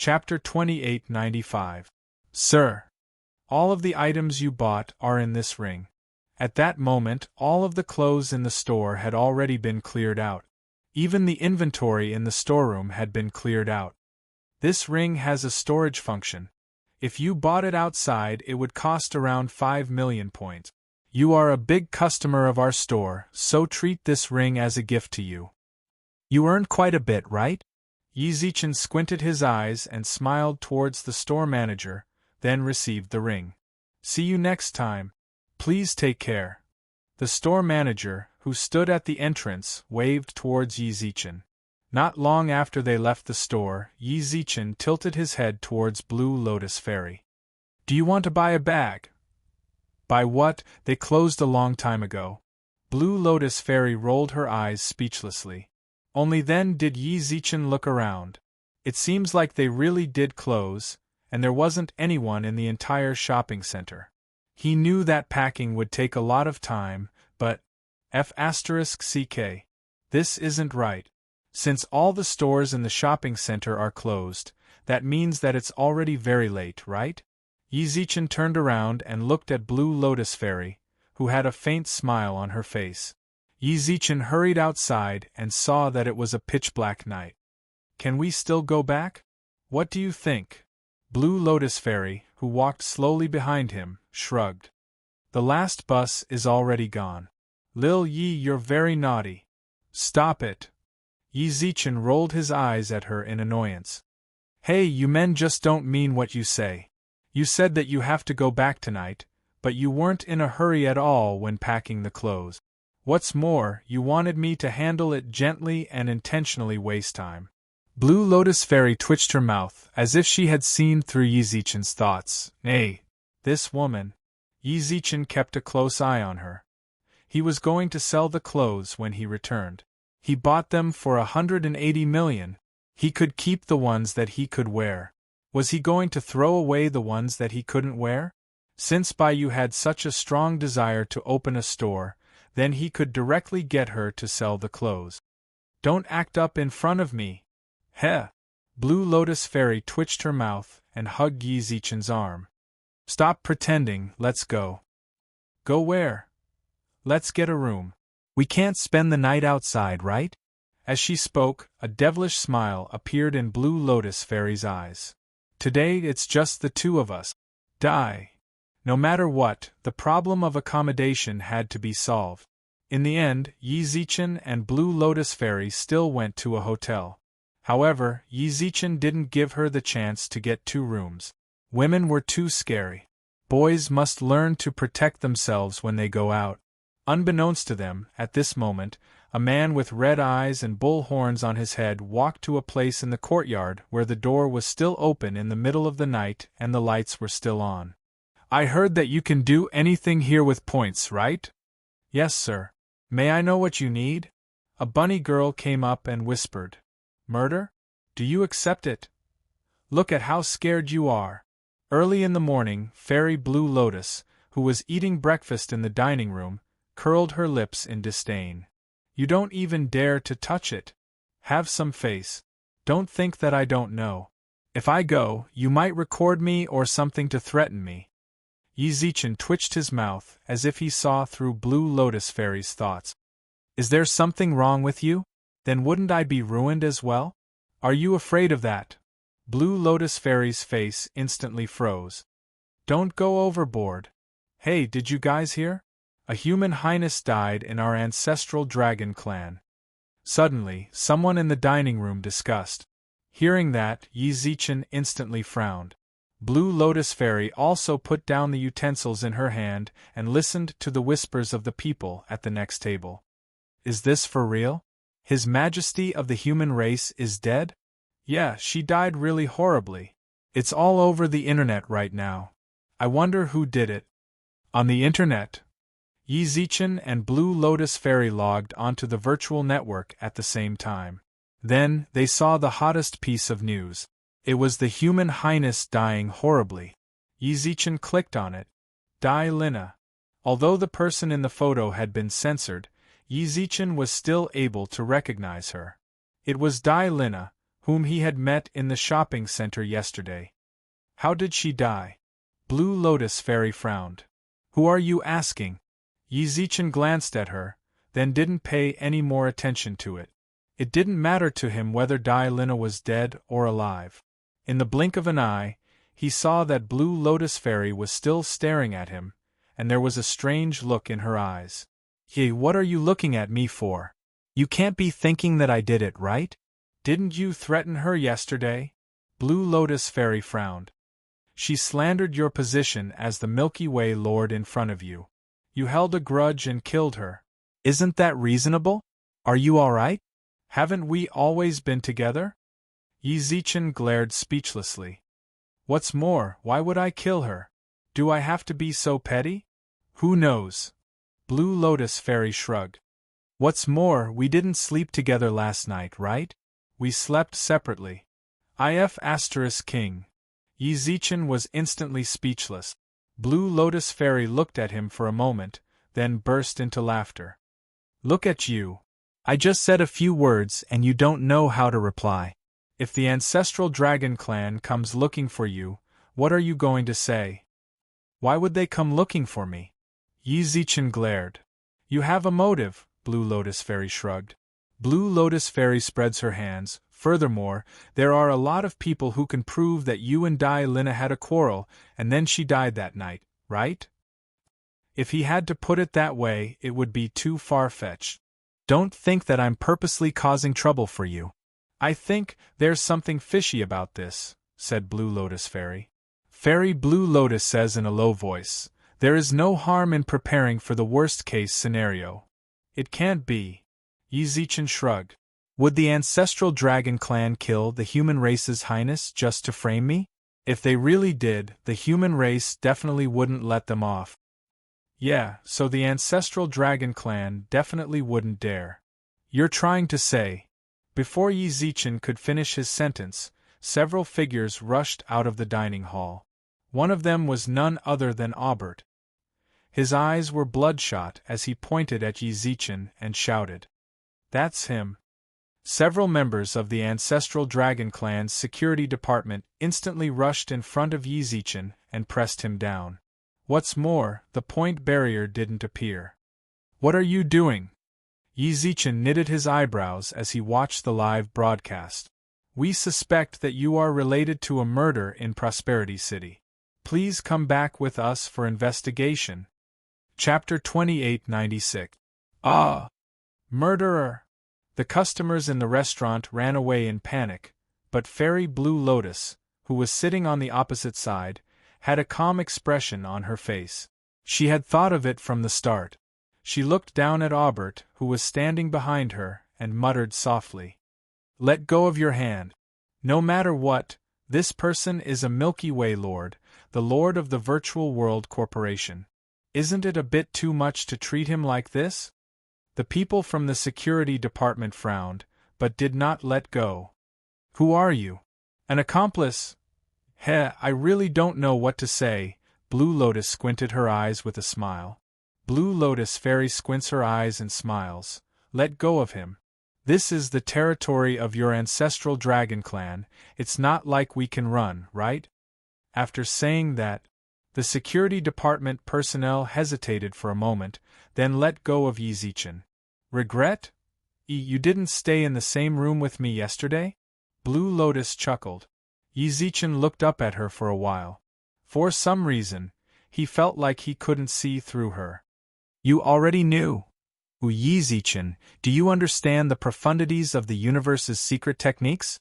Chapter 2895. Sir, all of the items you bought are in this ring. At that moment, all of the clothes in the store had already been cleared out. Even the inventory in the storeroom had been cleared out. This ring has a storage function. If you bought it outside, it would cost around 5 million points. You are a big customer of our store, so treat this ring as a gift to you. You earned quite a bit, right? Yizichin squinted his eyes and smiled towards the store manager, then received the ring. See you next time. Please take care. The store manager, who stood at the entrance, waved towards Yizichin. Not long after they left the store, Yizichin tilted his head towards Blue Lotus Ferry. Do you want to buy a bag? Buy what? They closed a long time ago. Blue Lotus Fairy rolled her eyes speechlessly. Only then did Yizichin look around. It seems like they really did close, and there wasn't anyone in the entire shopping center. He knew that packing would take a lot of time, but F***CK. This isn't right. Since all the stores in the shopping center are closed, that means that it's already very late, right? Yizichin turned around and looked at Blue Lotus Fairy, who had a faint smile on her face. Yizichin hurried outside and saw that it was a pitch-black night. Can we still go back? What do you think? Blue Lotus Fairy, who walked slowly behind him, shrugged. The last bus is already gone. Lil Yi, you're very naughty. Stop it. Yizichin rolled his eyes at her in annoyance. Hey, you men just don't mean what you say. You said that you have to go back tonight, but you weren't in a hurry at all when packing the clothes. What's more, you wanted me to handle it gently and intentionally waste time. Blue Lotus Fairy twitched her mouth, as if she had seen through Yizichin's thoughts. Nay, this woman. Yizichin kept a close eye on her. He was going to sell the clothes when he returned. He bought them for 180 million. He could keep the ones that he could wear. Was he going to throw away the ones that he couldn't wear? Since Baiyu had such a strong desire to open a store, then he could directly get her to sell the clothes. Don't act up in front of me. Heh! Blue Lotus Fairy twitched her mouth and hugged Yizichin's arm. Stop pretending, let's go. Go where? Let's get a room. We can't spend the night outside, right? As she spoke, a devilish smile appeared in Blue Lotus Fairy's eyes. Today it's just the two of us. Die. No matter what, the problem of accommodation had to be solved. In the end, Yizichin and Blue Lotus Fairy still went to a hotel. However, Yizichin didn't give her the chance to get 2 rooms. Women were too scary. Boys must learn to protect themselves when they go out. Unbeknownst to them, at this moment, a man with red eyes and bull horns on his head walked to a place in the courtyard where the door was still open in the middle of the night and the lights were still on. I heard that you can do anything here with points, right? Yes, sir. May I know what you need? A bunny girl came up and whispered. Murder? Do you accept it? Look at how scared you are. Early in the morning, Fairy Blue Lotus, who was eating breakfast in the dining room, curled her lips in disdain. You don't even dare to touch it. Have some face. Don't think that I don't know. If I go, you might record me or something to threaten me. Yizichin twitched his mouth as if he saw through Blue Lotus Fairy's thoughts. Is there something wrong with you? Then wouldn't I be ruined as well? Are you afraid of that? Blue Lotus Fairy's face instantly froze. Don't go overboard. Hey, did you guys hear? A human highness died in our ancestral dragon clan. Suddenly, someone in the dining room discussed. Hearing that, Yizichin instantly frowned. Blue Lotus Fairy also put down the utensils in her hand and listened to the whispers of the people at the next table. Is this for real? His Majesty of the human race is dead? Yeah, she died really horribly. It's all over the internet right now. I wonder who did it. On the internet? Yizichin and Blue Lotus Fairy logged onto the virtual network at the same time. Then, they saw the hottest piece of news. It was the human highness dying horribly. Yizichin clicked on it. Dai Lina. Although the person in the photo had been censored, Yizichin was still able to recognize her. It was Dai Lina, whom he had met in the shopping center yesterday. How did she die? Blue Lotus Fairy frowned. Who are you asking? Yi Zichen glanced at her, then didn't pay any more attention to it. It didn't matter to him whether Dai Lina was dead or alive. In the blink of an eye, he saw that Blue Lotus Fairy was still staring at him, and there was a strange look in her eyes. Hey, what are you looking at me for? You can't be thinking that I did it, right? Didn't you threaten her yesterday? Blue Lotus Fairy frowned. She slandered your position as the Milky Way Lord in front of you. You held a grudge and killed her. Isn't that reasonable? Are you all right? Haven't we always been together? Yi Zichen glared speechlessly. What's more, why would I kill her? Do I have to be so petty? Who knows? Blue Lotus Fairy shrugged. What's more, we didn't sleep together last night, right? We slept separately. If King. Yi Zichen was instantly speechless. Blue Lotus Fairy looked at him for a moment, then burst into laughter. Look at you. I just said a few words and you don't know how to reply. If the ancestral dragon clan comes looking for you, what are you going to say? Why would they come looking for me? Yi Zichen glared. You have a motive, Blue Lotus Fairy shrugged. Blue Lotus Fairy spreads her hands. Furthermore, there are a lot of people who can prove that you and Dai Lina had a quarrel, and then she died that night, right? If he had to put it that way, it would be too far-fetched. Don't think that I'm purposely causing trouble for you. I think there's something fishy about this, said Blue Lotus Fairy. Fairy Blue Lotus says in a low voice, there is no harm in preparing for the worst-case scenario. It can't be. Yi Zichen shrugged. Would the ancestral dragon clan kill the human race's highness just to frame me? If they really did, the human race definitely wouldn't let them off. Yeah, so the ancestral dragon clan definitely wouldn't dare. You're trying to say... Before Yi Zichen could finish his sentence, several figures rushed out of the dining hall. One of them was none other than Aubert. His eyes were bloodshot as he pointed at Yi Zichen and shouted, "That's him!" Several members of the ancestral dragon clan's security department instantly rushed in front of Yi Zichen and pressed him down. What's more, the point barrier didn't appear. What are you doing? Yi Zichen knitted his eyebrows as he watched the live broadcast. We suspect that you are related to a murder in Prosperity City. Please come back with us for investigation. Chapter 2896. Ah! Murderer! The customers in the restaurant ran away in panic, but Fairy Blue Lotus, who was sitting on the opposite side, had a calm expression on her face. She had thought of it from the start. She looked down at Aubert, who was standing behind her, and muttered softly, "Let go of your hand. No matter what, this person is a Milky Way Lord, the Lord of the Virtual World Corporation. Isn't it a bit too much to treat him like this?" The people from the security department frowned, but did not let go. Who are you? An accomplice? I really don't know what to say. Blue Lotus squinted her eyes with a smile. Blue Lotus Fairy squints her eyes and smiles. Let go of him. This is the territory of your ancestral dragon clan, it's not like we can run, right? After saying that, the security department personnel hesitated for a moment, then let go of Yi Zichen. Regret? You didn't stay in the same room with me yesterday? Blue Lotus chuckled. Yi Zichen looked up at her for a while. For some reason, he felt like he couldn't see through her. You already knew. Yi Zichen, do you understand the profundities of the universe's secret techniques?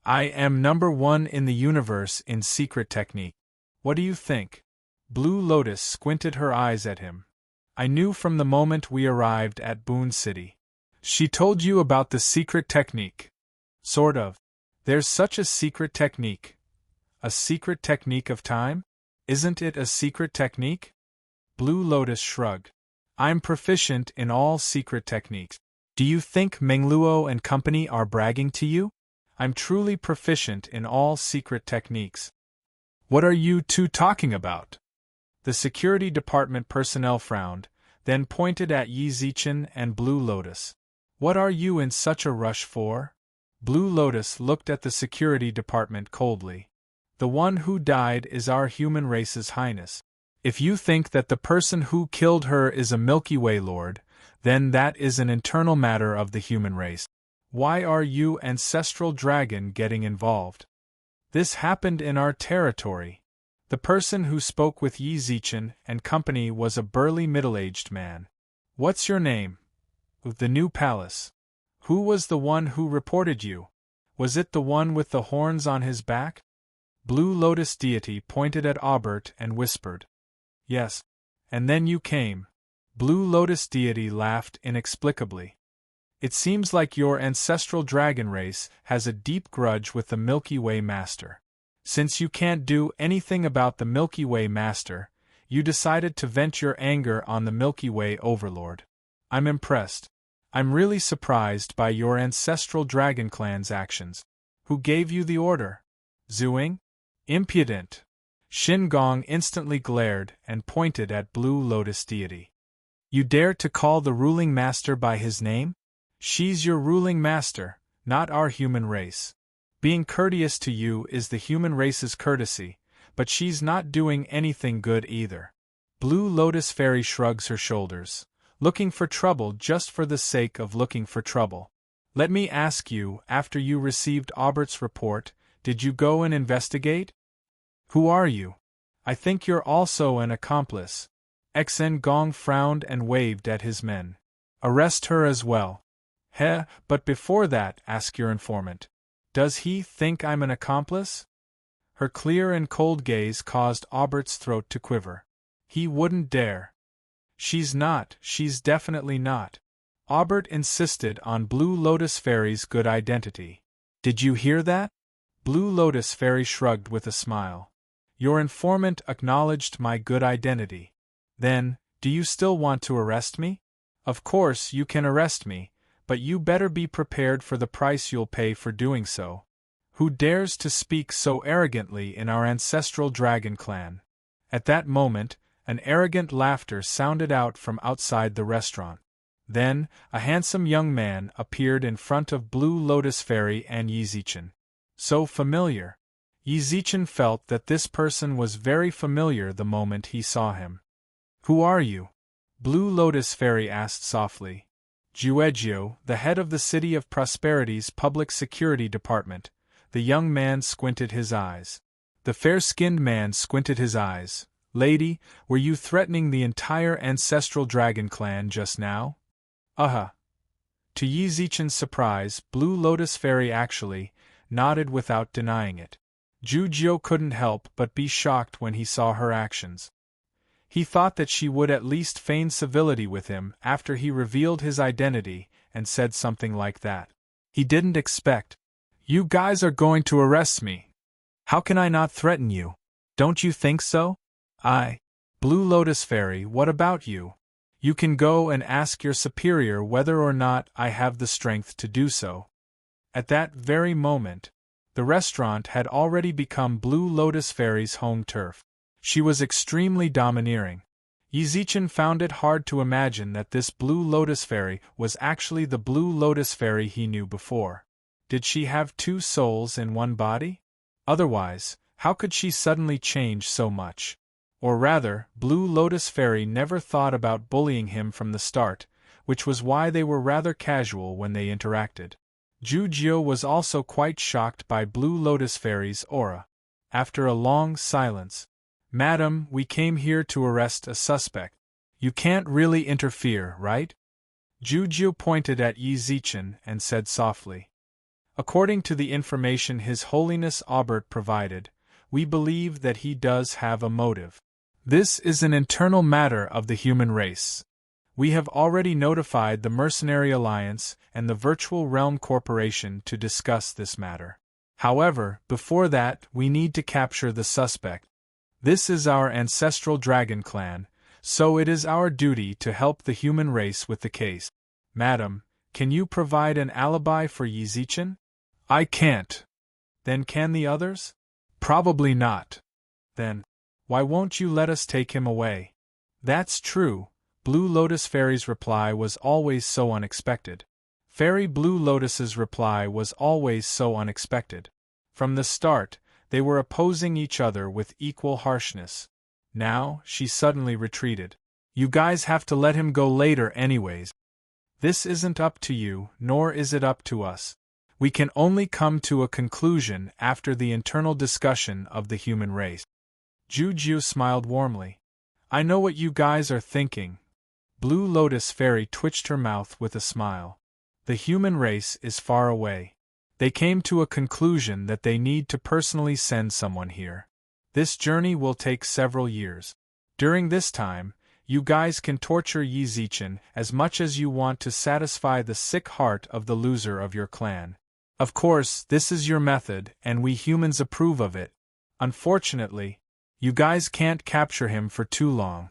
I am number one in the universe in secret technique. What do you think? Blue Lotus squinted her eyes at him. I knew from the moment we arrived at Boone City. She told you about the secret technique. Sort of. There's such a secret technique. A secret technique of time? Isn't it a secret technique? Blue Lotus shrugged. I'm proficient in all secret techniques. Do you think Mengluo and company are bragging to you? I'm truly proficient in all secret techniques. What are you two talking about? The security department personnel frowned, then pointed at Yi Zichen and Blue Lotus. What are you in such a rush for? Blue Lotus looked at the security department coldly. The one who died is our human race's highness. If you think that the person who killed her is a Milky Way lord, then that is an internal matter of the human race. Why are you, ancestral dragon, getting involved? This happened in our territory. The person who spoke with Yi Zichen and company was a burly middle-aged man. What's your name? The new palace. Who was the one who reported you? Was it the one with the horns on his back? Blue Lotus deity pointed at Aubert and whispered. Yes. And then you came. Blue Lotus deity laughed inexplicably. It seems like your ancestral dragon race has a deep grudge with the Milky Way Master. Since you can't do anything about the Milky Way Master, you decided to vent your anger on the Milky Way Overlord. I'm impressed. I'm really surprised by your ancestral dragon clan's actions. Who gave you the order? Zhuing? Impudent! Shin Gong instantly glared and pointed at Blue Lotus deity. You dare to call the ruling master by his name? She's your ruling master, not our human race. Being courteous to you is the human race's courtesy, but she's not doing anything good either. Blue Lotus Fairy shrugs her shoulders, looking for trouble just for the sake of looking for trouble. Let me ask you, after you received Aubert's report, did you go and investigate? Who are you? I think you're also an accomplice. Xen Gong frowned and waved at his men. Arrest her as well. Heh, but before that, ask your informant. Does he think I'm an accomplice? Her clear and cold gaze caused Aubert's throat to quiver. He wouldn't dare. She's not, she's definitely not. Aubert insisted on Blue Lotus Fairy's good identity. Did you hear that? Blue Lotus Fairy shrugged with a smile. Your informant acknowledged my good identity. Then, do you still want to arrest me? Of course you can arrest me, but you better be prepared for the price you'll pay for doing so. Who dares to speak so arrogantly in our ancestral dragon clan? At that moment, an arrogant laughter sounded out from outside the restaurant. Then, a handsome young man appeared in front of Blue Lotus Fairy and Yi Zichen. So familiar. Yi Zichen felt that this person was very familiar the moment he saw him. Who are you? Blue Lotus Fairy asked softly. Juegyo, the head of the City of Prosperity's Public Security Department. The young man squinted his eyes. The fair-skinned man squinted his eyes. Lady, were you threatening the entire ancestral dragon clan just now? To Yi Zichen's surprise, Blue Lotus Fairy actually nodded without denying it. Juegyo couldn't help but be shocked when he saw her actions. He thought that she would at least feign civility with him after he revealed his identity and said something like that. He didn't expect, "You guys are going to arrest me. How can I not threaten you? Don't you think so?" Blue Lotus Fairy, what about you? You can go and ask your superior whether or not I have the strength to do so. At that very moment, the restaurant had already become Blue Lotus Fairy's home turf. She was extremely domineering. Yi Zichen found it hard to imagine that this Blue Lotus Fairy was actually the Blue Lotus Fairy he knew before. Did she have two souls in one body? Otherwise, how could she suddenly change so much? Or rather, Blue Lotus Fairy never thought about bullying him from the start, which was why they were rather casual when they interacted. Juegyo was also quite shocked by Blue Lotus Fairy's aura. After a long silence, "Madam, we came here to arrest a suspect. You can't really interfere, right?" Juegyo pointed at Yi Zichen and said softly. "According to the information His Holiness Aubert provided, we believe that he does have a motive. This is an internal matter of the human race. We have already notified the Mercenary Alliance and the Virtual Realm Corporation to discuss this matter. However, before that, we need to capture the suspect. This is our ancestral dragon clan, so it is our duty to help the human race with the case. Madam, can you provide an alibi for Yi Zichen?" "I can't." "Then can the others?" "Probably not." "Then, why won't you let us take him away?" "That's true." Blue Lotus Fairy's reply was always so unexpected. Fairy Blue Lotus's reply was always so unexpected. From the start, they were opposing each other with equal harshness. Now, she suddenly retreated. You guys have to let him go later anyways. This isn't up to you, nor is it up to us. We can only come to a conclusion after the internal discussion of the human race. Juju smiled warmly. I know what you guys are thinking. Blue Lotus Fairy twitched her mouth with a smile. The human race is far away. They came to a conclusion that they need to personally send someone here. This journey will take several years. During this time, you guys can torture Yi Zichen as much as you want to satisfy the sick heart of the loser of your clan. Of course, this is your method, and we humans approve of it. Unfortunately, you guys can't capture him for too long.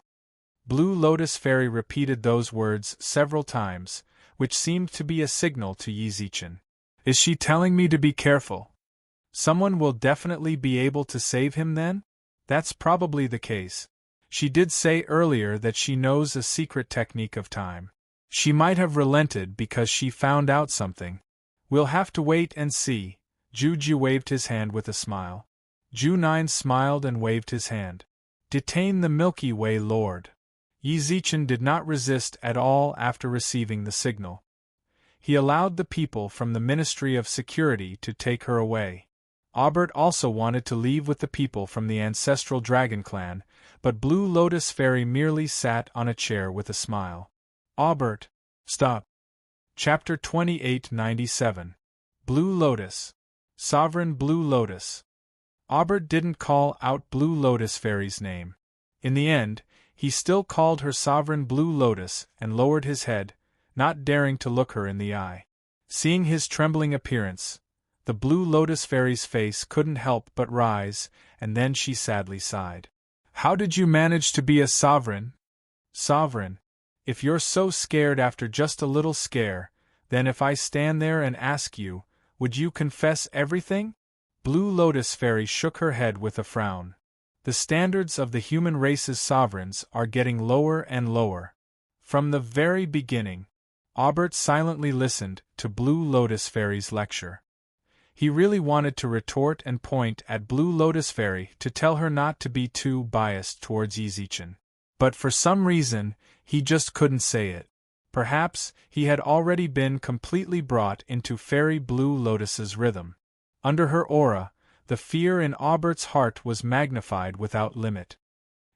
Blue Lotus Fairy repeated those words several times, which seemed to be a signal to Yi Zichen. Is she telling me to be careful? Someone will definitely be able to save him then? That's probably the case. She did say earlier that she knows a secret technique of time. She might have relented because she found out something. We'll have to wait and see. Juju waved his hand with a smile. Ju9 smiled and waved his hand. Detain the Milky Way Lord. Yi Zichen did not resist at all after receiving the signal. He allowed the people from the Ministry of Security to take her away. Aubert also wanted to leave with the people from the ancestral dragon clan, but Blue Lotus Fairy merely sat on a chair with a smile. Aubert, stop. Chapter 2897. Blue Lotus. Sovereign Blue Lotus. Aubert didn't call out Blue Lotus Fairy's name. In the end, he still called her Sovereign Blue Lotus and lowered his head, not daring to look her in the eye. Seeing his trembling appearance, the Blue Lotus Fairy's face couldn't help but rise, and then she sadly sighed. How did you manage to be a sovereign? Sovereign, if you're so scared after just a little scare, then if I stand there and ask you, would you confess everything? Blue Lotus Fairy shook her head with a frown. The standards of the human race's sovereigns are getting lower and lower. From the very beginning, Aubert silently listened to Blue Lotus Fairy's lecture. He really wanted to retort and point at Blue Lotus Fairy to tell her not to be too biased towards Yi Zichen. But for some reason, he just couldn't say it. Perhaps he had already been completely brought into Fairy Blue Lotus's rhythm. Under her aura, the fear in Aubert's heart was magnified without limit.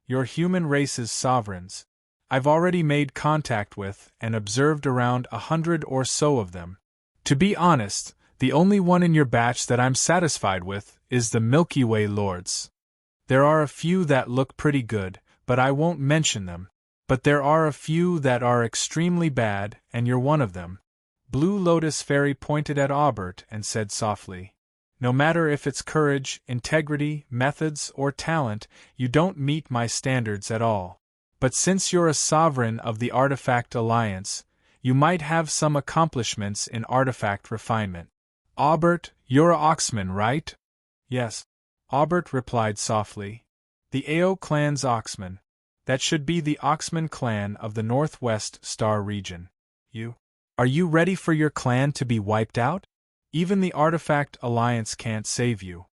Your human race's sovereigns. I've already made contact with and observed around 100 or so of them. To be honest, the only one in your batch that I'm satisfied with is the Milky Way Lords. There are a few that look pretty good, but I won't mention them. But there are a few that are extremely bad, and you're one of them. Blue Lotus Fairy pointed at Aubert and said softly, no matter if it's courage, integrity, methods, or talent, you don't meet my standards at all. But since you're a sovereign of the Artifact Alliance, you might have some accomplishments in artifact refinement. Aubert, you're a Oxman, right? Yes. Aubert replied softly. The Ao clan's Oxman. That should be the Oxman clan of the Northwest Star region. Are you ready for your clan to be wiped out? Even the Artifact Alliance can't save you.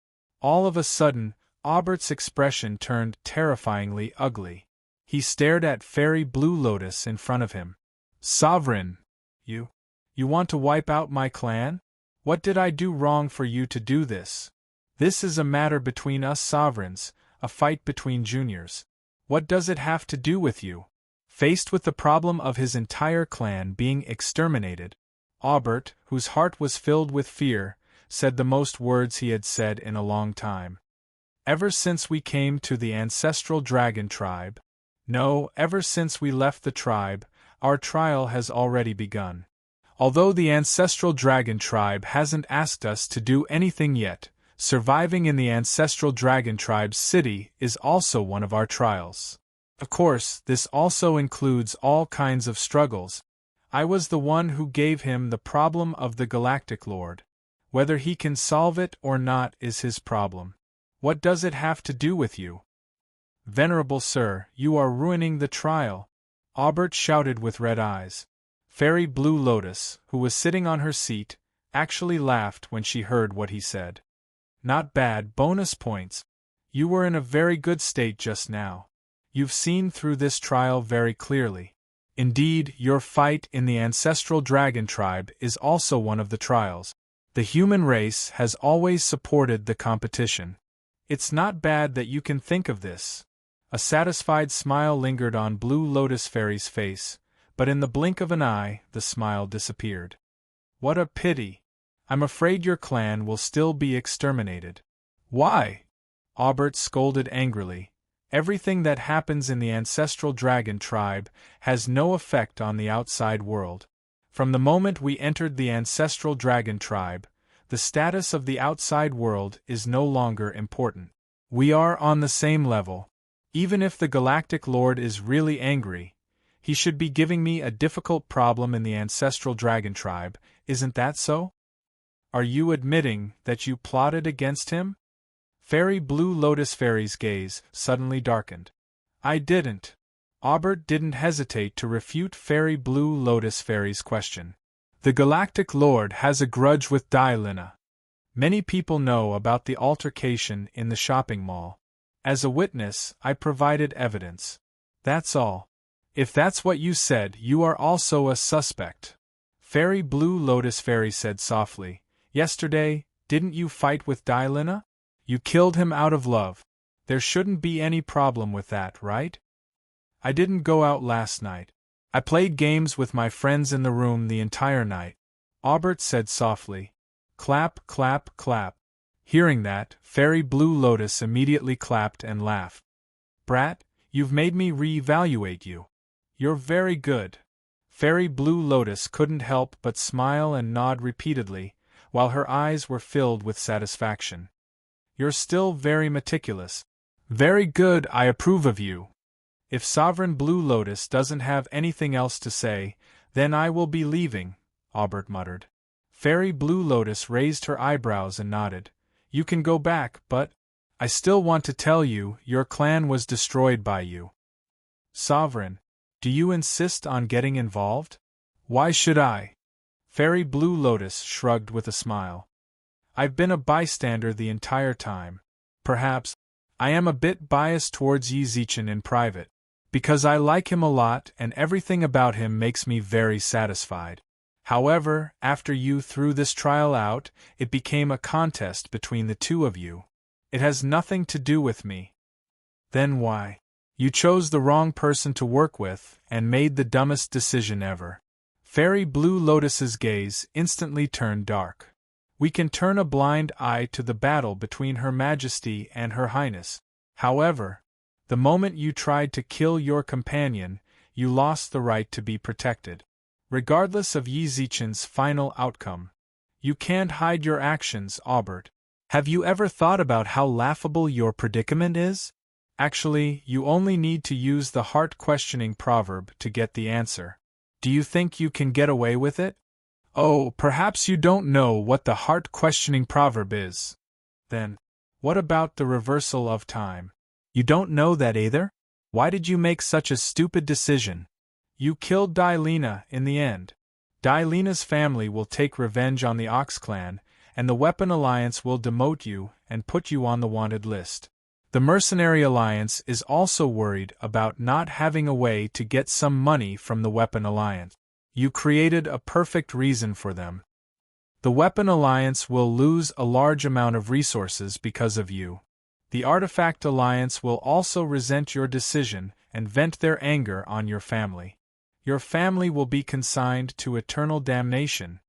All of a sudden, Aubert's expression turned terrifyingly ugly. He stared at Fairy Blue Lotus in front of him. Sovereign! You want to wipe out my clan? What did I do wrong for you to do this? This is a matter between us sovereigns, a fight between juniors. What does it have to do with you? Faced with the problem of his entire clan being exterminated, Aubert, whose heart was filled with fear, said the most words he had said in a long time. Ever since we came to the ancestral dragon tribe, no, ever since we left the tribe, our trial has already begun. Although the ancestral dragon tribe hasn't asked us to do anything yet, surviving in the ancestral dragon tribe's city is also one of our trials. Of course, this also includes all kinds of struggles. I was the one who gave him the problem of the Galactic Lord. Whether he can solve it or not is his problem. What does it have to do with you? Venerable sir, you are ruining the trial, Aubert shouted with red eyes. Fairy Blue Lotus, who was sitting on her seat, actually laughed when she heard what he said. Not bad, bonus points. You were in a very good state just now. You've seen through this trial very clearly. Indeed, your fight in the ancestral dragon tribe is also one of the trials. The human race has always supported the competition. It's not bad that you can think of this. A satisfied smile lingered on Blue Lotus Fairy's face, but in the blink of an eye, the smile disappeared. What a pity. I'm afraid your clan will still be exterminated. Why? Aubert scolded angrily. Everything that happens in the ancestral dragon tribe has no effect on the outside world. From the moment we entered the ancestral dragon tribe, the status of the outside world is no longer important. We are on the same level. Even if the Galactic Lord is really angry, he should be giving me a difficult problem in the ancestral dragon tribe, isn't that so? Are you admitting that you plotted against him? Fairy Blue Lotus Fairy's gaze suddenly darkened. I didn't. Aubert didn't hesitate to refute Fairy Blue Lotus Fairy's question. The Galactic Lord has a grudge with Dylina. Many people know about the altercation in the shopping mall. As a witness, I provided evidence. That's all. If that's what you said, you are also a suspect. Fairy Blue Lotus Fairy said softly. Yesterday, didn't you fight with Dylina? You killed him out of love. There shouldn't be any problem with that, right? I didn't go out last night. I played games with my friends in the room the entire night. Aubert said softly. Clap, clap, clap. Hearing that, Fairy Blue Lotus immediately clapped and laughed. Brat, you've made me re-evaluate you. You're very good. Fairy Blue Lotus couldn't help but smile and nod repeatedly, while her eyes were filled with satisfaction. You're still very meticulous. Very good, I approve of you. If Sovereign Blue Lotus doesn't have anything else to say, then I will be leaving, Aubert muttered. Fairy Blue Lotus raised her eyebrows and nodded. You can go back, but I still want to tell you, your clan was destroyed by you. Sovereign, do you insist on getting involved? Why should I? Fairy Blue Lotus shrugged with a smile. I've been a bystander the entire time. Perhaps I am a bit biased towards Yi Zichen in private, because I like him a lot and everything about him makes me very satisfied. However, after you threw this trial out, it became a contest between the two of you. It has nothing to do with me. Then why? You chose the wrong person to work with and made the dumbest decision ever. Fairy Blue Lotus's gaze instantly turned dark. We can turn a blind eye to the battle between Her Majesty and Her Highness. However, the moment you tried to kill your companion, you lost the right to be protected. Regardless of Yi Zichen's final outcome. You can't hide your actions, Aubert. Have you ever thought about how laughable your predicament is? Actually, you only need to use the heart-questioning proverb to get the answer. Do you think you can get away with it? Oh, perhaps you don't know what the heart-questioning proverb is. Then, what about the reversal of time? You don't know that either? Why did you make such a stupid decision? You killed Dylina in the end. Dylina's family will take revenge on the Ox Clan, and the Weapon Alliance will demote you and put you on the wanted list. The Mercenary Alliance is also worried about not having a way to get some money from the Weapon Alliance. You created a perfect reason for them. The Weapon Alliance will lose a large amount of resources because of you. The Artifact Alliance will also resent your decision and vent their anger on your family. Your family will be consigned to eternal damnation.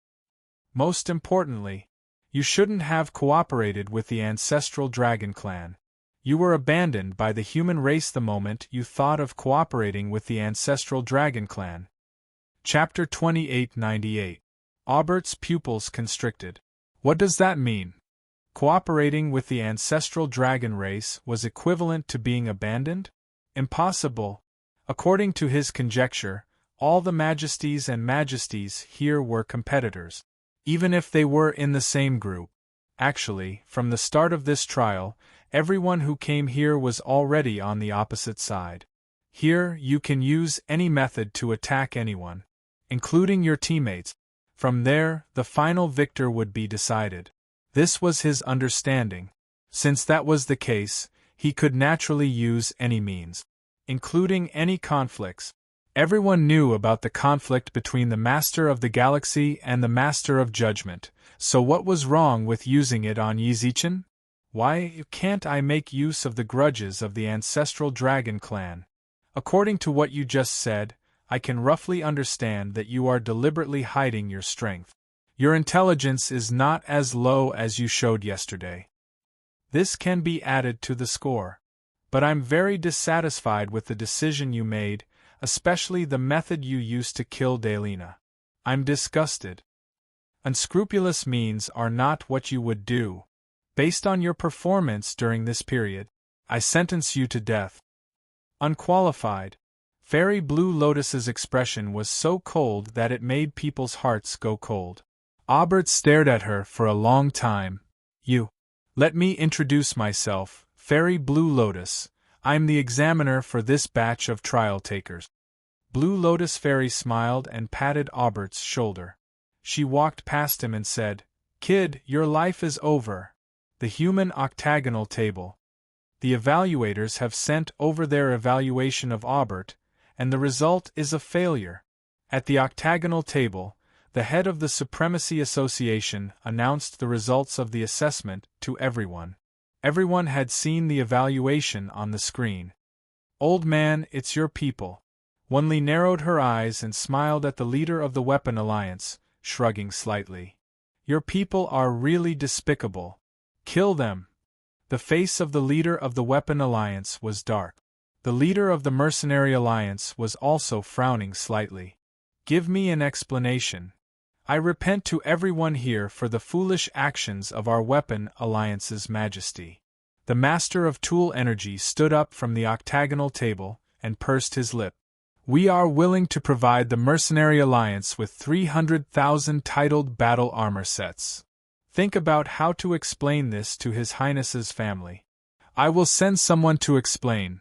Most importantly, you shouldn't have cooperated with the ancestral dragon clan. You were abandoned by the human race the moment you thought of cooperating with the ancestral dragon clan. Chapter 2898. Aubert's pupils constricted. What does that mean? Cooperating with the ancestral dragon race was equivalent to being abandoned? Impossible. According to his conjecture, all the majesties and majesties here were competitors, even if they were in the same group. Actually, from the start of this trial, everyone who came here was already on the opposite side. Here, you can use any method to attack anyone. including your teammates. From there, the final victor would be decided. This was his understanding. Since that was the case, he could naturally use any means, including any conflicts. Everyone knew about the conflict between the Master of the Galaxy and the Master of Judgment, so what was wrong with using it on Yizichen? Why can't I make use of the grudges of the ancestral dragon clan? According to what you just said, I can roughly understand that you are deliberately hiding your strength. Your intelligence is not as low as you showed yesterday. This can be added to the score. But I'm very dissatisfied with the decision you made, especially the method you used to kill Delina. I'm disgusted. Unscrupulous means are not what you would do. Based on your performance during this period, I sentence you to death. Unqualified. Fairy Blue Lotus's expression was so cold that it made people's hearts go cold. Aubert stared at her for a long time. Let me introduce myself, Fairy Blue Lotus. I'm the examiner for this batch of trial takers. Blue Lotus Fairy smiled and patted Aubert's shoulder. She walked past him and said, "Kid, your life is over." The human octagonal table. The evaluators have sent over their evaluation of Aubert, and the result is a failure. At the octagonal table, the head of the Supremacy Association announced the results of the assessment to everyone. Everyone had seen the evaluation on the screen. "Old man, it's your people." Wanli narrowed her eyes and smiled at the leader of the Weapon Alliance, shrugging slightly. "Your people are really despicable. Kill them." The face of the leader of the Weapon Alliance was dark. The leader of the Mercenary Alliance was also frowning slightly. "Give me an explanation. I repent to everyone here for the foolish actions of our Weapon Alliance's Majesty." The Master of Tool Energy stood up from the octagonal table and pursed his lip. "We are willing to provide the Mercenary Alliance with 300,000 titled battle armor sets. Think about how to explain this to His Highness's family." "I will send someone to explain.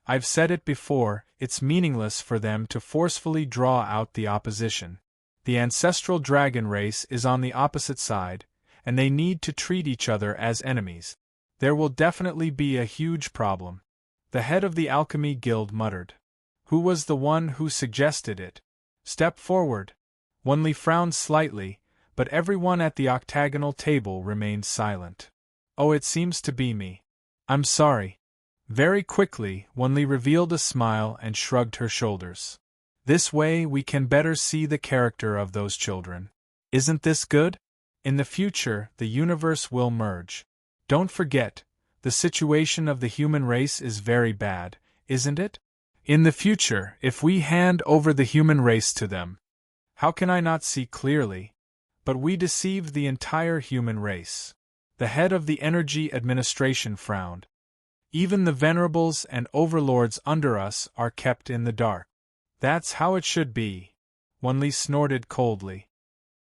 I've said it before, it's meaningless for them to forcefully draw out the opposition. The ancestral dragon race is on the opposite side, and they need to treat each other as enemies. There will definitely be a huge problem." The head of the Alchemy Guild muttered. "Who was the one who suggested it? Step forward." Wanli frowned slightly, but everyone at the octagonal table remained silent. "Oh, it seems to be me. I'm sorry." Very quickly, Wanli revealed a smile and shrugged her shoulders. "This way we can better see the character of those children. Isn't this good? In the future, the universe will merge. Don't forget, the situation of the human race is very bad, isn't it? In the future, if we hand over the human race to them, how can I not see clearly? But we deceived the entire human race." The head of the Energy Administration frowned. "Even the venerables and overlords under us are kept in the dark. That's how it should be." Wanli snorted coldly.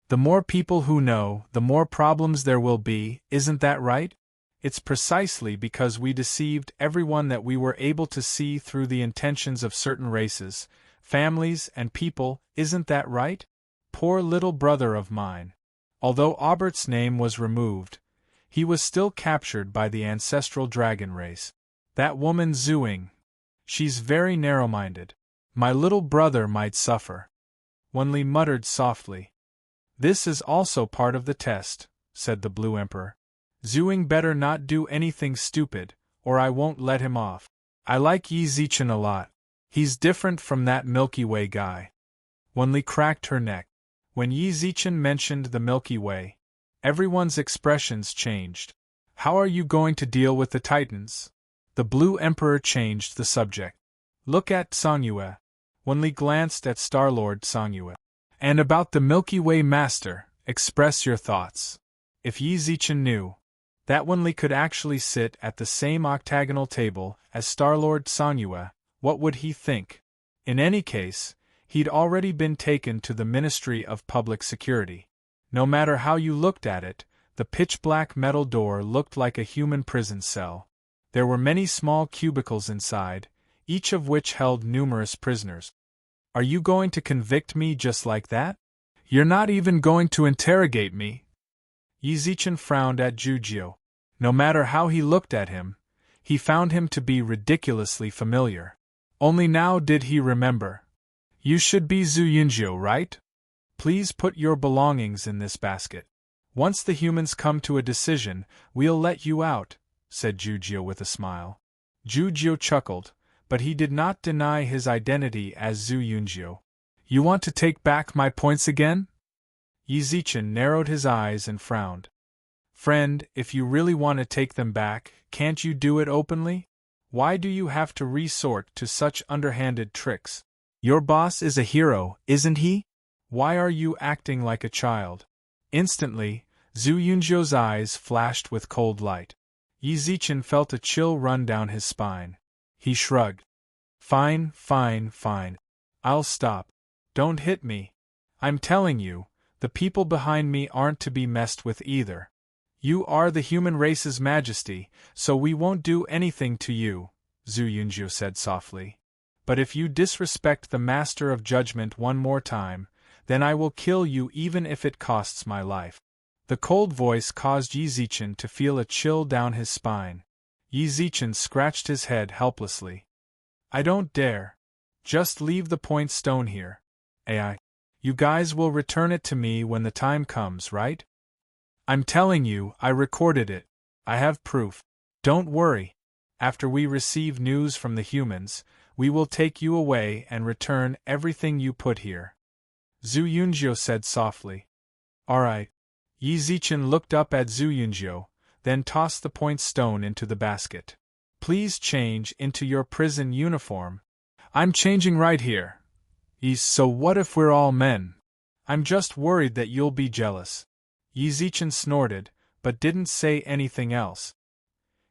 "The more people who know, the more problems there will be, isn't that right? It's precisely because we deceived everyone that we were able to see through the intentions of certain races, families, and people, isn't that right? Poor little brother of mine. Although Aubert's name was removed, he was still captured by the ancestral dragon race. That woman Zhuing. She's very narrow-minded. My little brother might suffer." Wanli muttered softly. "This is also part of the test," said the Blue Emperor. "Zhuing better not do anything stupid, or I won't let him off. I like Yi Zichen a lot. He's different from that Milky Way guy." Wanli cracked her neck. When Yi Zichen mentioned the Milky Way, everyone's expressions changed. "How are you going to deal with the Titans?" The Blue Emperor changed the subject. "Look at Songyue." Wanli glanced at Star-Lord Songyue. "And about the Milky Way Master, express your thoughts." If Yi Zichen knew that Wanli could actually sit at the same octagonal table as Star-Lord Songyue, what would he think? In any case, he'd already been taken to the Ministry of Public Security. No matter how you looked at it, the pitch-black metal door looked like a human prison cell. There were many small cubicles inside, each of which held numerous prisoners. Are you going to convict me just like that? You're not even going to interrogate me? Yizichin frowned at Jujio. No matter how he looked at him, he found him to be ridiculously familiar. Only now did he remember. You should be Zhu Yunjiu, right? Please put your belongings in this basket. Once the humans come to a decision, we'll let you out, said Jujio with a smile. Jujio chuckled, but he did not deny his identity as Zhu Yunjiu. You want to take back my points again? Yizichin narrowed his eyes and frowned. Friend, if you really want to take them back, can't you do it openly? Why do you have to resort to such underhanded tricks? Your boss is a hero, isn't he? Why are you acting like a child? Instantly, Zhu Yunjiu's eyes flashed with cold light. Yizichin felt a chill run down his spine. He shrugged. Fine, fine, fine. I'll stop. Don't hit me. I'm telling you, the people behind me aren't to be messed with either. You are the human race's majesty, so we won't do anything to you, Zhu Yunjiu said softly. But if you disrespect the Master of Judgment one more time, then I will kill you even if it costs my life. The cold voice caused Yizichin to feel a chill down his spine. Yizichin scratched his head helplessly. I don't dare. Just leave the point stone here. AI. You guys will return it to me when the time comes, right? I'm telling you, I recorded it. I have proof. Don't worry. After we receive news from the humans, we will take you away and return everything you put here. Zhu Yunjiu said softly. Alright. Yizichin looked up at Zhu Yunjiu, then tossed the point stone into the basket. Please change into your prison uniform. I'm changing right here. So what if we're all men? I'm just worried that you'll be jealous. Yizichin snorted, but didn't say anything else.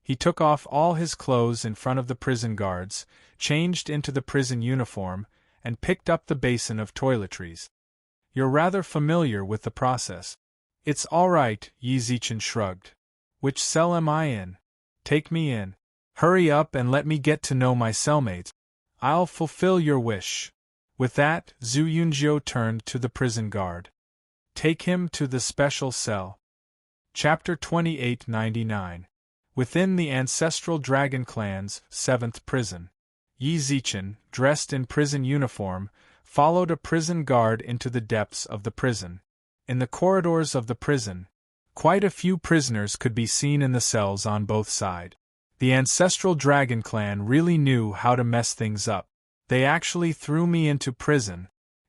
He took off all his clothes in front of the prison guards, changed into the prison uniform, and picked up the basin of toiletries. You're rather familiar with the process. It's all right, Yizichin shrugged. Which cell am I in? Take me in. Hurry up and let me get to know my cellmates. I'll fulfill your wish. With that, Zhu Yunjiu turned to the prison guard. Take him to the special cell. Chapter 2899. Within the ancestral dragon clan's 7th prison, Yizichin, dressed in prison uniform, followed a prison guard into the depths of the prison. In the corridors of the prison, quite a few prisoners could be seen in the cells on both sides. The ancestral dragon clan really knew how to mess things up. They actually threw me into prison.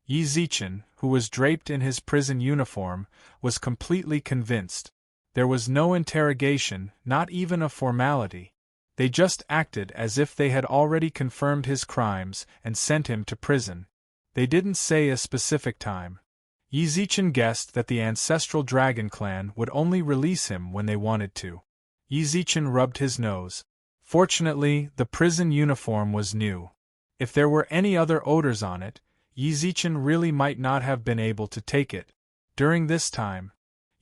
Yizichin, who was draped in his prison uniform, was completely convinced. There was no interrogation, not even a formality. They just acted as if they had already confirmed his crimes and sent him to prison. They didn't say a specific time. Yizichin guessed that the ancestral dragon clan would only release him when they wanted to. Yizichin rubbed his nose. Fortunately, the prison uniform was new. If there were any other odors on it, Yizichin really might not have been able to take it. During this time,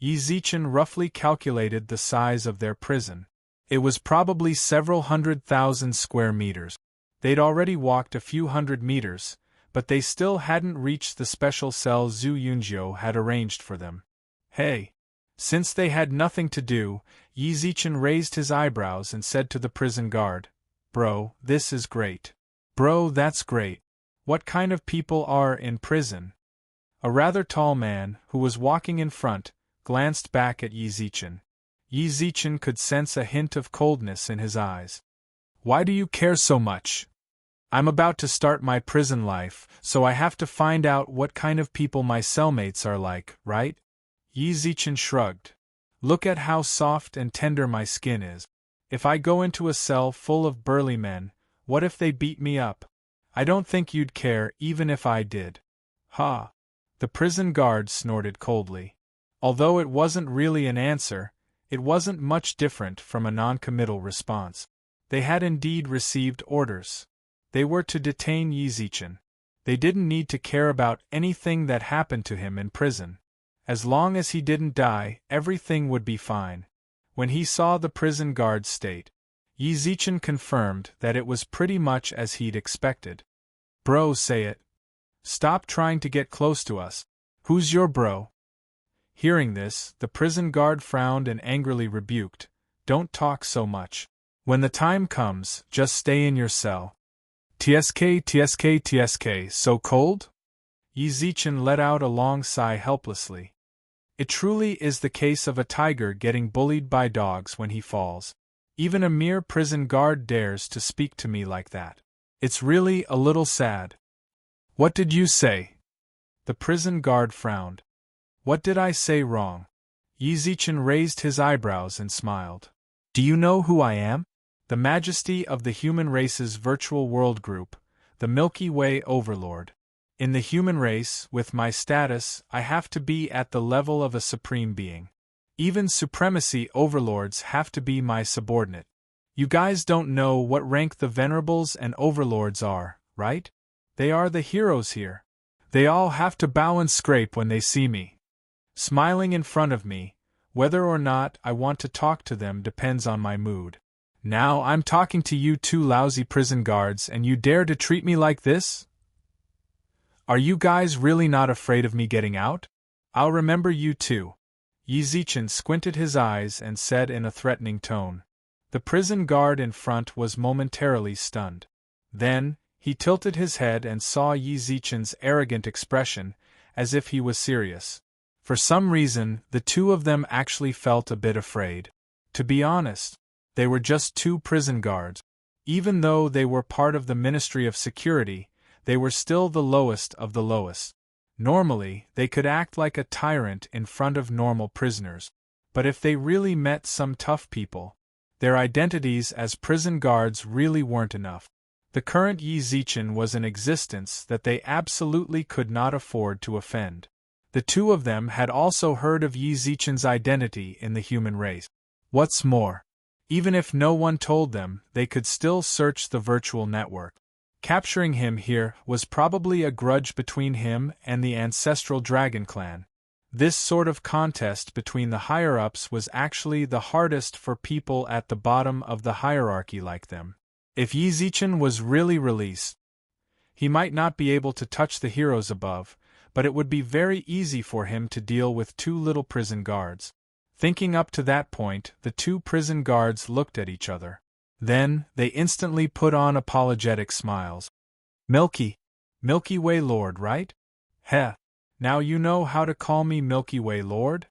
Yizichin roughly calculated the size of their prison. It was probably several 100,000 square meters. They'd already walked a few hundred meters, but they still hadn't reached the special cell Zhu Yunjiu had arranged for them. Hey! Since they had nothing to do, Yizichin raised his eyebrows and said to the prison guard, Bro, this is great. Bro, that's great. What kind of people are in prison? A rather tall man, who was walking in front, glanced back at Yizichin. Yizichin could sense a hint of coldness in his eyes. Why do you care so much? I'm about to start my prison life, so I have to find out what kind of people my cellmates are like, right? Yizichin shrugged. Look at how soft and tender my skin is. If I go into a cell full of burly men, what if they beat me up? I don't think you'd care even if I did. Ha! The prison guard snorted coldly. Although it wasn't really an answer, it wasn't much different from a non-committal response. They had indeed received orders. They were to detain Yizichin. They didn't need to care about anything that happened to him in prison. As long as he didn't die, everything would be fine. When he saw the prison guard's state, Yizichin confirmed that it was pretty much as he'd expected. Bro, say it. Stop trying to get close to us. Who's your bro? Hearing this, the prison guard frowned and angrily rebuked, Don't talk so much. When the time comes, just stay in your cell. TSK, TSK, TSK, so cold? Yizichin let out a long sigh helplessly. It truly is the case of a tiger getting bullied by dogs when he falls. Even a mere prison guard dares to speak to me like that. It's really a little sad. What did you say? The prison guard frowned. What did I say wrong? Yizichin raised his eyebrows and smiled. Do you know who I am? The majesty of the human race's virtual world group, the Milky Way overlord. In the human race, with my status, I have to be at the level of a supreme being. Even supremacy overlords have to be my subordinate. You guys don't know what rank the venerables and overlords are, right? They are the heroes here. They all have to bow and scrape when they see me. Smiling in front of me, whether or not I want to talk to them depends on my mood. Now I'm talking to you two lousy prison guards and you dare to treat me like this? Are you guys really not afraid of me getting out? I'll remember you too. Yizichin squinted his eyes and said in a threatening tone. The prison guard in front was momentarily stunned. Then, he tilted his head and saw Yizichin's arrogant expression, as if he was serious. For some reason, the two of them actually felt a bit afraid. To be honest, they were just two prison guards. Even though they were part of the Ministry of Security, they were still the lowest of the lowest. Normally, they could act like a tyrant in front of normal prisoners. But if they really met some tough people, their identities as prison guards really weren't enough. The current Yizichin was an existence that they absolutely could not afford to offend. The two of them had also heard of Yizichin's identity in the human race. What's more, even if no one told them, they could still search the virtual network. Capturing him here was probably a grudge between him and the ancestral dragon clan. This sort of contest between the higher-ups was actually the hardest for people at the bottom of the hierarchy like them. If Yizichin was really released, he might not be able to touch the heroes above, but it would be very easy for him to deal with two little prison guards. Thinking up to that point, the two prison guards looked at each other. Then, they instantly put on apologetic smiles. Milky Way Lord, right? Heh. Now you know how to call me Milky Way Lord?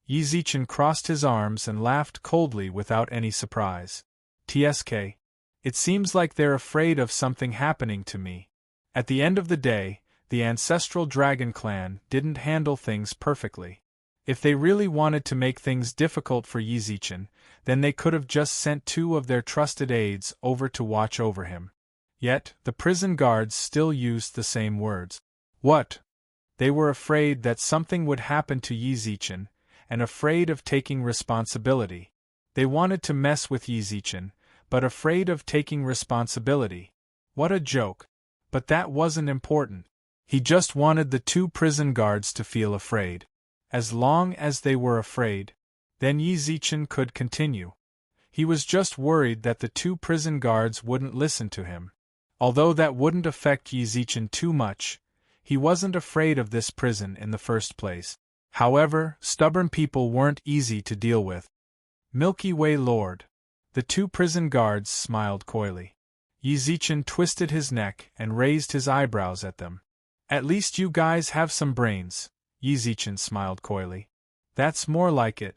Yizichin crossed his arms and laughed coldly without any surprise. TSK. It seems like they're afraid of something happening to me. At the end of the day, the ancestral dragon clan didn't handle things perfectly. If they really wanted to make things difficult for Yizichin, then they could have just sent two of their trusted aides over to watch over him. Yet, the prison guards still used the same words. What? They were afraid that something would happen to Yizichin, and afraid of taking responsibility. They wanted to mess with Yizichin, but afraid of taking responsibility. What a joke. But that wasn't important. He just wanted the two prison guards to feel afraid. As long as they were afraid, then Yizichin could continue. He was just worried that the two prison guards wouldn't listen to him. Although that wouldn't affect Yizichin too much, he wasn't afraid of this prison in the first place. However, stubborn people weren't easy to deal with. Milky Way Lord. The two prison guards smiled coyly. Yizichin twisted his neck and raised his eyebrows at them. At least you guys have some brains, Yizichin smiled coyly. That's more like it.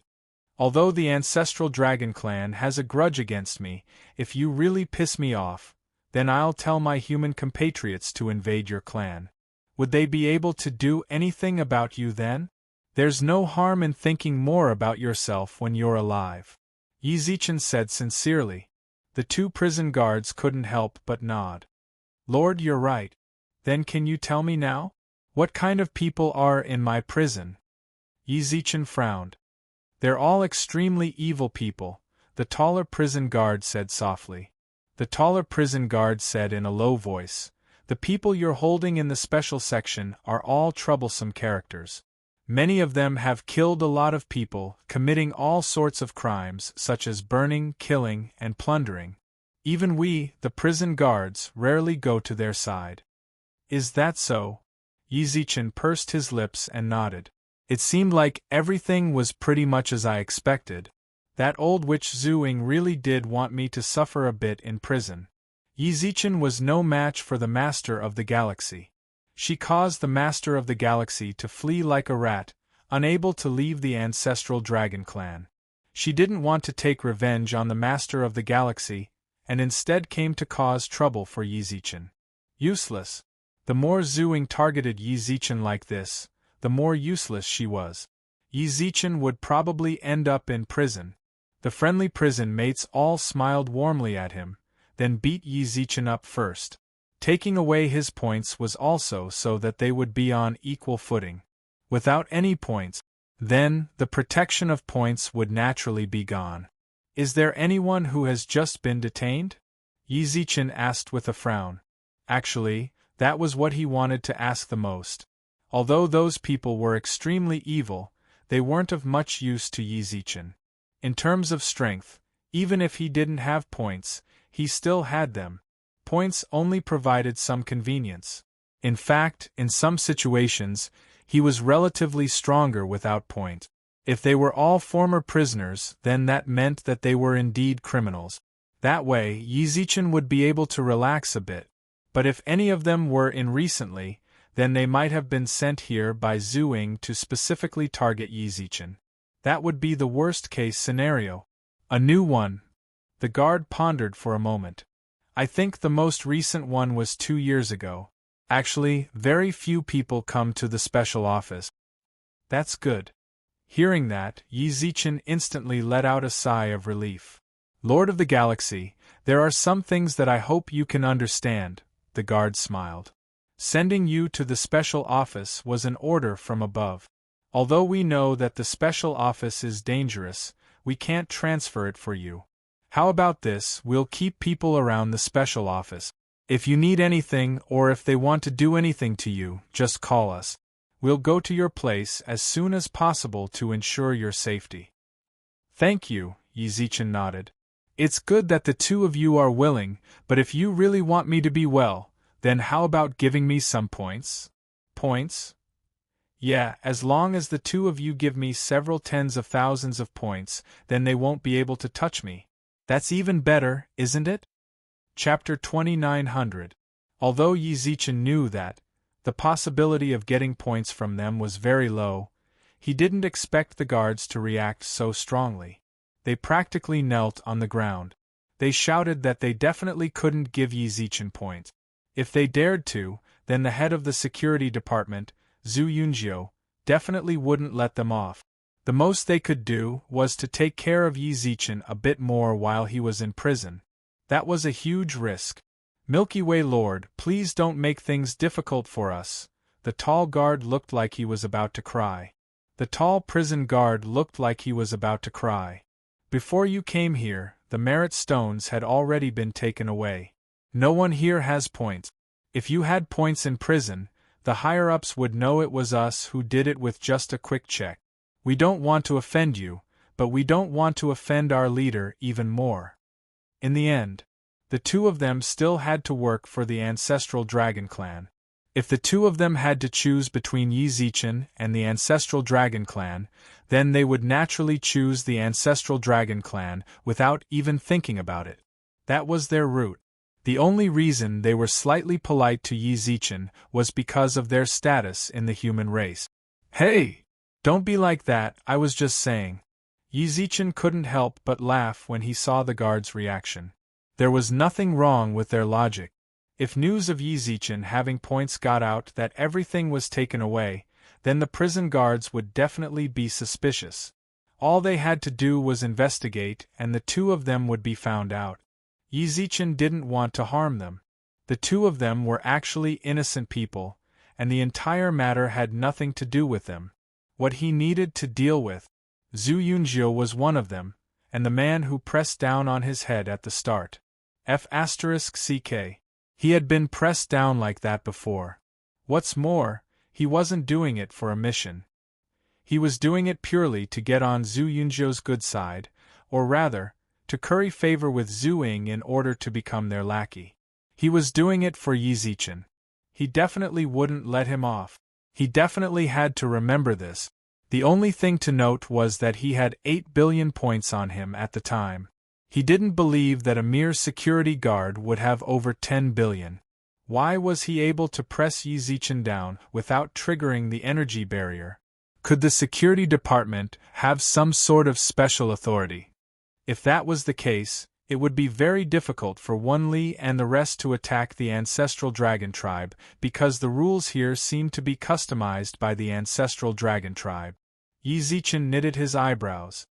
Although the ancestral dragon clan has a grudge against me, if you really piss me off, then I'll tell my human compatriots to invade your clan. Would they be able to do anything about you then? There's no harm in thinking more about yourself when you're alive, Yizichin said sincerely. The two prison guards couldn't help but nod. Lord, you're right. Then can you tell me now? What kind of people are in my prison? Yizichin frowned. They're all extremely evil people, the taller prison guard said softly. The taller prison guard said in a low voice, The people you're holding in the special section are all troublesome characters. Many of them have killed a lot of people, committing all sorts of crimes such as burning, killing, and plundering. Even we, the prison guards, rarely go to their side. Is that so? Yi Zichen pursed his lips and nodded. It seemed like everything was pretty much as I expected. That old witch Zhu Ying really did want me to suffer a bit in prison. Yi Zichen was no match for the Master of the Galaxy. She caused the Master of the Galaxy to flee like a rat, unable to leave the ancestral dragon clan. She didn't want to take revenge on the Master of the Galaxy, and instead came to cause trouble for Yi Zichen. Useless. The more Zhu Ying targeted Yi Zichen like this, the more useless she was. Yi Zichen would probably end up in prison. The friendly prison mates all smiled warmly at him, then beat Yi Zichen up first. Taking away his points was also so that they would be on equal footing. Without any points, then the protection of points would naturally be gone. Is there anyone who has just been detained? Yi Zichen asked with a frown. Actually, that was what he wanted to ask the most. Although those people were extremely evil, they weren't of much use to Yi Zichen. In terms of strength, even if he didn't have points, he still had them. Points only provided some convenience. In fact, in some situations, he was relatively stronger without points. If they were all former prisoners, then that meant that they were indeed criminals. That way, Yi Zichen would be able to relax a bit. But if any of them were in recently, then they might have been sent here by Zhu Ying to specifically target Yi Zichen. That would be the worst-case scenario. A new one. The guard pondered for a moment. I think the most recent one was 2 years ago. Actually, very few people come to the special office. That's good. Hearing that, Yi Zichen instantly let out a sigh of relief. Lord of the Galaxy, there are some things that I hope you can understand, the guard smiled. Sending you to the special office was an order from above. Although we know that the special office is dangerous, we can't transfer it for you. How about this, we'll keep people around the special office. If you need anything or if they want to do anything to you, just call us. We'll go to your place as soon as possible to ensure your safety. Thank you, Yi Zichen nodded. It's good that the two of you are willing, but if you really want me to be well, then how about giving me some points? Points? Yeah, as long as the two of you give me several tens of thousands of points, then they won't be able to touch me. That's even better, isn't it? Chapter 2900. Although Yi Zichen knew that the possibility of getting points from them was very low, he didn't expect the guards to react so strongly. They practically knelt on the ground. They shouted that they definitely couldn't give Yi Zichen points. If they dared to, then the head of the security department, Zhu Yunjiu, definitely wouldn't let them off. The most they could do was to take care of Yi Zichen a bit more while he was in prison. That was a huge risk. Milky Way Lord, please don't make things difficult for us. The tall guard looked like he was about to cry. The tall prison guard looked like he was about to cry. Before you came here, the merit stones had already been taken away. No one here has points. If you had points in prison, the higher-ups would know it was us who did it with just a quick check. We don't want to offend you, but we don't want to offend our leader even more. In the end, the two of them still had to work for the ancestral dragon clan. If the two of them had to choose between Yi Zichen and the ancestral dragon clan, then they would naturally choose the ancestral dragon clan without even thinking about it. That was their route. The only reason they were slightly polite to Yi Zichen was because of their status in the human race. Hey! Don't be like that, I was just saying. Yi Zichen couldn't help but laugh when he saw the guard's reaction. There was nothing wrong with their logic. If news of Yi Zichen having points got out that everything was taken away, then the prison guards would definitely be suspicious. All they had to do was investigate and the two of them would be found out. Yi Zichen didn't want to harm them. The two of them were actually innocent people, and the entire matter had nothing to do with them. What he needed to deal with. Zhu Yunjiu was one of them, and the man who pressed down on his head at the start. F***ck. He had been pressed down like that before. What's more, he wasn't doing it for a mission. He was doing it purely to get on Zhu Yunjiu's good side, or rather, to curry favor with Zhu Ying in order to become their lackey. He was doing it for Yi Zichen. He definitely wouldn't let him off. He definitely had to remember this. The only thing to note was that he had 8 billion points on him at the time. He didn't believe that a mere security guard would have over 10 billion. Why was he able to press Yi Zichen down without triggering the energy barrier? Could the security department have some sort of special authority? If that was the case, it would be very difficult for Wen Li and the rest to attack the ancestral dragon tribe, because the rules here seem to be customized by the ancestral dragon tribe. Yi Zichen knitted his eyebrows.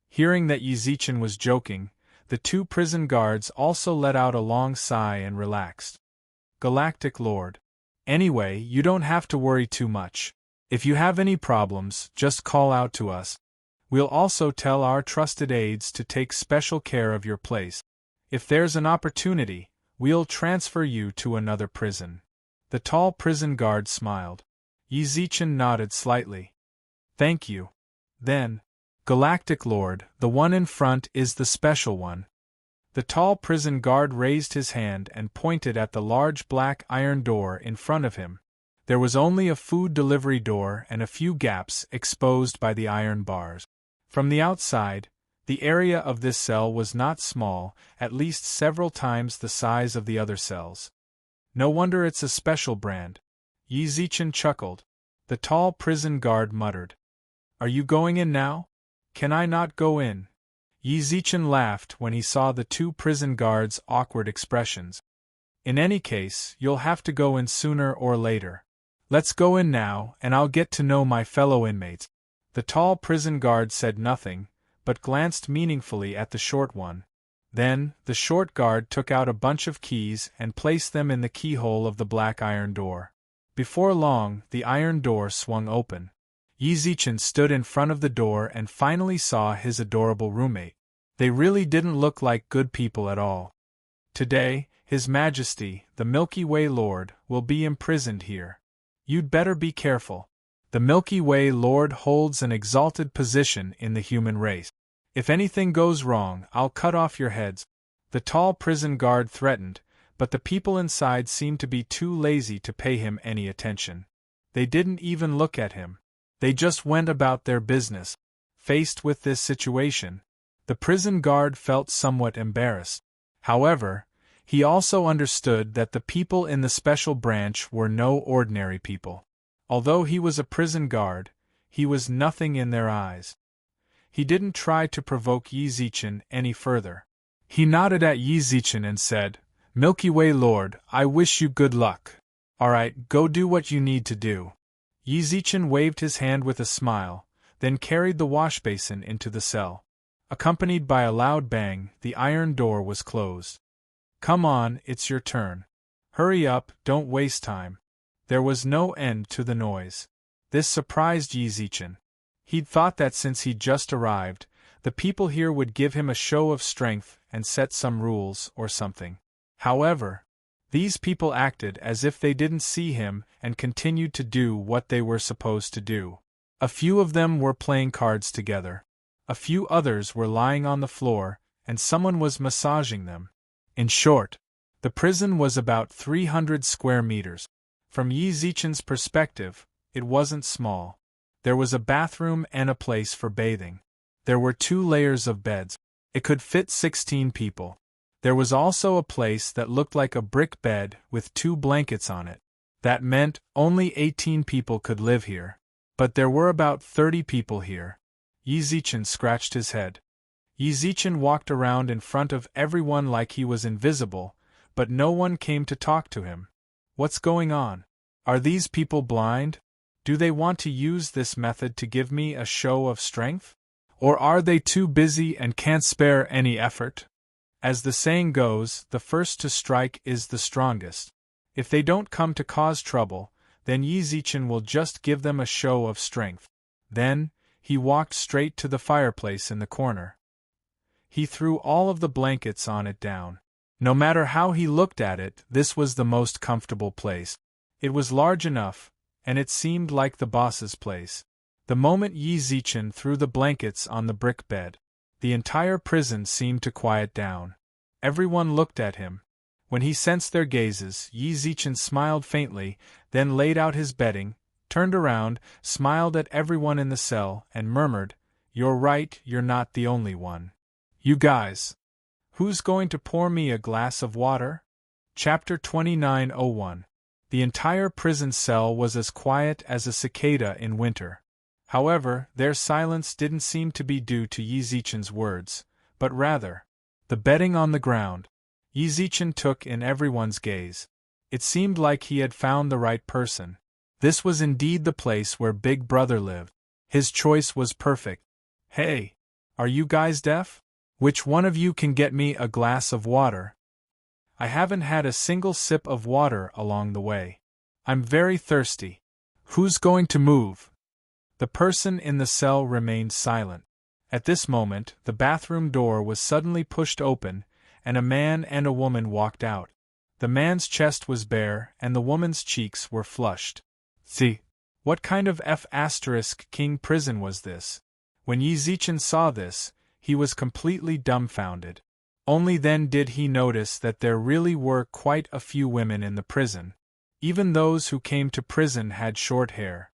Hearing that Yi Zichen was joking, the two prison guards also let out a long sigh and relaxed. Galactic Lord. Anyway, you don't have to worry too much. If you have any problems, just call out to us. We'll also tell our trusted aides to take special care of your place. If there's an opportunity, we'll transfer you to another prison. The tall prison guard smiled. Yi Zichen nodded slightly. Thank you. Then, Galactic Lord, the one in front is the special one. The tall prison guard raised his hand and pointed at the large black iron door in front of him. There was only a food delivery door and a few gaps exposed by the iron bars. From the outside, the area of this cell was not small, at least several times the size of the other cells. No wonder it's a special brand. Yi Zichen chuckled. The tall prison guard muttered. Are you going in now? Can I not go in? Yi Zichen laughed when he saw the two prison guards' awkward expressions. In any case, you'll have to go in sooner or later. Let's go in now, and I'll get to know my fellow inmates. The tall prison guard said nothing, but glanced meaningfully at the short one. Then, the short guard took out a bunch of keys and placed them in the keyhole of the black iron door. Before long, the iron door swung open. Yi Zichen stood in front of the door and finally saw his adorable roommate. They really didn't look like good people at all. Today, His Majesty, the Milky Way Lord, will be imprisoned here. You'd better be careful. The Milky Way Lord holds an exalted position in the human race. If anything goes wrong, I'll cut off your heads. The tall prison guard threatened, but the people inside seemed to be too lazy to pay him any attention. They didn't even look at him. They just went about their business. Faced with this situation, the prison guard felt somewhat embarrassed. However, he also understood that the people in the special branch were no ordinary people. Although he was a prison guard, he was nothing in their eyes. He didn't try to provoke Yi Zichen any further. He nodded at Yi Zichen and said, Milky Way Lord, I wish you good luck. Alright, go do what you need to do. Yi Zichen waved his hand with a smile, then carried the wash basin into the cell. Accompanied by a loud bang, the iron door was closed. Come on, it's your turn. Hurry up, don't waste time. There was no end to the noise. This surprised Yi Zichen. He'd thought that since he'd just arrived, the people here would give him a show of strength and set some rules or something. However, these people acted as if they didn't see him and continued to do what they were supposed to do. A few of them were playing cards together. A few others were lying on the floor, and someone was massaging them. In short, the prison was about 300 square meters. From Yi Zichen's perspective, it wasn't small. There was a bathroom and a place for bathing. There were 2 layers of beds. It could fit 16 people. There was also a place that looked like a brick bed with 2 blankets on it. That meant only 18 people could live here. But there were about 30 people here. Yi Zichen scratched his head. Yi Zichen walked around in front of everyone like he was invisible, but no one came to talk to him. What's going on? Are these people blind? Do they want to use this method to give me a show of strength? Or are they too busy and can't spare any effort? As the saying goes, the first to strike is the strongest. If they don't come to cause trouble, then Yi Zichen will just give them a show of strength. Then, he walked straight to the fireplace in the corner. He threw all of the blankets on it down. No matter how he looked at it, this was the most comfortable place. It was large enough, and it seemed like the boss's place. The moment Yi Zichen threw the blankets on the brick bed, the entire prison seemed to quiet down. Everyone looked at him. When he sensed their gazes, Yi Zichen smiled faintly, then laid out his bedding, turned around, smiled at everyone in the cell, and murmured, "You're right, you're not the only one. You guys. Who's going to pour me a glass of water?" Chapter 29:01. The entire prison cell was as quiet as a cicada in winter. However, their silence didn't seem to be due to Yizichen's words, but rather the bedding on the ground. Yizichen took in everyone's gaze. It seemed like he had found the right person. This was indeed the place where Big Brother lived. His choice was perfect. "Hey! Are you guys deaf? Which one of you can get me a glass of water? I haven't had a single sip of water along the way. I'm very thirsty. Who's going to move?" The person in the cell remained silent. At this moment, the bathroom door was suddenly pushed open, and a man and a woman walked out. The man's chest was bare, and the woman's cheeks were flushed. See, what kind of F***king prison was this? When Yizichen saw this, he was completely dumbfounded. Only then did he notice that there really were quite a few women in the prison. Even those who came to prison had short hair.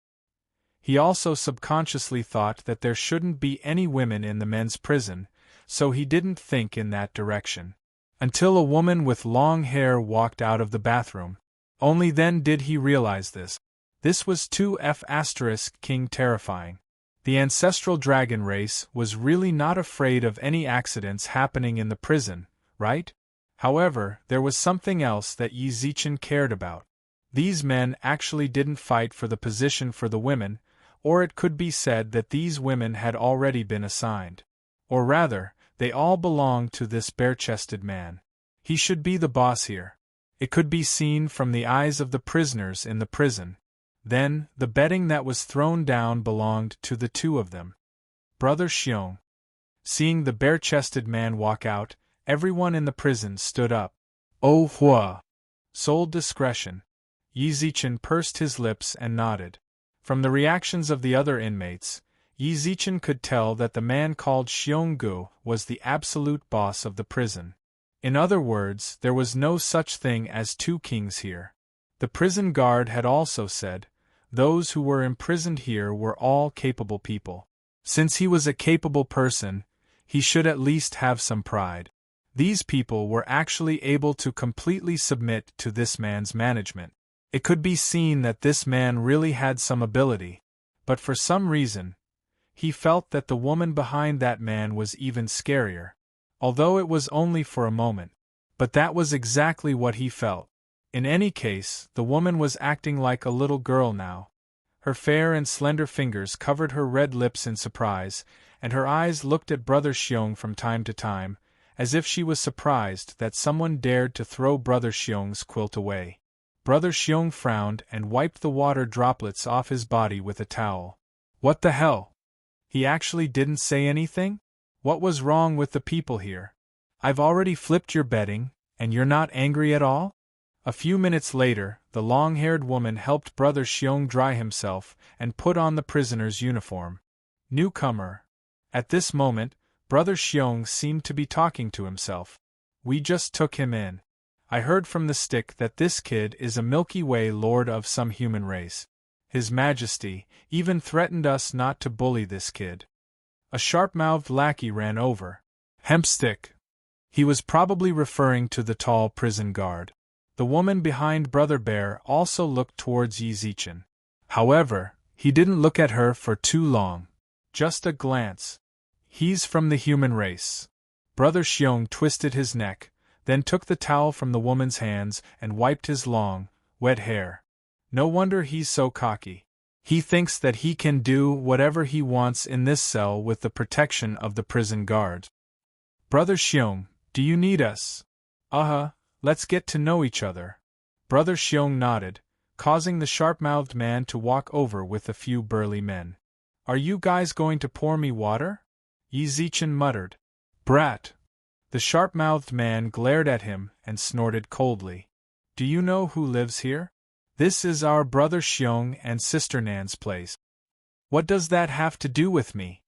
He also subconsciously thought that there shouldn't be any women in the men's prison, so he didn't think in that direction. Until a woman with long hair walked out of the bathroom. Only then did he realize this. This was too F***ing terrifying. The ancestral dragon race was really not afraid of any accidents happening in the prison, right? However, there was something else that Yizichen cared about. These men actually didn't fight for the position for the women, or it could be said that these women had already been assigned. Or rather, they all belonged to this bare-chested man. He should be the boss here. It could be seen from the eyes of the prisoners in the prison. Then, the bedding that was thrown down belonged to the two of them. Brother Xiong. Seeing the bare-chested man walk out, everyone in the prison stood up. "Oh hua!" Sold discretion. Yizichen pursed his lips and nodded. From the reactions of the other inmates, Yizichen could tell that the man called Xionggu was the absolute boss of the prison. In other words, there was no such thing as two kings here. The prison guard had also said, those who were imprisoned here were all capable people. Since he was a capable person, he should at least have some pride. These people were actually able to completely submit to this man's management. It could be seen that this man really had some ability, but for some reason, he felt that the woman behind that man was even scarier. Although it was only for a moment. But that was exactly what he felt. In any case, the woman was acting like a little girl now. Her fair and slender fingers covered her red lips in surprise, and her eyes looked at Brother Xiong from time to time, as if she was surprised that someone dared to throw Brother Xiong's quilt away. Brother Xiong frowned and wiped the water droplets off his body with a towel. What the hell? He actually didn't say anything? What was wrong with the people here? I've already flipped your bedding, and you're not angry at all? A few minutes later, the long-haired woman helped Brother Xiong dry himself and put on the prisoner's uniform. Newcomer. At this moment, Brother Xiong seemed to be talking to himself. We just took him in. I heard from the stick that this kid is a Milky Way lord of some human race. His Majesty even threatened us not to bully this kid. A sharp-mouthed lackey ran over. Hempstick. He was probably referring to the tall prison guard. The woman behind Brother Bear also looked towards Yizichen. However, he didn't look at her for too long. Just a glance. He's from the human race. Brother Xiong twisted his neck, then took the towel from the woman's hands and wiped his long, wet hair. No wonder he's so cocky. He thinks that he can do whatever he wants in this cell with the protection of the prison guard. Brother Xiong, do you need us? Let's get to know each other. Brother Xiong nodded, causing the sharp-mouthed man to walk over with a few burly men. Are you guys going to pour me water? Yizichen muttered. Brat! The sharp-mouthed man glared at him and snorted coldly. Do you know who lives here? This is our Brother Xiong and Sister Nan's place. What does that have to do with me?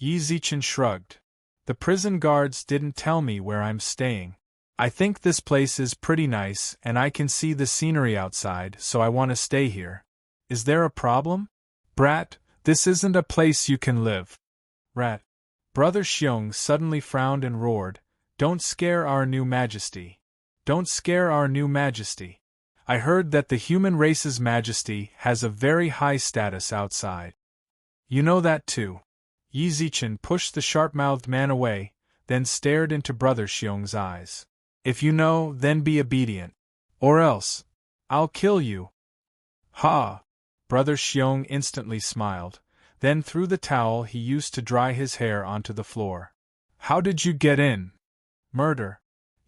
Yizichen shrugged. The prison guards didn't tell me where I'm staying. I think this place is pretty nice and I can see the scenery outside, so I want to stay here. Is there a problem? Brat, this isn't a place you can live. Rat. Brother Xiong suddenly frowned and roared, Don't scare our new majesty. Don't scare our new majesty. I heard that the human race's majesty has a very high status outside. You know that too. Yi Zichen pushed the sharp-mouthed man away, then stared into Brother Xiong's eyes. If you know, then be obedient. Or else, I'll kill you. Ha! Brother Xiong instantly smiled, then threw the towel he used to dry his hair onto the floor. How did you get in? Murder.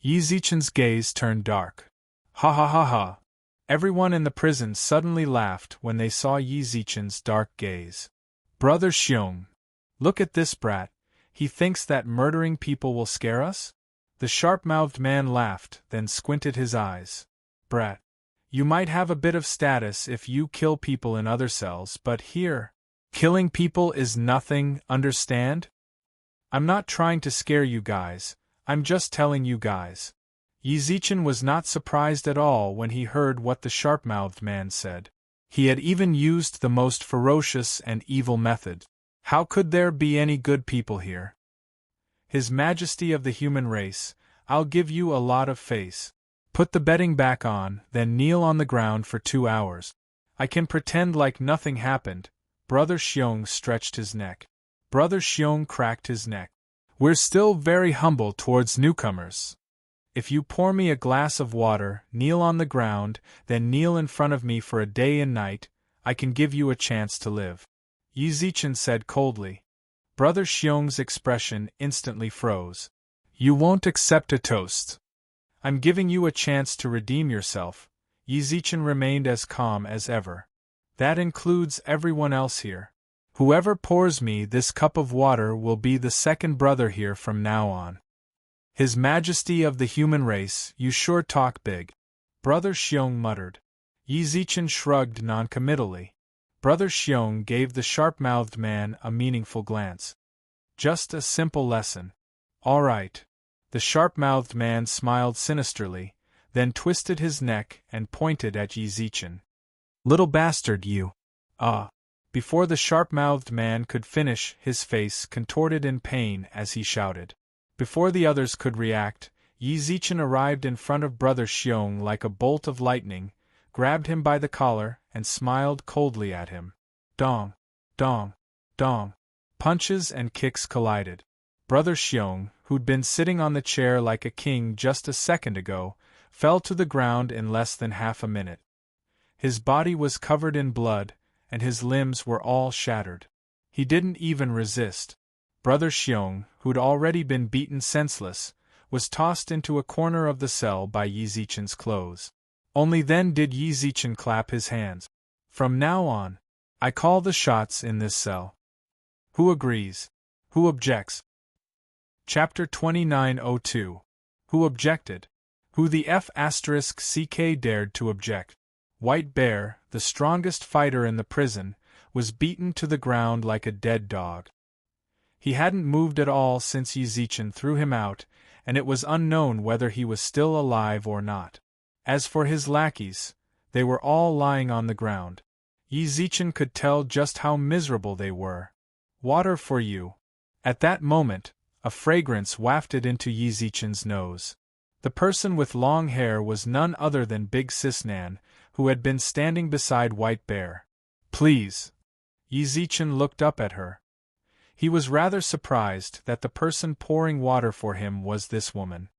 Yi Zichen's gaze turned dark. Ha ha ha ha. Everyone in the prison suddenly laughed when they saw Yi Zichen's dark gaze. Brother Xiong. Look at this brat, he thinks that murdering people will scare us? The sharp-mouthed man laughed, then squinted his eyes. Brat. You might have a bit of status if you kill people in other cells, but here, killing people is nothing, understand? I'm not trying to scare you guys, I'm just telling you guys. Yi Zichen was not surprised at all when he heard what the sharp-mouthed man said. He had even used the most ferocious and evil method. How could there be any good people here? His Majesty of the human race, I'll give you a lot of face. Put the bedding back on, then kneel on the ground for 2 hours. I can pretend like nothing happened. Brother Xiong stretched his neck. Brother Xiong cracked his neck. We're still very humble towards newcomers. If you pour me a glass of water, kneel on the ground, then kneel in front of me for a day and night, I can give you a chance to live. Yi Zichen said coldly. Brother Xiong's expression instantly froze. You won't accept a toast. I'm giving you a chance to redeem yourself. Yi Zichen remained as calm as ever. That includes everyone else here. Whoever pours me this cup of water will be the second brother here from now on. His Majesty of the human race, you sure talk big. Brother Xiong muttered. Yi Zichen shrugged noncommittally. Brother Xiong gave the sharp-mouthed man a meaningful glance. Just a simple lesson. All right. The sharp-mouthed man smiled sinisterly, then twisted his neck and pointed at Yi Zichen. Little bastard you. Before the sharp-mouthed man could finish, his face contorted in pain as he shouted. Before the others could react, Yi Zichen arrived in front of Brother Xiong like a bolt of lightning, grabbed him by the collar, and smiled coldly at him. Dong, dong, dong. Punches and kicks collided. Brother Xiong, who'd been sitting on the chair like a king just a second ago, fell to the ground in less than half a minute. His body was covered in blood, and his limbs were all shattered. He didn't even resist. Brother Xiong, who'd already been beaten senseless, was tossed into a corner of the cell by Yi Zichen's clothes. Only then did Yi Zichen clap his hands. From now on, I call the shots in this cell. Who agrees? Who objects? Chapter 2902. Who objected? Who the F***ck dared to object? White Bear, the strongest fighter in the prison, was beaten to the ground like a dead dog. He hadn't moved at all since Yi Zichen threw him out, and it was unknown whether he was still alive or not. As for his lackeys, they were all lying on the ground. Yi Zichen could tell just how miserable they were. Water for you. At that moment, a fragrance wafted into Yi Zichen's nose. The person with long hair was none other than Big Sis Nan, who had been standing beside White Bear. Please. Yi Zichen looked up at her. He was rather surprised that the person pouring water for him was this woman.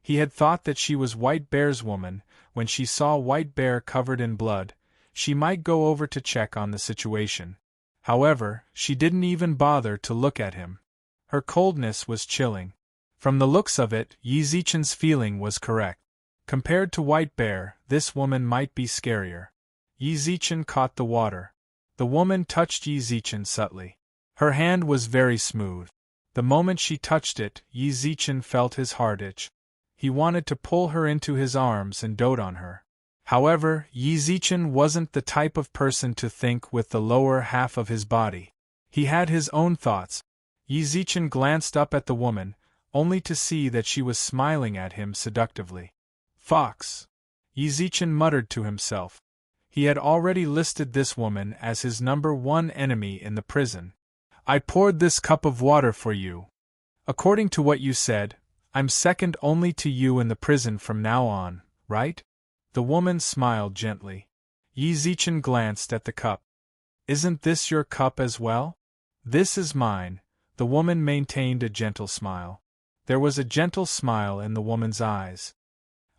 He had thought that she was White Bear's woman. When she saw White Bear covered in blood, she might go over to check on the situation. However, she didn't even bother to look at him. Her coldness was chilling. From the looks of it, Yi Zichen's feeling was correct. Compared to White Bear, this woman might be scarier. Yi Zichen caught the water. The woman touched Yi Zichen subtly. Her hand was very smooth. The moment she touched it, Yi Zichen felt his heart itch. He wanted to pull her into his arms and dote on her. However, Yi Zichen wasn't the type of person to think with the lower half of his body. He had his own thoughts. Yi Zichen glanced up at the woman, only to see that she was smiling at him seductively. Fox! Yi Zichen muttered to himself. He had already listed this woman as his #1 enemy in the prison. I poured this cup of water for you. According to what you said, I'm second only to you in the prison from now on, right? The woman smiled gently. Yi Zichen glanced at the cup. Isn't this your cup as well? This is mine. The woman maintained a gentle smile. There was a gentle smile in the woman's eyes.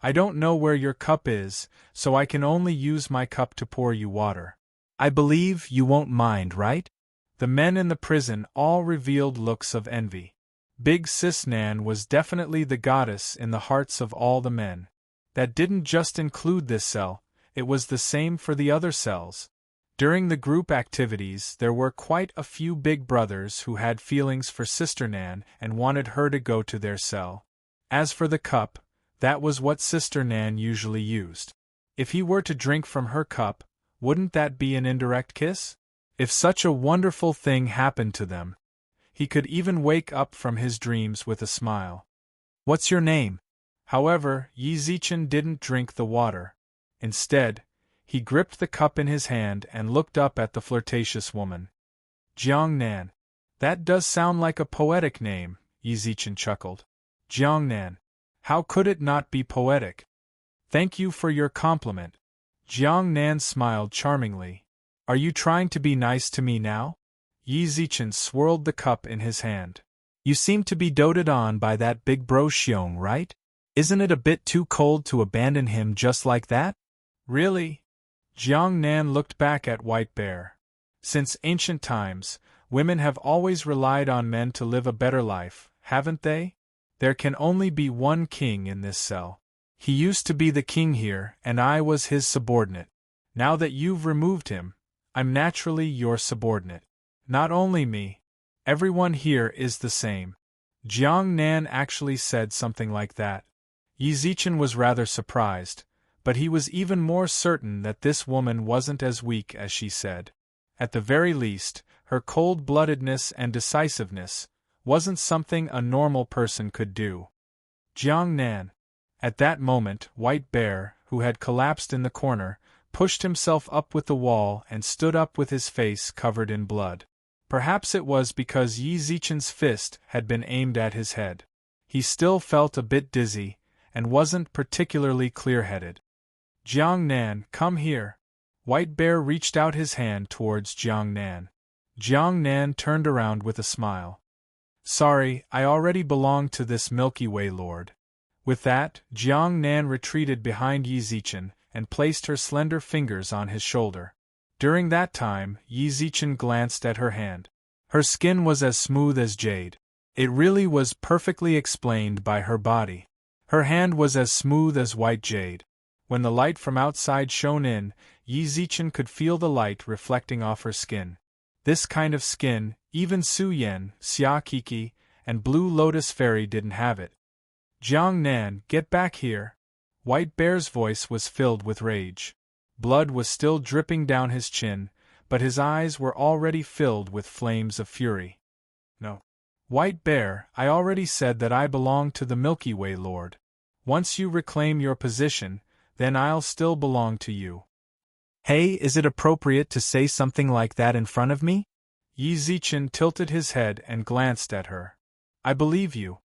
I don't know where your cup is, so I can only use my cup to pour you water. I believe you won't mind, right? The men in the prison all revealed looks of envy. Big Sis Nan was definitely the goddess in the hearts of all the men. That didn't just include this cell, it was the same for the other cells. During the group activities, there were quite a few big brothers who had feelings for Sister Nan and wanted her to go to their cell. As for the cup, that was what Sister Nan usually used. If he were to drink from her cup, wouldn't that be an indirect kiss? If such a wonderful thing happened to them, he could even wake up from his dreams with a smile. What's your name? However, Yi Zichen didn't drink the water. Instead, he gripped the cup in his hand and looked up at the flirtatious woman. Jiang Nan. That does sound like a poetic name, Yi Zichen chuckled. Jiang Nan. How could it not be poetic? Thank you for your compliment. Jiang Nan smiled charmingly. Are you trying to be nice to me now? Yi Zichen swirled the cup in his hand. You seem to be doted on by that big bro Xiong, right? Isn't it a bit too cold to abandon him just like that? Really? Jiang Nan looked back at White Bear. Since ancient times, women have always relied on men to live a better life, haven't they? There can only be one king in this cell. He used to be the king here, and I was his subordinate. Now that you've removed him, I'm naturally your subordinate. Not only me. Everyone here is the same. Jiang Nan actually said something like that. Yi Zichen was rather surprised, but he was even more certain that this woman wasn't as weak as she said. At the very least, her cold-bloodedness and decisiveness wasn't something a normal person could do. Jiang Nan. At that moment, White Bear, who had collapsed in the corner, pushed himself up with the wall and stood up with his face covered in blood. Perhaps it was because Yi Zichen's fist had been aimed at his head. He still felt a bit dizzy, and wasn't particularly clear-headed. Jiang Nan, come here. White Bear reached out his hand towards Jiang Nan. Jiang Nan turned around with a smile. Sorry, I already belong to this Milky Way Lord. With that, Jiang Nan retreated behind Yi Zichen and placed her slender fingers on his shoulder. During that time, Yi Zichen glanced at her hand. Her skin was as smooth as jade. It really was perfectly explained by her body. Her hand was as smooth as white jade. When the light from outside shone in, Yi Zichen could feel the light reflecting off her skin. This kind of skin, even Su Yen, Xia Kiki, and Blue Lotus Fairy didn't have it. Jiang Nan, get back here. White Bear's voice was filled with rage. Blood was still dripping down his chin, but his eyes were already filled with flames of fury. No. White Bear, I already said that I belong to the Milky Way Lord. Once you reclaim your position, then I'll still belong to you. Hey, is it appropriate to say something like that in front of me? Yi Zichen tilted his head and glanced at her. I believe you.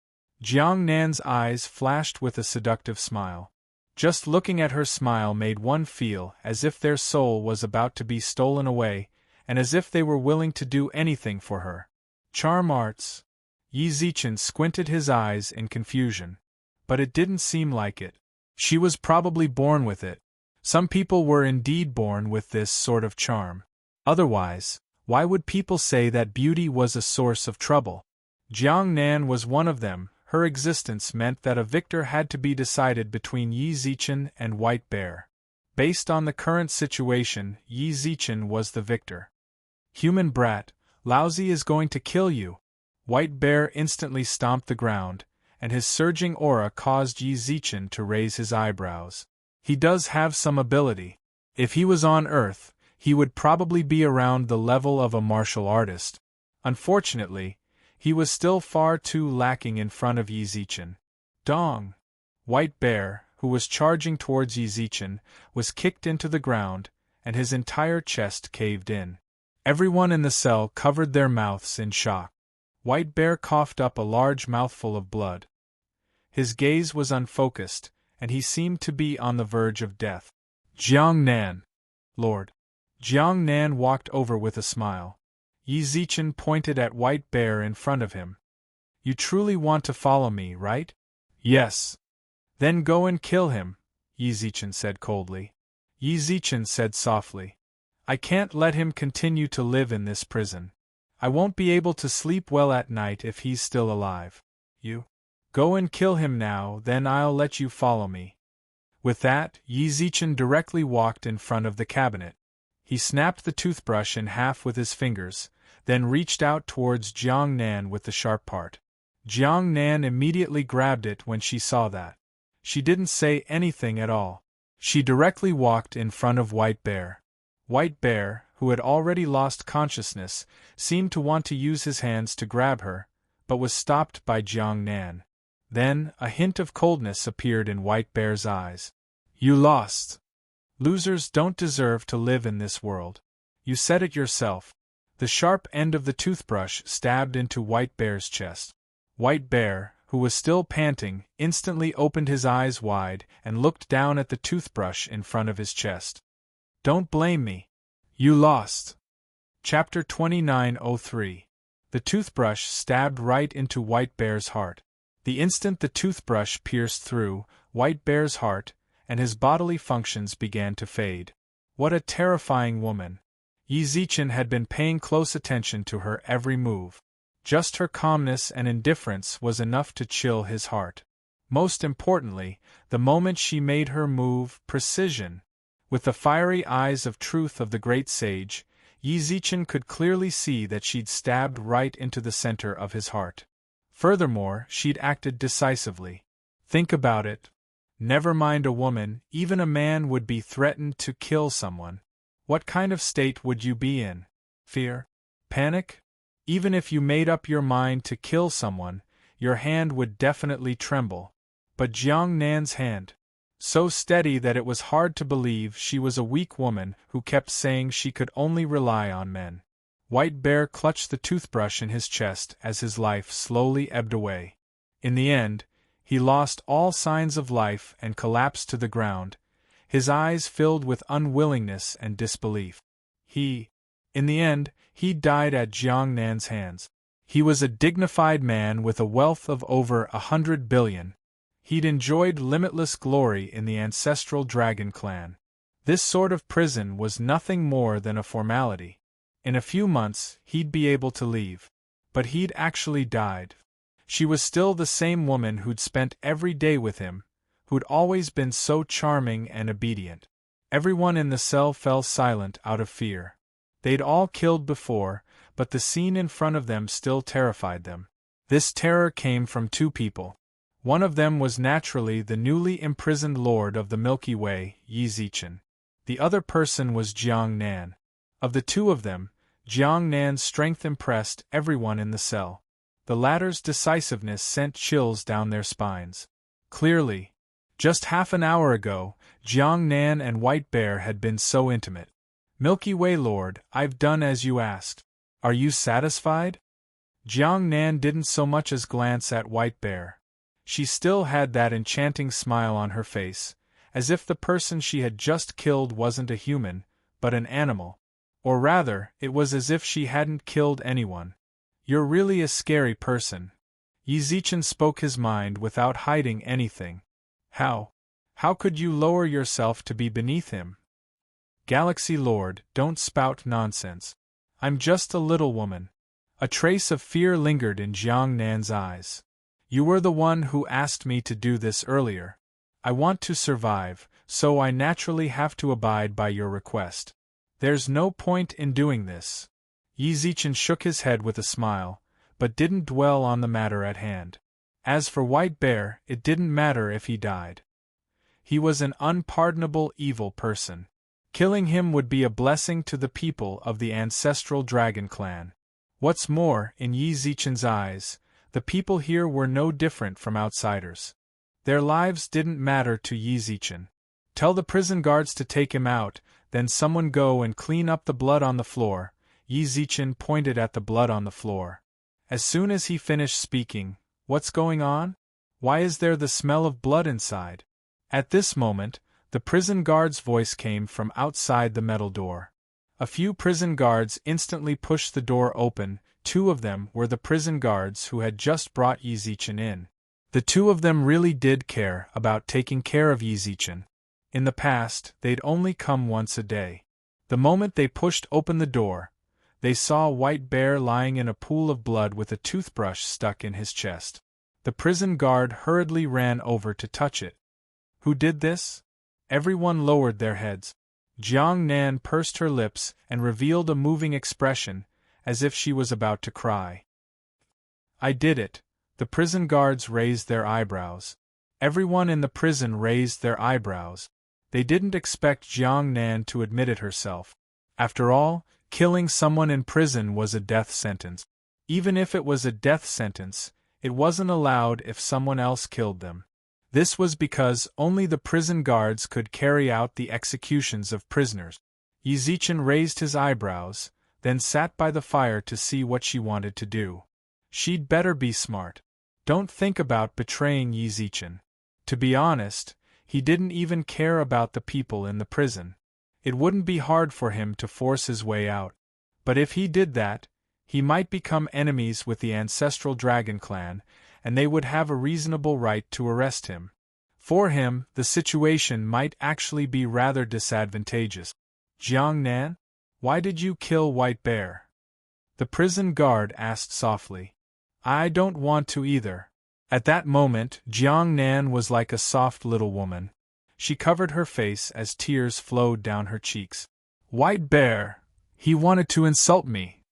Jiang Nan's eyes flashed with a seductive smile. Just looking at her smile made one feel as if their soul was about to be stolen away, and as if they were willing to do anything for her. Charm arts. Yi Zichen squinted his eyes in confusion. But it didn't seem like it. She was probably born with it. Some people were indeed born with this sort of charm. Otherwise, why would people say that beauty was a source of trouble? Jiang Nan was one of them. Her existence meant that a victor had to be decided between Yi Zichen and White Bear. Based on the current situation, Yi Zichen was the victor. Human brat, Lousy is going to kill you. White Bear instantly stomped the ground, and his surging aura caused Yi Zichen to raise his eyebrows. He does have some ability. If he was on Earth, he would probably be around the level of a martial artist. Unfortunately, he was still far too lacking in front of Yi Zichen. Dong! White Bear, who was charging towards Yi Zichen, was kicked into the ground, and his entire chest caved in. Everyone in the cell covered their mouths in shock. White Bear coughed up a large mouthful of blood. His gaze was unfocused, and he seemed to be on the verge of death. Jiang Nan, Lord. Jiang Nan walked over with a smile. Yi Zichen pointed at White Bear in front of him. You truly want to follow me, right? Yes. Then go and kill him, Yi Zichen said coldly. Yi Zichen said softly. I can't let him continue to live in this prison. I won't be able to sleep well at night if he's still alive. You? Go and kill him now, then I'll let you follow me. With that, Yi Zichen directly walked in front of the cabinet. He snapped the toothbrush in half with his fingers, then reached out towards Jiang Nan with the sharp part. Jiang Nan immediately grabbed it when she saw that. She didn't say anything at all. She directly walked in front of White Bear. White Bear, who had already lost consciousness, seemed to want to use his hands to grab her, but was stopped by Jiang Nan. Then, a hint of coldness appeared in White Bear's eyes. You lost. Losers don't deserve to live in this world. You said it yourself. The sharp end of the toothbrush stabbed into White Bear's chest. White Bear, who was still panting, instantly opened his eyes wide and looked down at the toothbrush in front of his chest. Don't blame me. You lost. Chapter 2903. The toothbrush stabbed right into White Bear's heart. The instant the toothbrush pierced through White Bear's heart, and his bodily functions began to fade. What a terrifying woman! Yi Zichen had been paying close attention to her every move. Just her calmness and indifference was enough to chill his heart. Most importantly, the moment she made her move, precision. With the fiery eyes of truth of the great sage, Yi Zichen could clearly see that she'd stabbed right into the center of his heart. Furthermore, she'd acted decisively. Think about it. Never mind a woman, even a man would be threatened to kill someone. What kind of state would you be in? Fear? Panic? Even if you made up your mind to kill someone, your hand would definitely tremble. But Jiang Nan's hand, so steady that it was hard to believe she was a weak woman who kept saying she could only rely on men. White Bear clutched the toothbrush in his chest as his life slowly ebbed away. In the end, he lost all signs of life and collapsed to the ground, his eyes filled with unwillingness and disbelief. In the end, he died at Jiang Nan's hands. He was a dignified man with a wealth of over 100 billion. He'd enjoyed limitless glory in the ancestral dragon clan. This sort of prison was nothing more than a formality. In a few months, he'd be able to leave. But he'd actually died. She was still the same woman who'd spent every day with him, who'd always been so charming and obedient. Everyone in the cell fell silent out of fear. They'd all killed before, but the scene in front of them still terrified them. This terror came from two people. One of them was naturally the newly imprisoned Lord of the Milky Way, Yi Zichen. The other person was Jiang Nan. Of the two of them, Jiang Nan's strength impressed everyone in the cell. The latter's decisiveness sent chills down their spines. Clearly, just half an hour ago, Jiang Nan and White Bear had been so intimate. Milky Way Lord, I've done as you asked. Are you satisfied? Jiang Nan didn't so much as glance at White Bear. She still had that enchanting smile on her face, as if the person she had just killed wasn't a human, but an animal. Or rather, it was as if she hadn't killed anyone. You're really a scary person. Yi Zichen spoke his mind without hiding anything. How could you lower yourself to be beneath him? Galaxy Lord, don't spout nonsense. I'm just a little woman. A trace of fear lingered in Jiang Nan's eyes. You were the one who asked me to do this earlier. I want to survive, so I naturally have to abide by your request. There's no point in doing this. Yi Zichen shook his head with a smile, but didn't dwell on the matter at hand. As for White Bear, it didn't matter if he died. He was an unpardonable evil person. Killing him would be a blessing to the people of the ancestral dragon clan. What's more, in Yi Zichen's eyes, the people here were no different from outsiders. Their lives didn't matter to Yi Zichen. Tell the prison guards to take him out, then someone go and clean up the blood on the floor." Yi Zichen pointed at the blood on the floor. As soon as he finished speaking, "What's going on? Why is there the smell of blood inside?" At this moment, the prison guard's voice came from outside the metal door. A few prison guards instantly pushed the door open. 2 of them were the prison guards who had just brought Yi Zichen in. The 2 of them really did care about taking care of Yi Zichen. In the past, they'd only come once a day. The moment they pushed open the door, they saw White Bear lying in a pool of blood with a toothbrush stuck in his chest. The prison guard hurriedly ran over to touch it. Who did this? Everyone lowered their heads. Jiang Nan pursed her lips and revealed a moving expression, as if she was about to cry. "I did it." The prison guards raised their eyebrows. Everyone in the prison raised their eyebrows. They didn't expect Jiang Nan to admit it herself. After all, killing someone in prison was a death sentence. Even if it was a death sentence, it wasn't allowed if someone else killed them. This was because only the prison guards could carry out the executions of prisoners. Yi Zichen raised his eyebrows, then sat by the fire to see what she wanted to do. She'd better be smart. Don't think about betraying Yi Zichen. To be honest, he didn't even care about the people in the prison. It wouldn't be hard for him to force his way out. But if he did that, he might become enemies with the ancestral dragon clan, and they would have a reasonable right to arrest him. For him, the situation might actually be rather disadvantageous. "Jiang Nan, why did you kill White Bear?" the prison guard asked softly. "I don't want to either." At that moment, Jiang Nan was like a soft little woman. She covered her face as tears flowed down her cheeks. "White Bear, he wanted to insult me.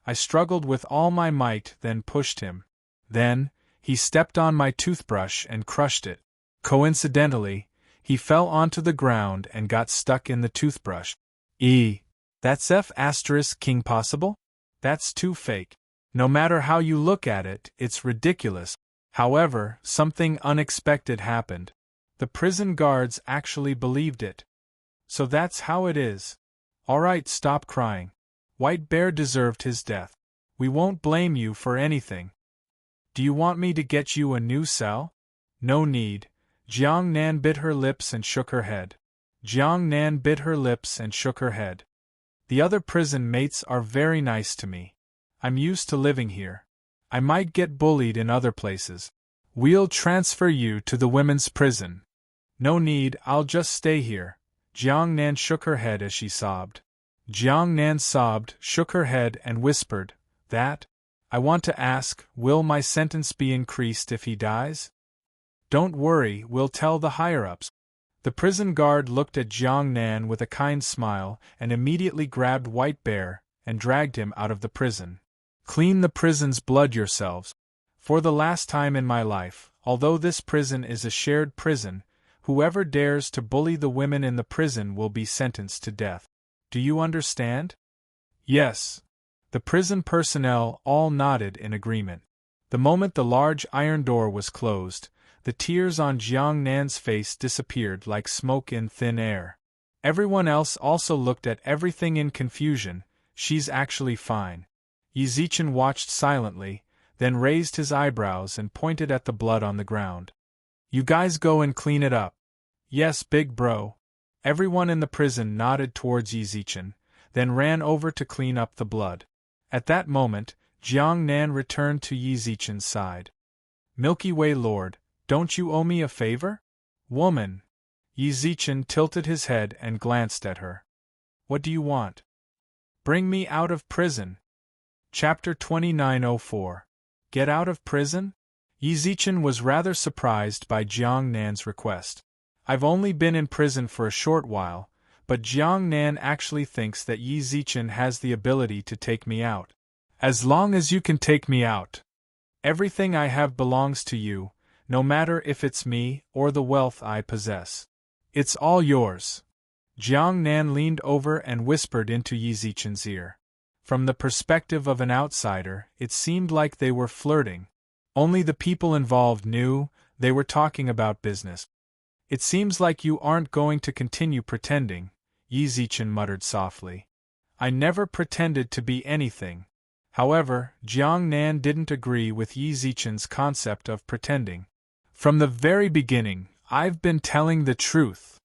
I struggled with all my might, then pushed him. Then, he stepped on my toothbrush and crushed it. Coincidentally, he fell onto the ground and got stuck in the toothbrush. That's F***ing possible? That's too fake. No matter how you look at it, it's ridiculous." However, something unexpected happened. The prison guards actually believed it. "So that's how it is. All right, stop crying. White Bear deserved his death. We won't blame you for anything. Do you want me to get you a new cell?" "No need." Jiang Nan bit her lips and shook her head. Jiang Nan bit her lips and shook her head. "The other prison mates are very nice to me. I'm used to living here. I might get bullied in other places. We'll transfer you to the women's prison." "No need, I'll just stay here." Jiang Nan shook her head as she sobbed. Jiang Nan sobbed, shook her head and whispered, I want to ask, will my sentence be increased if he dies?" "Don't worry, we'll tell the higher-ups." The prison guard looked at Jiang Nan with a kind smile and immediately grabbed White Bear and dragged him out of the prison. "Clean the prison's blood yourselves. For the last time in my life, although this prison is a shared prison, whoever dares to bully the women in the prison will be sentenced to death. Do you understand?" "Yes." The prison personnel all nodded in agreement. The moment the large iron door was closed, the tears on Jiang Nan's face disappeared like smoke in thin air. Everyone else also looked at everything in confusion. "She's actually fine." Yi Zichen watched silently, then raised his eyebrows and pointed at the blood on the ground. "You guys go and clean it up." "Yes, big bro." Everyone in the prison nodded towards Yi Zichen, then ran over to clean up the blood. At that moment, Jiang Nan returned to Yi Zichen's side. "Milky Way Lord, don't you owe me a favor?" "Woman." Yi Zichen tilted his head and glanced at her. "What do you want?" "Bring me out of prison." Chapter 2904. Get out of prison? Yi Zichen was rather surprised by Jiang Nan's request. "I've only been in prison for a short while, but Jiang Nan actually thinks that Yi Zichen has the ability to take me out." "As long as you can take me out. Everything I have belongs to you, no matter if it's me or the wealth I possess. It's all yours." Jiang Nan leaned over and whispered into Yi Zichen's ear. From the perspective of an outsider, it seemed like they were flirting. Only the people involved knew they were talking about business. "It seems like you aren't going to continue pretending," Yi Zichen muttered softly. I never pretended to be anything. However, Jiang Nan didn't agree with Yi Zichen's concept of pretending. From the very beginning, I've been telling the truth.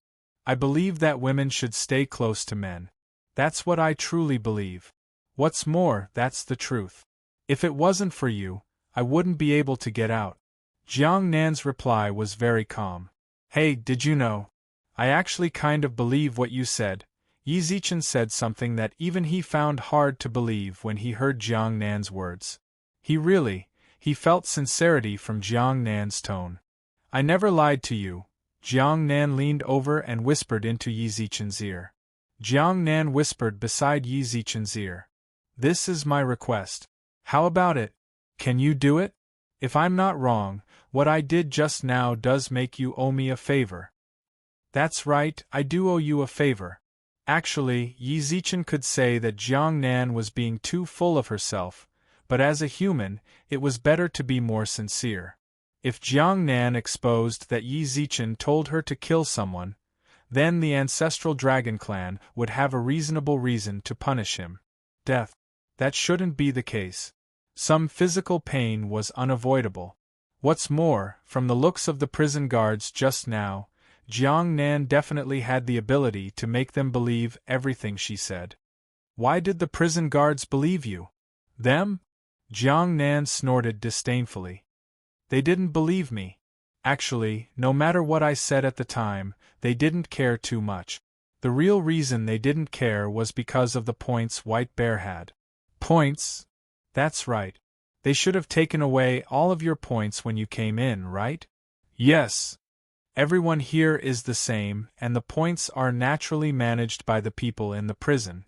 I believe that women should stay close to men. That's what I truly believe. What's more, that's the truth. If it wasn't for you, I wouldn't be able to get out. Jiang Nan's reply was very calm. Hey, did you know? I actually kind of believe what you said. Yi Zichen said something that even he found hard to believe when he heard Jiang Nan's words. He felt sincerity from Jiang Nan's tone. I never lied to you. Jiang Nan leaned over and whispered into Yi Zichen's ear. Jiang Nan whispered beside Yi Zichen's ear. This is my request. How about it? Can you do it? If I'm not wrong, what I did just now does make you owe me a favor. That's right, I do owe you a favor. Actually, Yi Zichen could say that Jiang Nan was being too full of herself, but as a human, it was better to be more sincere. If Jiang Nan exposed that Yi Zichen told her to kill someone, then the ancestral dragon clan would have a reasonable reason to punish him. Death. That shouldn't be the case. Some physical pain was unavoidable. What's more, from the looks of the prison guards just now, Jiang Nan definitely had the ability to make them believe everything she said. Why did the prison guards believe you? Them? Jiang Nan snorted disdainfully. They didn't believe me. Actually, no matter what I said at the time, they didn't care too much. The real reason they didn't care was because of the points White Bear had. Points? That's right. They should have taken away all of your points when you came in, right? Yes. Everyone here is the same, and the points are naturally managed by the people in the prison.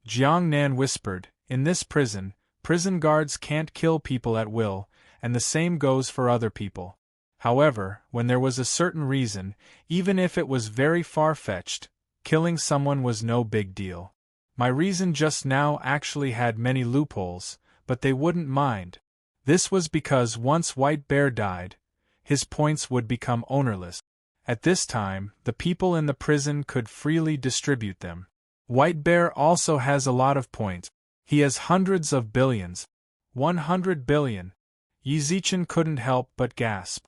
Jiang Nan whispered, in this prison, prison guards can't kill people at will, and the same goes for other people. However, when there was a certain reason, even if it was very far-fetched, killing someone was no big deal. My reason just now actually had many loopholes, but they wouldn't mind. This was because once White Bear died, his points would become ownerless. At this time, the people in the prison could freely distribute them. White Bear also has a lot of points. He has hundreds of billions. 100 billion. Yi Zichen couldn't help but gasp.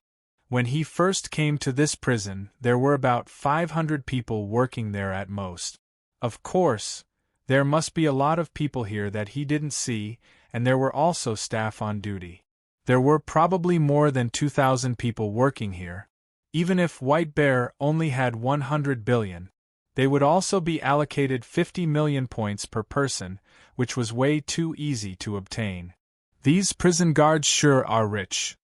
When he first came to this prison, there were about 500 people working there at most. Of course, there must be a lot of people here that he didn't see, and there were also staff on duty. There were probably more than 2,000 people working here. Even if White Bear only had 100 billion, they would also be allocated 50 million points per person, which was way too easy to obtain. These prison guards sure are rich.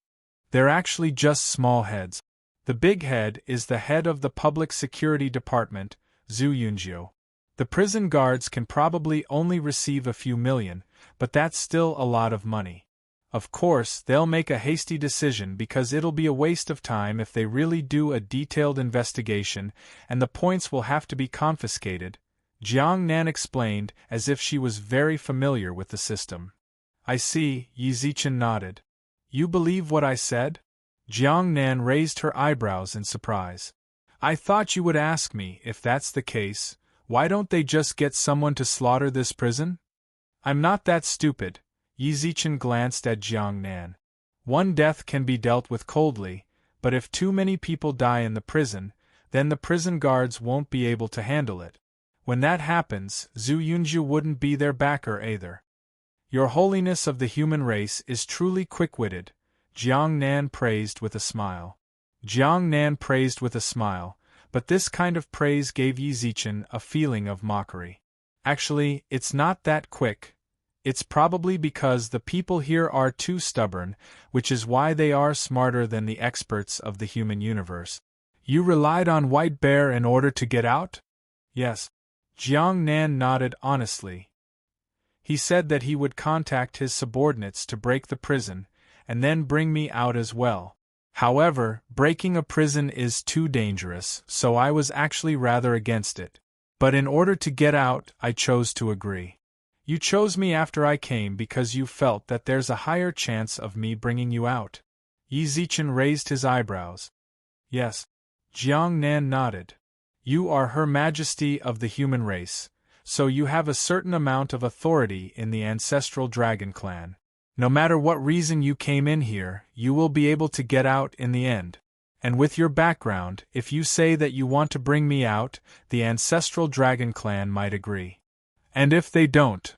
They're actually just small heads. The big head is the head of the Public Security Department, Zhu Yunjiu. The prison guards can probably only receive a few million, but that's still a lot of money. Of course, they'll make a hasty decision because it'll be a waste of time if they really do a detailed investigation, and the points will have to be confiscated, Jiang Nan explained as if she was very familiar with the system. I see, Yi Zichen nodded. You believe what I said? Jiang Nan raised her eyebrows in surprise. I thought you would ask me, if that's the case, why don't they just get someone to slaughter this prison? I'm not that stupid. Yi Zichen glanced at Jiang Nan. One death can be dealt with coldly, but if too many people die in the prison, then the prison guards won't be able to handle it. When that happens, Zhu Yunju wouldn't be their backer either. Your holiness of the human race is truly quick-witted, Jiang Nan praised with a smile. Jiang Nan praised with a smile, but this kind of praise gave Yi Zichen a feeling of mockery. Actually, it's not that quick. It's probably because the people here are too stubborn, which is why they are smarter than the experts of the human universe. You relied on White Bear in order to get out? Yes. Jiang Nan nodded honestly. He said that he would contact his subordinates to break the prison, and then bring me out as well. However, breaking a prison is too dangerous, so I was actually rather against it. But in order to get out, I chose to agree. You chose me after I came because you felt that there's a higher chance of me bringing you out. Yi Zichen raised his eyebrows. Yes. Jiang Nan nodded. You are Her Majesty of the human race, so you have a certain amount of authority in the ancestral dragon clan. No matter what reason you came in here, you will be able to get out in the end. And with your background, if you say that you want to bring me out, the ancestral dragon clan might agree. And if they don't,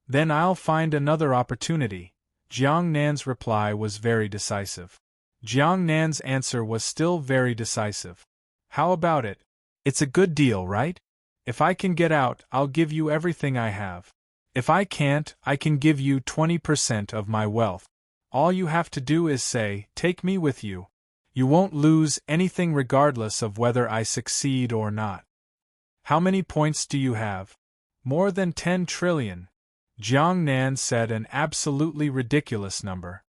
then I'll find another opportunity. Jiang Nan's reply was very decisive. Jiang Nan's answer was still very decisive. How about it? It's a good deal, right? If I can get out, I'll give you everything I have. If I can't, I can give you 20% of my wealth. All you have to do is say, take me with you. You won't lose anything regardless of whether I succeed or not. How many points do you have? More than 10 trillion. Jiang Nan said an absolutely ridiculous number.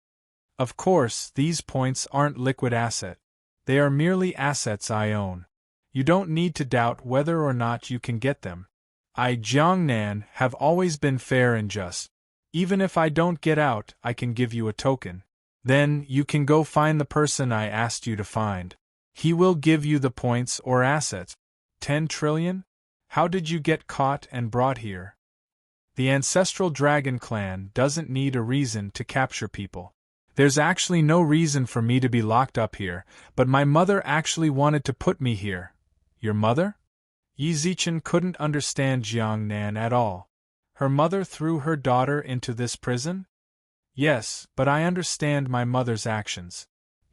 Of course, these points aren't liquid asset. They are merely assets I own. You don't need to doubt whether or not you can get them. I, Jiang Nan, have always been fair and just. Even if I don't get out, I can give you a token. Then, you can go find the person I asked you to find. He will give you the points or assets. 10 trillion? How did you get caught and brought here? The ancestral dragon clan doesn't need a reason to capture people. There's actually no reason for me to be locked up here, but my mother actually wanted to put me here. Your mother? Yi Zichen couldn't understand Jiang Nan at all. Her mother threw her daughter into this prison? Yes, but I understand my mother's actions.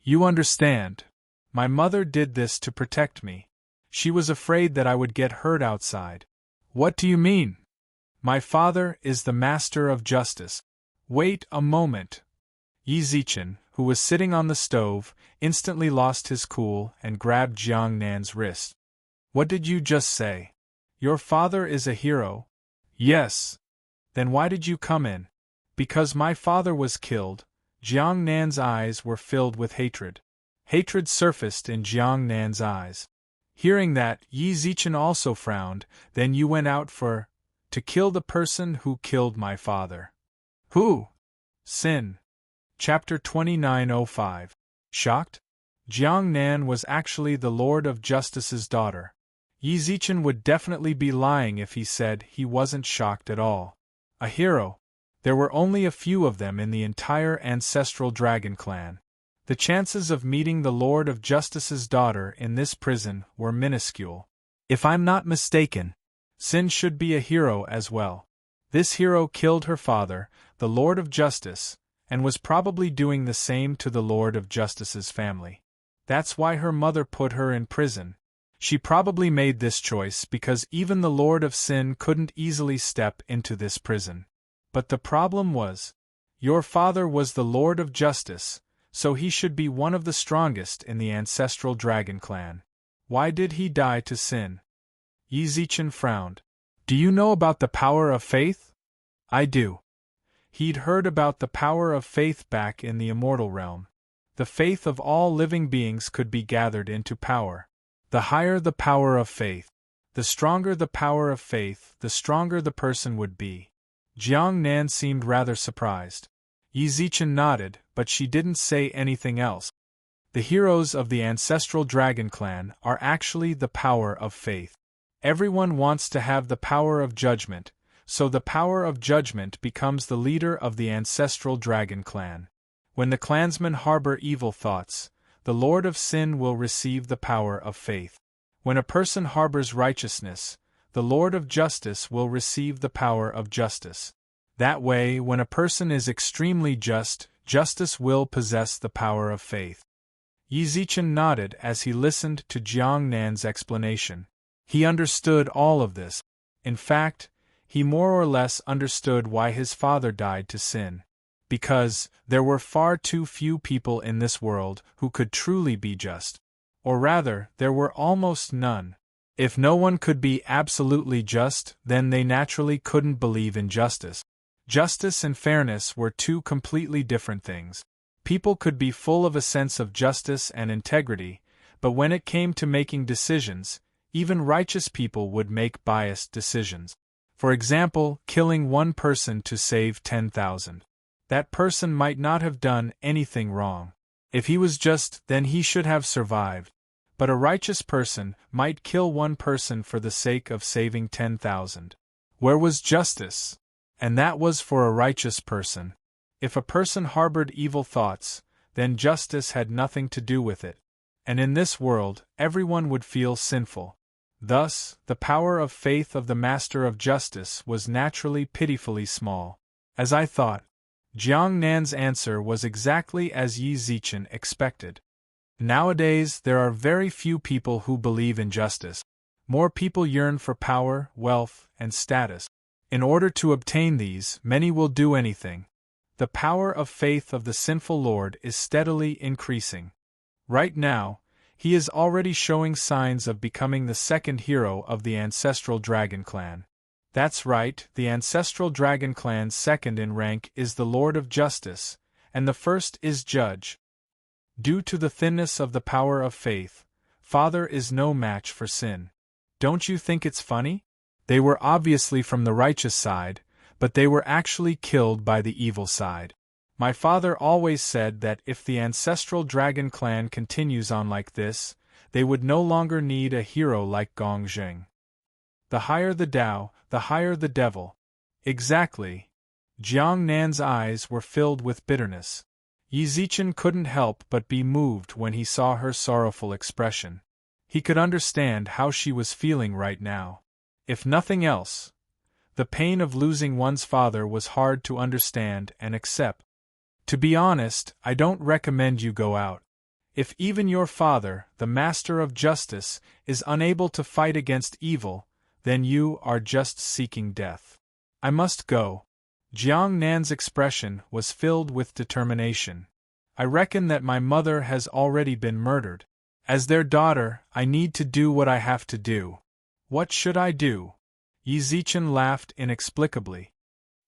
You understand. My mother did this to protect me. She was afraid that I would get hurt outside. What do you mean? My father is the master of justice. Wait a moment. Yi Zichen, who was sitting on the stove, instantly lost his cool and grabbed Jiang Nan's wrist. What did you just say? Your father is a hero? Yes. Then why did you come in? Because my father was killed. Jiang Nan's eyes were filled with hatred. Hatred surfaced in Jiang Nan's eyes. Hearing that, Yi Zichen also frowned. Then you went out to kill the person who killed my father. Who? Sin. Chapter 2905. Shocked? Jiang Nan was actually the Lord of Justice's daughter. Yi Zichen would definitely be lying if he said he wasn't shocked at all. A hero? There were only a few of them in the entire ancestral dragon clan. The chances of meeting the Lord of Justice's daughter in this prison were minuscule. If I'm not mistaken, Sin should be a hero as well. This hero killed her father, the Lord of Justice, and was probably doing the same to the Lord of Justice's family. That's why her mother put her in prison. She probably made this choice because even the Lord of Sin couldn't easily step into this prison. But the problem was, your father was the Lord of Justice, so he should be one of the strongest in the ancestral dragon clan. Why did he die to Sin? Yi Zichen frowned. Do you know about the power of faith? I do. He'd heard about the power of faith back in the immortal realm. The faith of all living beings could be gathered into power. The higher the power of faith, the stronger the power of faith, the stronger the person would be. Jiang Nan seemed rather surprised. Yi Zichen nodded, but she didn't say anything else. The heroes of the ancestral dragon clan are actually the power of faith. Everyone wants to have the power of judgment, so the power of judgment becomes the leader of the ancestral dragon clan. When the clansmen harbor evil thoughts, the Lord of Sin will receive the power of faith. When a person harbors righteousness, the Lord of Justice will receive the power of justice. That way, when a person is extremely just, justice will possess the power of faith. Yi Zichen nodded as he listened to Jiang Nan's explanation. He understood all of this. In fact, he more or less understood why his father died to Sin. Because there were far too few people in this world who could truly be just. Or rather, there were almost none. If no one could be absolutely just, then they naturally couldn't believe in justice. Justice and fairness were two completely different things. People could be full of a sense of justice and integrity, but when it came to making decisions, even righteous people would make biased decisions. For example, killing one person to save 10,000. That person might not have done anything wrong. If he was just, then he should have survived. But a righteous person might kill one person for the sake of saving 10,000. Where was justice? And that was for a righteous person. If a person harbored evil thoughts, then justice had nothing to do with it. And in this world, everyone would feel sinful. Thus, the power of faith of the Master of Justice was naturally pitifully small. As I thought, Jiang Nan's answer was exactly as Yi Zichen expected. Nowadays, there are very few people who believe in justice. More people yearn for power, wealth, and status. In order to obtain these, many will do anything. The power of faith of the sinful Lord is steadily increasing. Right now, he is already showing signs of becoming the second hero of the ancestral dragon clan. That's right, the ancestral dragon clan's second in rank is the Lord of Justice, and the first is Judge. Due to the thinness of the power of faith, Father is no match for sin. Don't you think it's funny? They were obviously from the righteous side, but they were actually killed by the evil side. My father always said that if the ancestral dragon clan continues on like this, they would no longer need a hero like Gong Zheng. The higher the Tao, the higher the devil. Exactly. Jiang Nan's eyes were filled with bitterness. Yi Zichen couldn't help but be moved when he saw her sorrowful expression. He could understand how she was feeling right now. If nothing else, the pain of losing one's father was hard to understand and accept. To be honest, I don't recommend you go out. If even your father, the Master of Justice, is unable to fight against evil, then you are just seeking death. I must go. Jiang Nan's expression was filled with determination. I reckon that my mother has already been murdered. As their daughter, I need to do what I have to do. What should I do? Yi Zichen laughed inexplicably.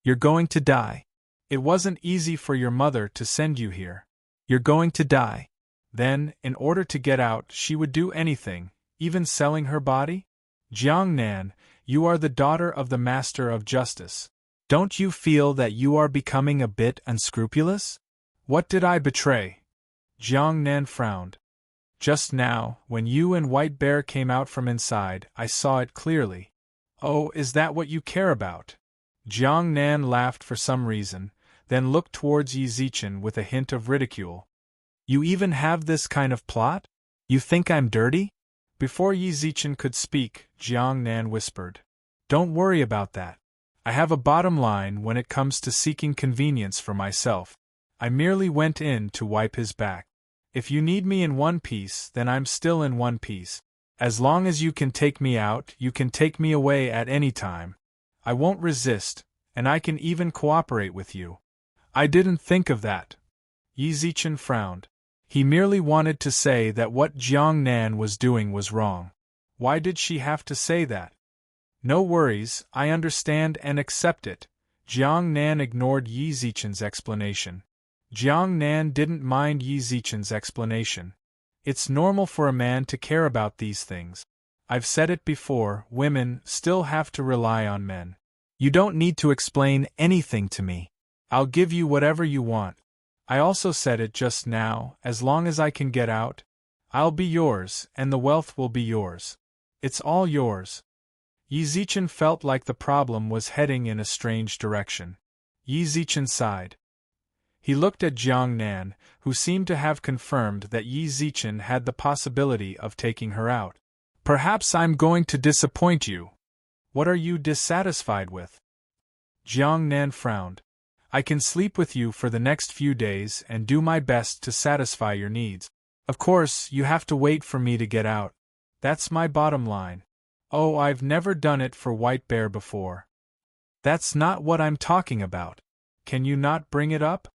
You're going to die. It wasn't easy for your mother to send you here. You're going to die. Then, in order to get out, she would do anything, even selling her body? Jiang Nan, you are the daughter of the Master of Justice. Don't you feel that you are becoming a bit unscrupulous? What did I betray? Jiang Nan frowned. Just now, when you and White Bear came out from inside, I saw it clearly. Oh, is that what you care about? Jiang Nan laughed for some reason, then looked towards Yi Zichen with a hint of ridicule. You even have this kind of plot? You think I'm dirty? Before Yi Zichen could speak, Jiang Nan whispered. Don't worry about that. I have a bottom line when it comes to seeking convenience for myself. I merely went in to wipe his back. If you need me in one piece, then I'm still in one piece. As long as you can take me out, you can take me away at any time. I won't resist, and I can even cooperate with you. I didn't think of that. Yi Zichen frowned. He merely wanted to say that what Jiang Nan was doing was wrong. Why did she have to say that? No worries, I understand and accept it. Jiang Nan ignored Yi Zichen's explanation. Jiang Nan didn't mind Yi Zichen's explanation. It's normal for a man to care about these things. I've said it before, women still have to rely on men. You don't need to explain anything to me. I'll give you whatever you want. I also said it just now, as long as I can get out, I'll be yours, and the wealth will be yours. It's all yours. Yi Zichen felt like the problem was heading in a strange direction. Yi Zichen sighed. He looked at Jiang Nan, who seemed to have confirmed that Yi Zichen had the possibility of taking her out. Perhaps I'm going to disappoint you. What are you dissatisfied with? Jiang Nan frowned. I can sleep with you for the next few days and do my best to satisfy your needs. Of course, you have to wait for me to get out. That's my bottom line. Oh, I've never done it for White Bear before. That's not what I'm talking about. Can you not bring it up?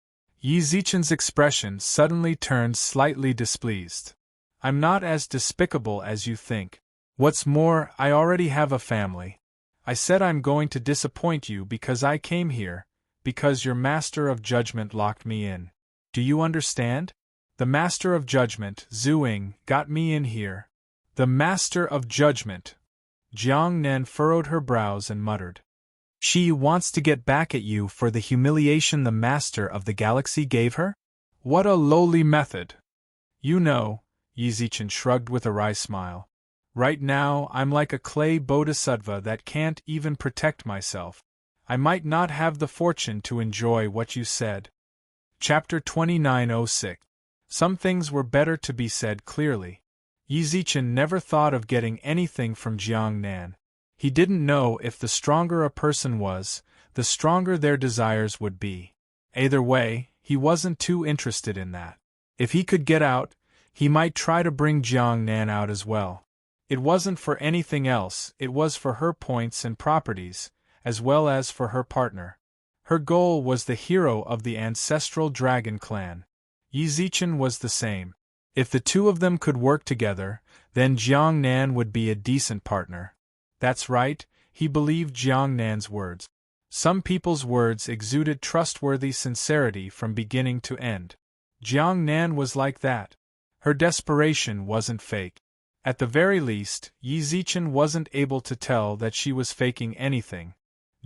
Yi Zichen's expression suddenly turned slightly displeased. I'm not as despicable as you think. What's more, I already have a family. I said I'm going to disappoint you because I came here, because your Master of Judgment locked me in. Do you understand? The Master of Judgment, Zhuing, got me in here. The Master of Judgment. Jiang Nan furrowed her brows and muttered. She wants to get back at you for the humiliation the Master of the Galaxy gave her? What a lowly method! You know, Yi Zichen shrugged with a wry smile. Right now, I'm like a clay bodhisattva that can't even protect myself. I might not have the fortune to enjoy what you said. Chapter 2906. Some things were better to be said clearly. Yi Zichen never thought of getting anything from Jiang Nan. He didn't know if the stronger a person was, the stronger their desires would be. Either way, he wasn't too interested in that. If he could get out, he might try to bring Jiang Nan out as well. It wasn't for anything else, it was for her points and properties, as well as for her partner. Her goal was the hero of the ancestral dragon clan. Yi Zichen was the same. If the two of them could work together, then Jiang Nan would be a decent partner. That's right, he believed Jiang Nan's words. Some people's words exuded trustworthy sincerity from beginning to end. Jiang Nan was like that. Her desperation wasn't fake. At the very least, Yi Zichen wasn't able to tell that she was faking anything.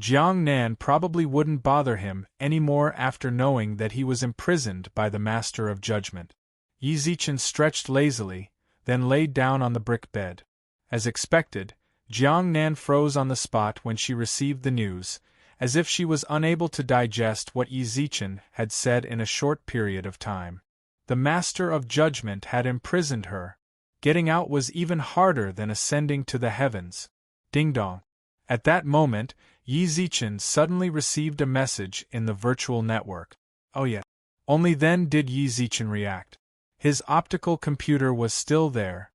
Jiang Nan probably wouldn't bother him anymore after knowing that he was imprisoned by the Master of Judgment. Yi Zichen stretched lazily, then laid down on the brick bed. As expected, Jiang Nan froze on the spot when she received the news, as if she was unable to digest what Yi Zichen had said in a short period of time. The Master of Judgment had imprisoned her. Getting out was even harder than ascending to the heavens. Ding-dong. At that moment, Yi Zichen suddenly received a message in the virtual network. Oh yeah. Only then did Yi Zichen react. His optical computer was still there.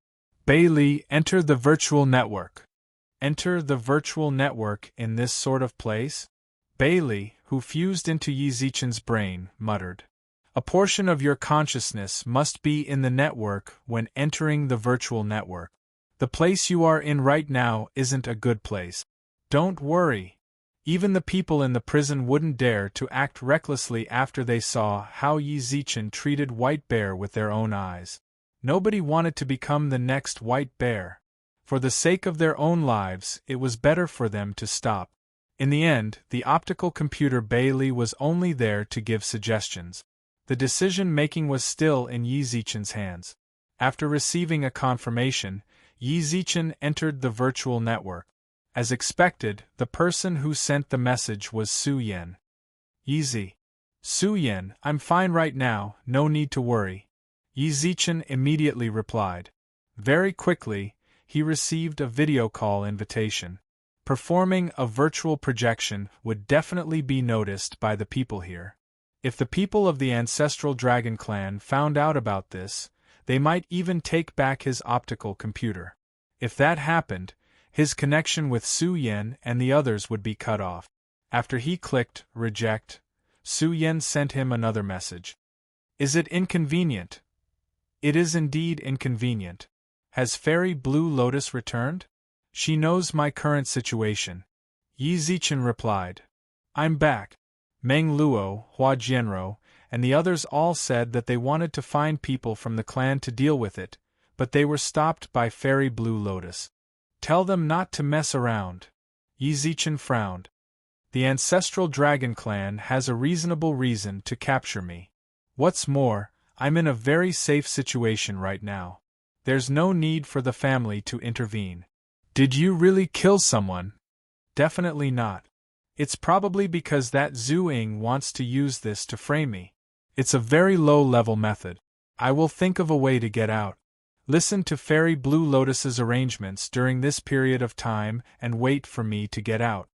Bailey, enter the virtual network. Enter the virtual network in this sort of place? Bailey, who fused into Yi Zichen's brain, muttered. A portion of your consciousness must be in the network when entering the virtual network. The place you are in right now isn't a good place. Don't worry. Even the people in the prison wouldn't dare to act recklessly after they saw how Yi Zichen treated White Bear with their own eyes. Nobody wanted to become the next White Bear. For the sake of their own lives, it was better for them to stop. In the end, the optical computer Bailey was only there to give suggestions. The decision-making was still in Yi Zichen's hands. After receiving a confirmation, Yi Zichen entered the virtual network. As expected, the person who sent the message was Su Yan. Easy. Su Yan, I'm fine right now, no need to worry. Yi Zichen immediately replied. Very quickly, he received a video call invitation. Performing a virtual projection would definitely be noticed by the people here. If the people of the ancestral dragon clan found out about this, they might even take back his optical computer. If that happened, his connection with Su Yan and the others would be cut off. After he clicked reject, Su Yan sent him another message. Is it inconvenient? It is indeed inconvenient. Has Fairy Blue Lotus returned? She knows my current situation. Yi Zichen replied. I'm back. Meng Luo, Hua Jianro, and the others all said that they wanted to find people from the clan to deal with it, but they were stopped by Fairy Blue Lotus. Tell them not to mess around. Yi Zichen frowned. The ancestral dragon clan has a reasonable reason to capture me. What's more, I'm in a very safe situation right now. There's no need for the family to intervene. Did you really kill someone? Definitely not. It's probably because that Zhu Ying wants to use this to frame me. It's a very low-level method. I will think of a way to get out. Listen to Fairy Blue Lotus's arrangements during this period of time and wait for me to get out.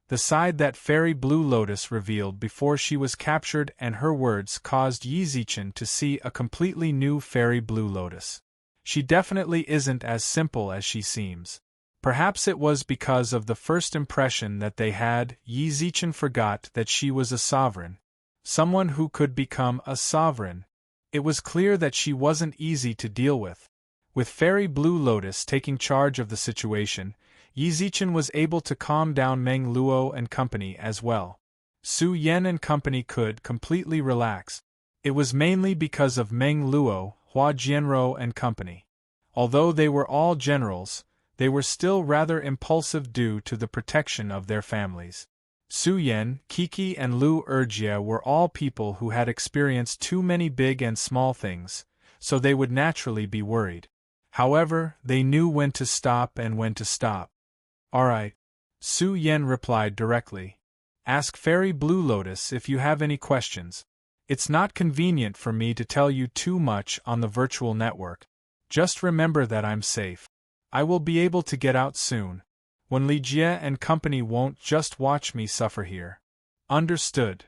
The side that Fairy Blue Lotus revealed before she was captured and her words caused Yi Zichen to see a completely new Fairy Blue Lotus. She definitely isn't as simple as she seems. Perhaps it was because of the first impression that they had. Yi Zichen forgot that she was a sovereign. Someone who could become a sovereign. It was clear that she wasn't easy to deal with. With Fairy Blue Lotus taking charge of the situation, Yi Zichen was able to calm down Meng Luo and company as well. Su Yan and company could completely relax. It was mainly because of Meng Luo, Hua Jianro and company. Although they were all generals, they were still rather impulsive due to the protection of their families. Su Yan, Kiki and Lu Erjie were all people who had experienced too many big and small things, so they would naturally be worried. However, they knew when to stop and when to stop. "Alright," Su Yen replied directly. "Ask Fairy Blue Lotus if you have any questions. It's not convenient for me to tell you too much on the virtual network. Just remember that I'm safe. I will be able to get out soon. When Li Jie and company won't just watch me suffer here." "Understood."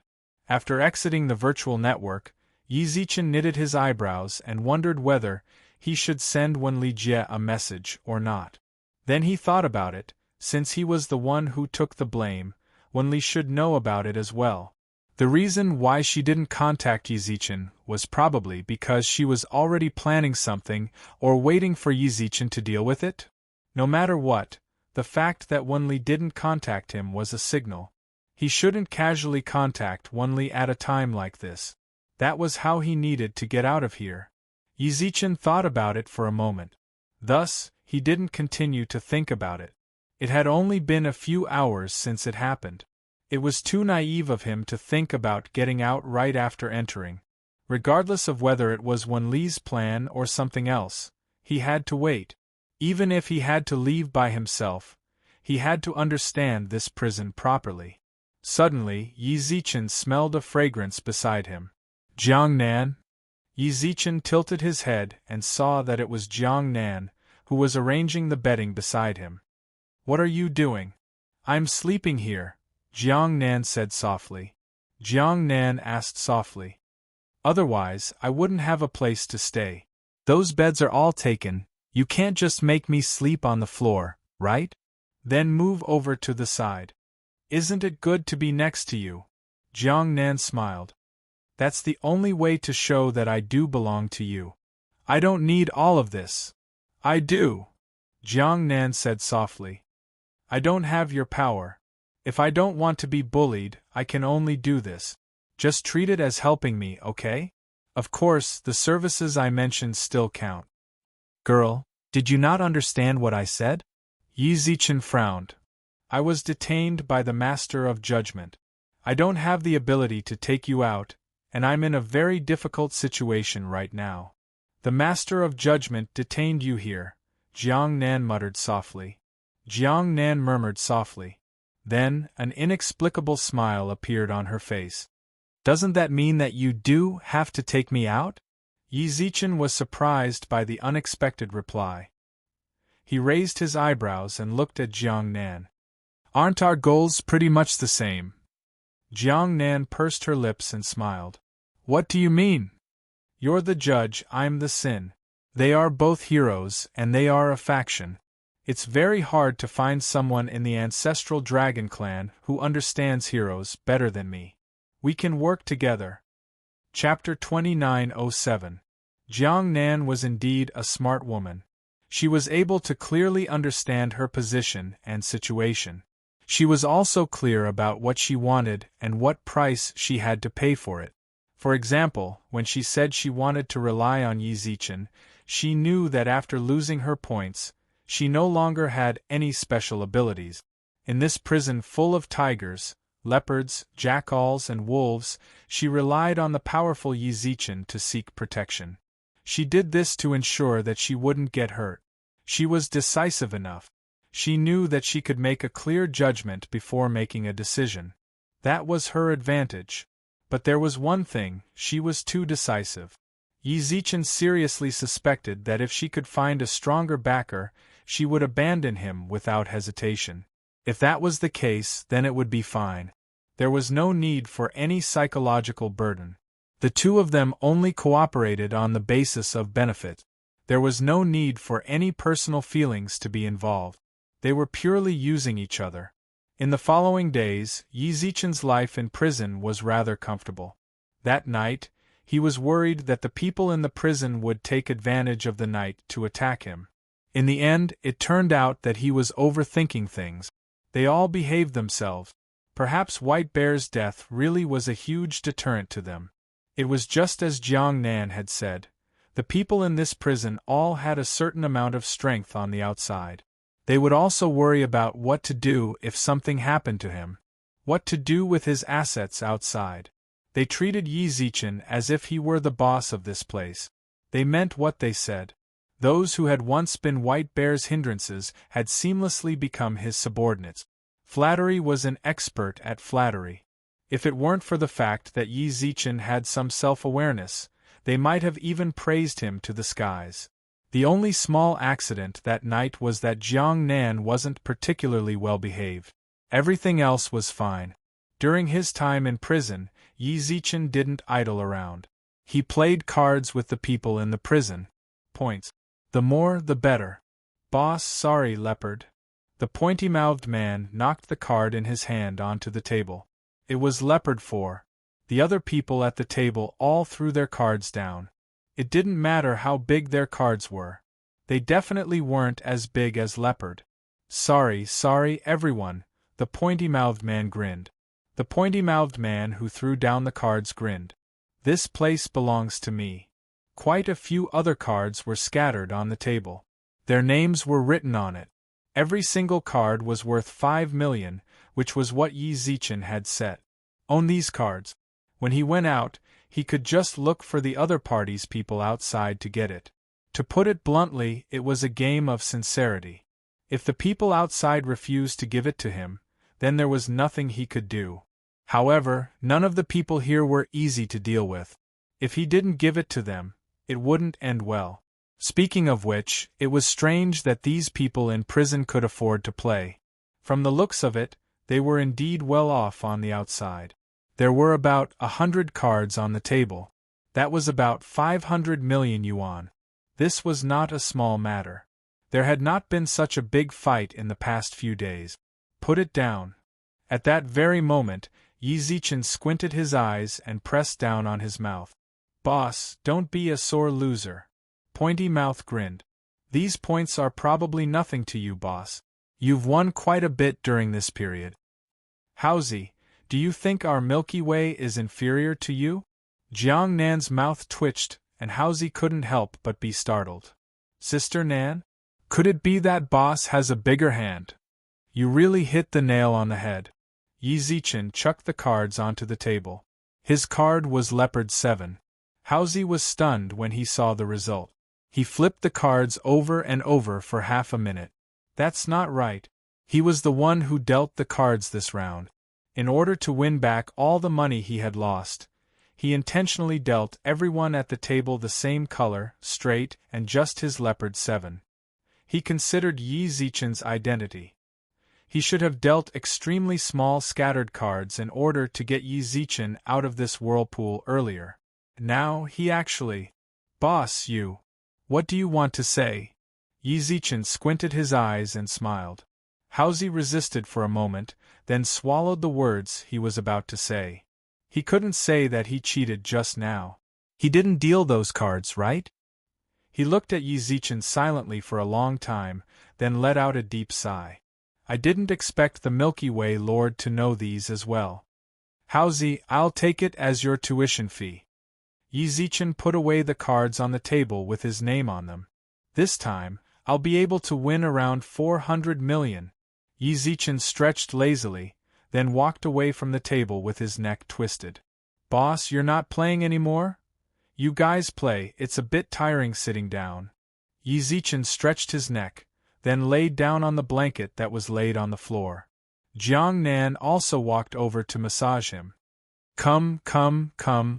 After exiting the virtual network, Yi Zichen knitted his eyebrows and wondered whether he should send Wen Li Jie a message or not. Then he thought about it. Since he was the one who took the blame, Wen Li should know about it as well. The reason why she didn't contact Yi Zichen was probably because she was already planning something or waiting for Yi Zichen to deal with it. No matter what, the fact that Wen Li didn't contact him was a signal. He shouldn't casually contact Wen Li at a time like this. That was how he needed to get out of here. Yi Zichen thought about it for a moment. Thus, he didn't continue to think about it. It had only been a few hours since it happened. It was too naive of him to think about getting out right after entering. Regardless of whether it was Wen Li's plan or something else, he had to wait. Even if he had to leave by himself, he had to understand this prison properly. Suddenly, Yi Zichen smelled a fragrance beside him. "Jiang Nan?" Yi Zichen tilted his head and saw that it was Jiang Nan, who was arranging the bedding beside him. "What are you doing?" "I'm sleeping here," Jiang Nan said softly. Jiang Nan asked softly. "Otherwise, I wouldn't have a place to stay. Those beds are all taken. You can't just make me sleep on the floor, right? Then move over to the side. Isn't it good to be next to you?" Jiang Nan smiled. "That's the only way to show that I do belong to you. I don't need all of this." "I do," Jiang Nan said softly. "I don't have your power. If I don't want to be bullied, I can only do this. Just treat it as helping me, okay? Of course, the services I mentioned still count." "Girl, did you not understand what I said?" Yi Zichen frowned. "I was detained by the Master of Judgment. I don't have the ability to take you out, and I'm in a very difficult situation right now." "The Master of Judgment detained you here," Jiang Nan muttered softly. Jiang Nan murmured softly. Then, an inexplicable smile appeared on her face. "Doesn't that mean that you do have to take me out?" Yi Zichen was surprised by the unexpected reply. He raised his eyebrows and looked at Jiang Nan. "Aren't our goals pretty much the same?" Jiang Nan pursed her lips and smiled. "What do you mean?" "You're the judge, I'm the sin. They are both heroes, and they are a faction. It's very hard to find someone in the ancestral dragon clan who understands heroes better than me. We can work together." Chapter 2907. Jiang Nan was indeed a smart woman. She was able to clearly understand her position and situation. She was also clear about what she wanted and what price she had to pay for it. For example, when she said she wanted to rely on Yi Zichen, she knew that after losing her points, she no longer had any special abilities. In this prison full of tigers, leopards, jackals, and wolves, she relied on the powerful Yi Zichen to seek protection. She did this to ensure that she wouldn't get hurt. She was decisive enough. She knew that she could make a clear judgment before making a decision. That was her advantage. But there was one thing, she was too decisive. Yi Zichen seriously suspected that if she could find a stronger backer, she would abandon him without hesitation. If that was the case, then it would be fine. There was no need for any psychological burden. The two of them only cooperated on the basis of benefit. There was no need for any personal feelings to be involved. They were purely using each other. In the following days, Yi Zichen's life in prison was rather comfortable. That night, he was worried that the people in the prison would take advantage of the night to attack him. In the end, it turned out that he was overthinking things. They all behaved themselves. Perhaps White Bear's death really was a huge deterrent to them. It was just as Jiang Nan had said. The people in this prison all had a certain amount of strength on the outside. They would also worry about what to do if something happened to him. What to do with his assets outside. They treated Yi Zichen as if he were the boss of this place. They meant what they said. Those who had once been White Bear's hindrances had seamlessly become his subordinates. Flattery was an expert at flattery. If it weren't for the fact that Yi Zichen had some self-awareness, they might have even praised him to the skies. The only small accident that night was that Jiang Nan wasn't particularly well behaved. Everything else was fine. During his time in prison, Yi Zichen didn't idle around. He played cards with the people in the prison. Points. The more, the better. Boss, sorry, leopard. The pointy-mouthed man knocked the card in his hand onto the table. It was leopard 4. The other people at the table all threw their cards down. It didn't matter how big their cards were. They definitely weren't as big as leopard. Sorry, everyone, the pointy-mouthed man grinned. The pointy-mouthed man who threw down the cards grinned. This place belongs to me. Quite a few other cards were scattered on the table. Their names were written on it. Every single card was worth 5 million, which was what Yi Zichen had set. Own these cards. When he went out, he could just look for the other party's people outside to get it. To put it bluntly, it was a game of sincerity. If the people outside refused to give it to him, then there was nothing he could do. However, none of the people here were easy to deal with. If he didn't give it to them, it wouldn't end well. Speaking of which, it was strange that these people in prison could afford to play. From the looks of it, they were indeed well off on the outside. There were about 100 cards on the table. That was about 500 million yuan. This was not a small matter. There had not been such a big fight in the past few days. Put it down. At that very moment, Yi Zichen squinted his eyes and pressed down on his mouth. Boss, don't be a sore loser. Pointy Mouth grinned. These points are probably nothing to you, boss. You've won quite a bit during this period. Howzy, do you think our Milky Way is inferior to you? Jiang Nan's mouth twitched, and Howzy couldn't help but be startled. Sister Nan? Could it be that boss has a bigger hand? You really hit the nail on the head. Yi Zichen chucked the cards onto the table. His card was Leopard 7. Howzy was stunned when he saw the result. He flipped the cards over and over for half a minute. That's not right. He was the one who dealt the cards this round. In order to win back all the money he had lost, he intentionally dealt everyone at the table the same color, straight, and just his Leopard 7. He considered Yi Zichen's identity. He should have dealt extremely small scattered cards in order to get Yi Zichen out of this whirlpool earlier. Now he actually… Boss, you… What do you want to say? Yi Zichen squinted his eyes and smiled. Howzy resisted for a moment, then swallowed the words he was about to say. He couldn't say that he cheated just now. He didn't deal those cards, right? He looked at Yi Zichen silently for a long time, then let out a deep sigh. I didn't expect the Milky Way Lord to know these as well. Howzy, I'll take it as your tuition fee. Yi Zichen put away the cards on the table with his name on them. This time, I'll be able to win around 400 million. Yi Zichen stretched lazily, then walked away from the table with his neck twisted. Boss, you're not playing anymore? You guys play, it's a bit tiring sitting down. Yi Zichen stretched his neck, then laid down on the blanket that was laid on the floor. Jiang Nan also walked over to massage him. Come,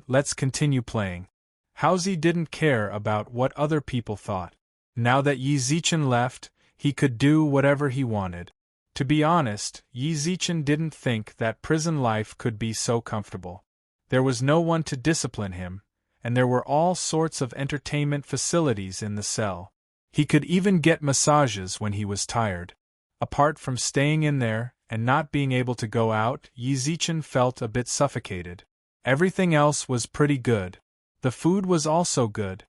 let's continue playing. Howzy didn't care about what other people thought. Now that Yi Zichen left, he could do whatever he wanted. To be honest, Yi Zichen didn't think that prison life could be so comfortable. There was no one to discipline him, and there were all sorts of entertainment facilities in the cell. He could even get massages when he was tired. Apart from staying in there and not being able to go out, Yi Zichen felt a bit suffocated. Everything else was pretty good. The food was also good.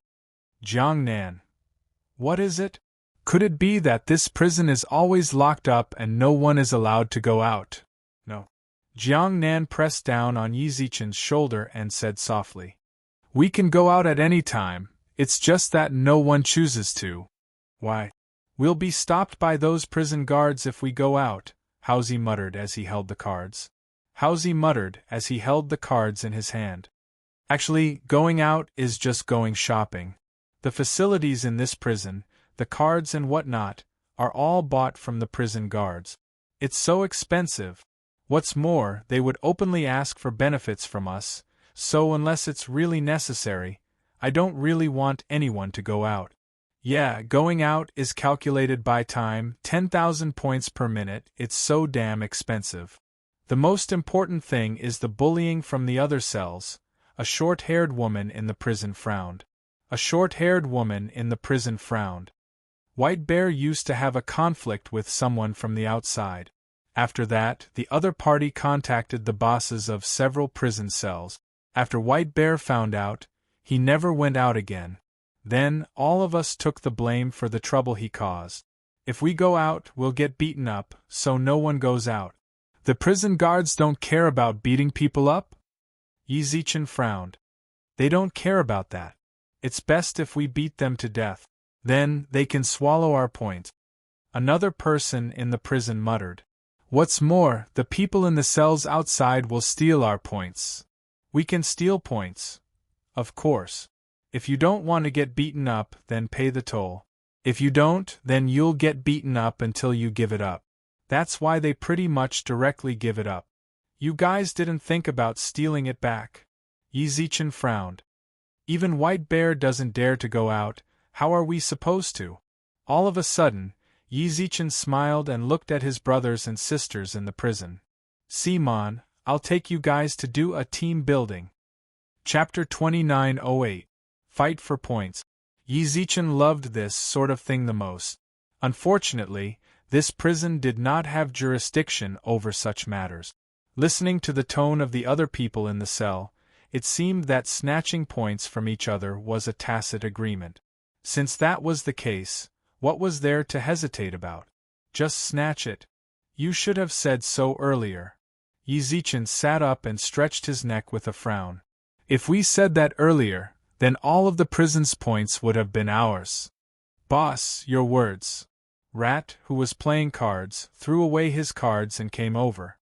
Jiang Nan. What is it? Could it be that this prison is always locked up and no one is allowed to go out? No. Jiang Nan pressed down on Yi Zichen's shoulder and said softly. We can go out at any time, it's just that no one chooses to. Why? We'll be stopped by those prison guards if we go out, Howzy muttered as he held the cards. Howzy muttered as he held the cards in his hand. Actually, going out is just going shopping. The facilities in this prison, the cards and whatnot, are all bought from the prison guards. It's so expensive. What's more, they would openly ask for benefits from us, so unless it's really necessary, I don't really want anyone to go out. Yeah, going out is calculated by time, 10,000 points per minute, it's so damn expensive. The most important thing is the bullying from the other cells. A short-haired woman in the prison frowned. A short-haired woman in the prison frowned. White Bear used to have a conflict with someone from the outside. After that, the other party contacted the bosses of several prison cells. After White Bear found out, he never went out again. Then, all of us took the blame for the trouble he caused. If we go out, we'll get beaten up, so no one goes out. The prison guards don't care about beating people up? Yizichin frowned. They don't care about that. It's best if we beat them to death. Then, they can swallow our points. Another person in the prison muttered. What's more, the people in the cells outside will steal our points. We can steal points. Of course. If you don't want to get beaten up, then pay the toll. If you don't, then you'll get beaten up until you give it up. That's why they pretty much directly give it up. You guys didn't think about stealing it back. Yizichin frowned. Even White Bear doesn't dare to go out, how are we supposed to? All of a sudden, Yizichin smiled and looked at his brothers and sisters in the prison. Simon, I'll take you guys to do a team building. Chapter 2908. Fight for points. Yizichin loved this sort of thing the most. Unfortunately, this prison did not have jurisdiction over such matters. Listening to the tone of the other people in the cell, it seemed that snatching points from each other was a tacit agreement. Since that was the case, what was there to hesitate about? Just snatch it. You should have said so earlier. Yizichin sat up and stretched his neck with a frown. If we said that earlier, then all of the prison's points would have been ours. Boss, your words. Rat, who was playing cards, threw away his cards and came over.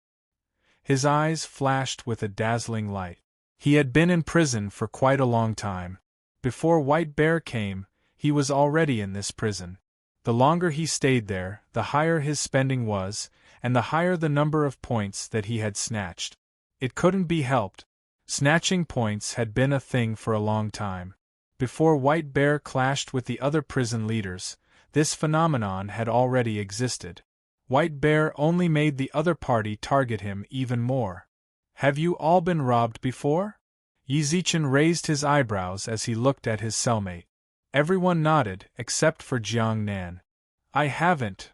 His eyes flashed with a dazzling light. He had been in prison for quite a long time. Before White Bear came, he was already in this prison. The longer he stayed there, the higher his spending was, and the higher the number of points that he had snatched. It couldn't be helped. Snatching points had been a thing for a long time. Before White Bear clashed with the other prison leaders, this phenomenon had already existed. White Bear only made the other party target him even more. Have you all been robbed before? Yizichin raised his eyebrows as he looked at his cellmate. Everyone nodded, except for Jiang Nan. I haven't.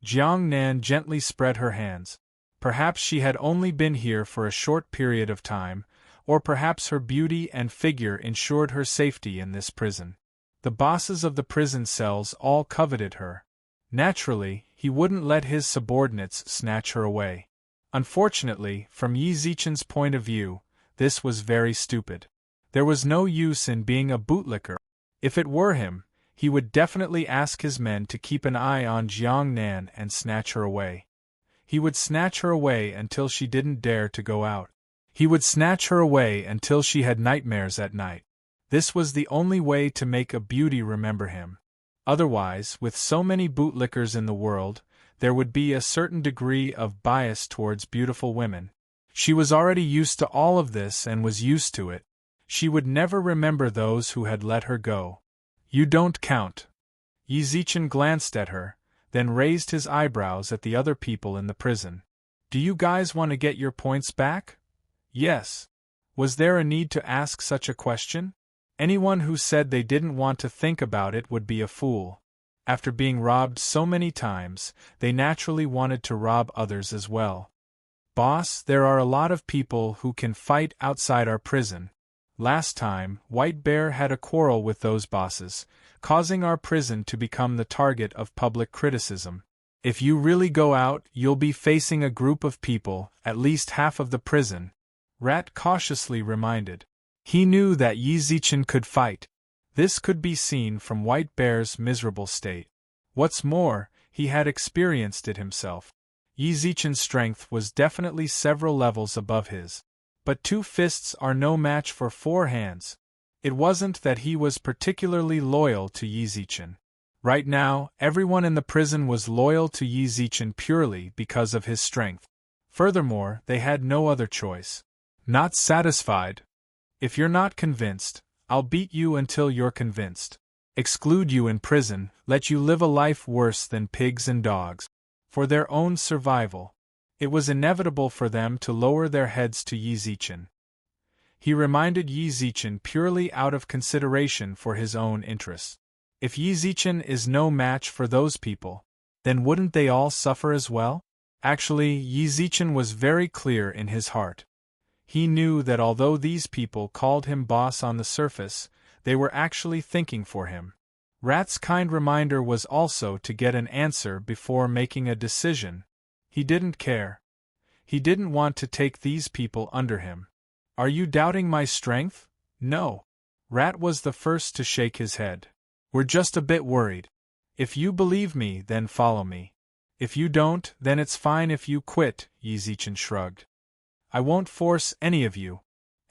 Jiang Nan gently spread her hands. Perhaps she had only been here for a short period of time, or perhaps her beauty and figure ensured her safety in this prison. The bosses of the prison cells all coveted her. Naturally, he wouldn't let his subordinates snatch her away. Unfortunately, from Yizichin's point of view, this was very stupid. There was no use in being a bootlicker. If it were him, he would definitely ask his men to keep an eye on Jiang Nan and snatch her away. He would snatch her away until she didn't dare to go out. He would snatch her away until she had nightmares at night. This was the only way to make a beauty remember him. Otherwise, with so many bootlickers in the world, there would be a certain degree of bias towards beautiful women. She was already used to all of this and was used to it. She would never remember those who had let her go. You don't count. Yizichin glanced at her, then raised his eyebrows at the other people in the prison. Do you guys want to get your points back? Yes. Was there a need to ask such a question? Anyone who said they didn't want to think about it would be a fool. After being robbed so many times, they naturally wanted to rob others as well. Boss, there are a lot of people who can fight outside our prison. Last time, White Bear had a quarrel with those bosses, causing our prison to become the target of public criticism. If you really go out, you'll be facing a group of people, at least half of the prison. Rat cautiously reminded. He knew that Yizichin could fight. This could be seen from White Bear's miserable state. What's more, he had experienced it himself. Yizichin's strength was definitely several levels above his. But 2 fists are no match for 4 hands. It wasn't that he was particularly loyal to Yi Zichen. Right now, everyone in the prison was loyal to Yi Zichen purely because of his strength. Furthermore, they had no other choice. Not satisfied? If you're not convinced, I'll beat you until you're convinced. Exclude you in prison, let you live a life worse than pigs and dogs. For their own survival. It was inevitable for them to lower their heads to Yi Zichen. He reminded Yi Zichen purely out of consideration for his own interests. If Yi Zichen is no match for those people, then wouldn't they all suffer as well? Actually, Yi Zichen was very clear in his heart. He knew that although these people called him boss on the surface, they were actually thinking for him. Rat's kind reminder was also to get an answer before making a decision. He didn't care. He didn't want to take these people under him. Are you doubting my strength? No. Rat was the first to shake his head. We're just a bit worried. If you believe me, then follow me. If you don't, then it's fine if you quit, Yi Zichen shrugged. I won't force any of you.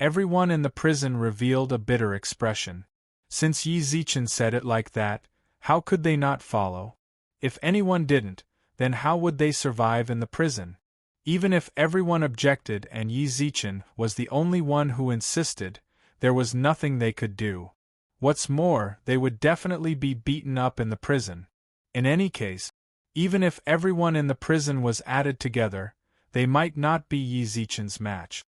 Everyone in the prison revealed a bitter expression. Since Yi Zichen said it like that, how could they not follow? If anyone didn't, then how would they survive in the prison? Even if everyone objected and Yi Zichen was the only one who insisted, there was nothing they could do. What's more, they would definitely be beaten up in the prison. In any case, even if everyone in the prison was added together, they might not be Yi Zichen's match.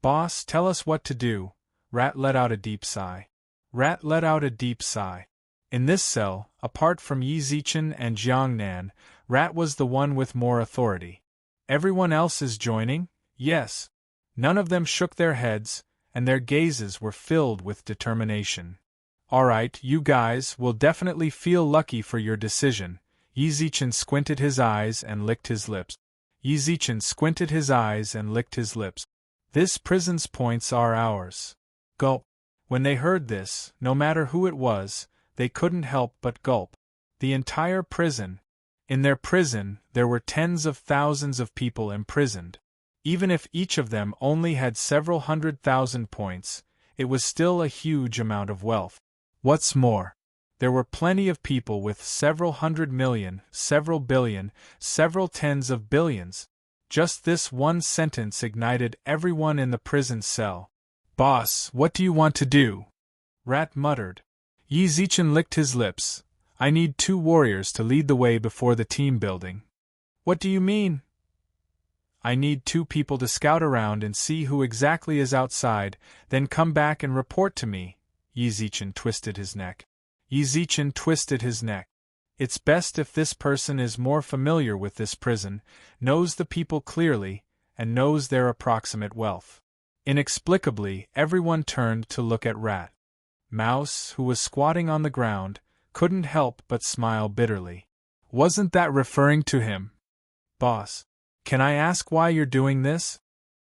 Boss, tell us what to do. Rat let out a deep sigh. Rat let out a deep sigh. In this cell, apart from Yi Zichen and Jiangnan, Rat was the one with more authority. Everyone else is joining? Yes. None of them shook their heads, and their gazes were filled with determination. Alright, you guys will definitely feel lucky for your decision. Yi Zichen squinted his eyes and licked his lips. Yi Zichen squinted his eyes and licked his lips. This prison's points are ours. Gulp. When they heard this, no matter who it was, they couldn't help but gulp. The entire prison. In their prison, there were tens of thousands of people imprisoned. Even if each of them only had several 100,000 points, it was still a huge amount of wealth. What's more, there were plenty of people with several 100 million, several billion, several tens of billions. Just this one sentence ignited everyone in the prison cell. Boss, what do you want to do? Rat muttered. Yi Zichen licked his lips. I need 2 warriors to lead the way before the team building. What do you mean? I need 2 people to scout around and see who exactly is outside, then come back and report to me. Yi Zichen twisted his neck. Yi Zichen twisted his neck. It's best if this person is more familiar with this prison, knows the people clearly, and knows their approximate wealth. Inexplicably, everyone turned to look at Rat. Mouse, who was squatting on the ground, couldn't help but smile bitterly. Wasn't that referring to him? Boss, can I ask why you're doing this?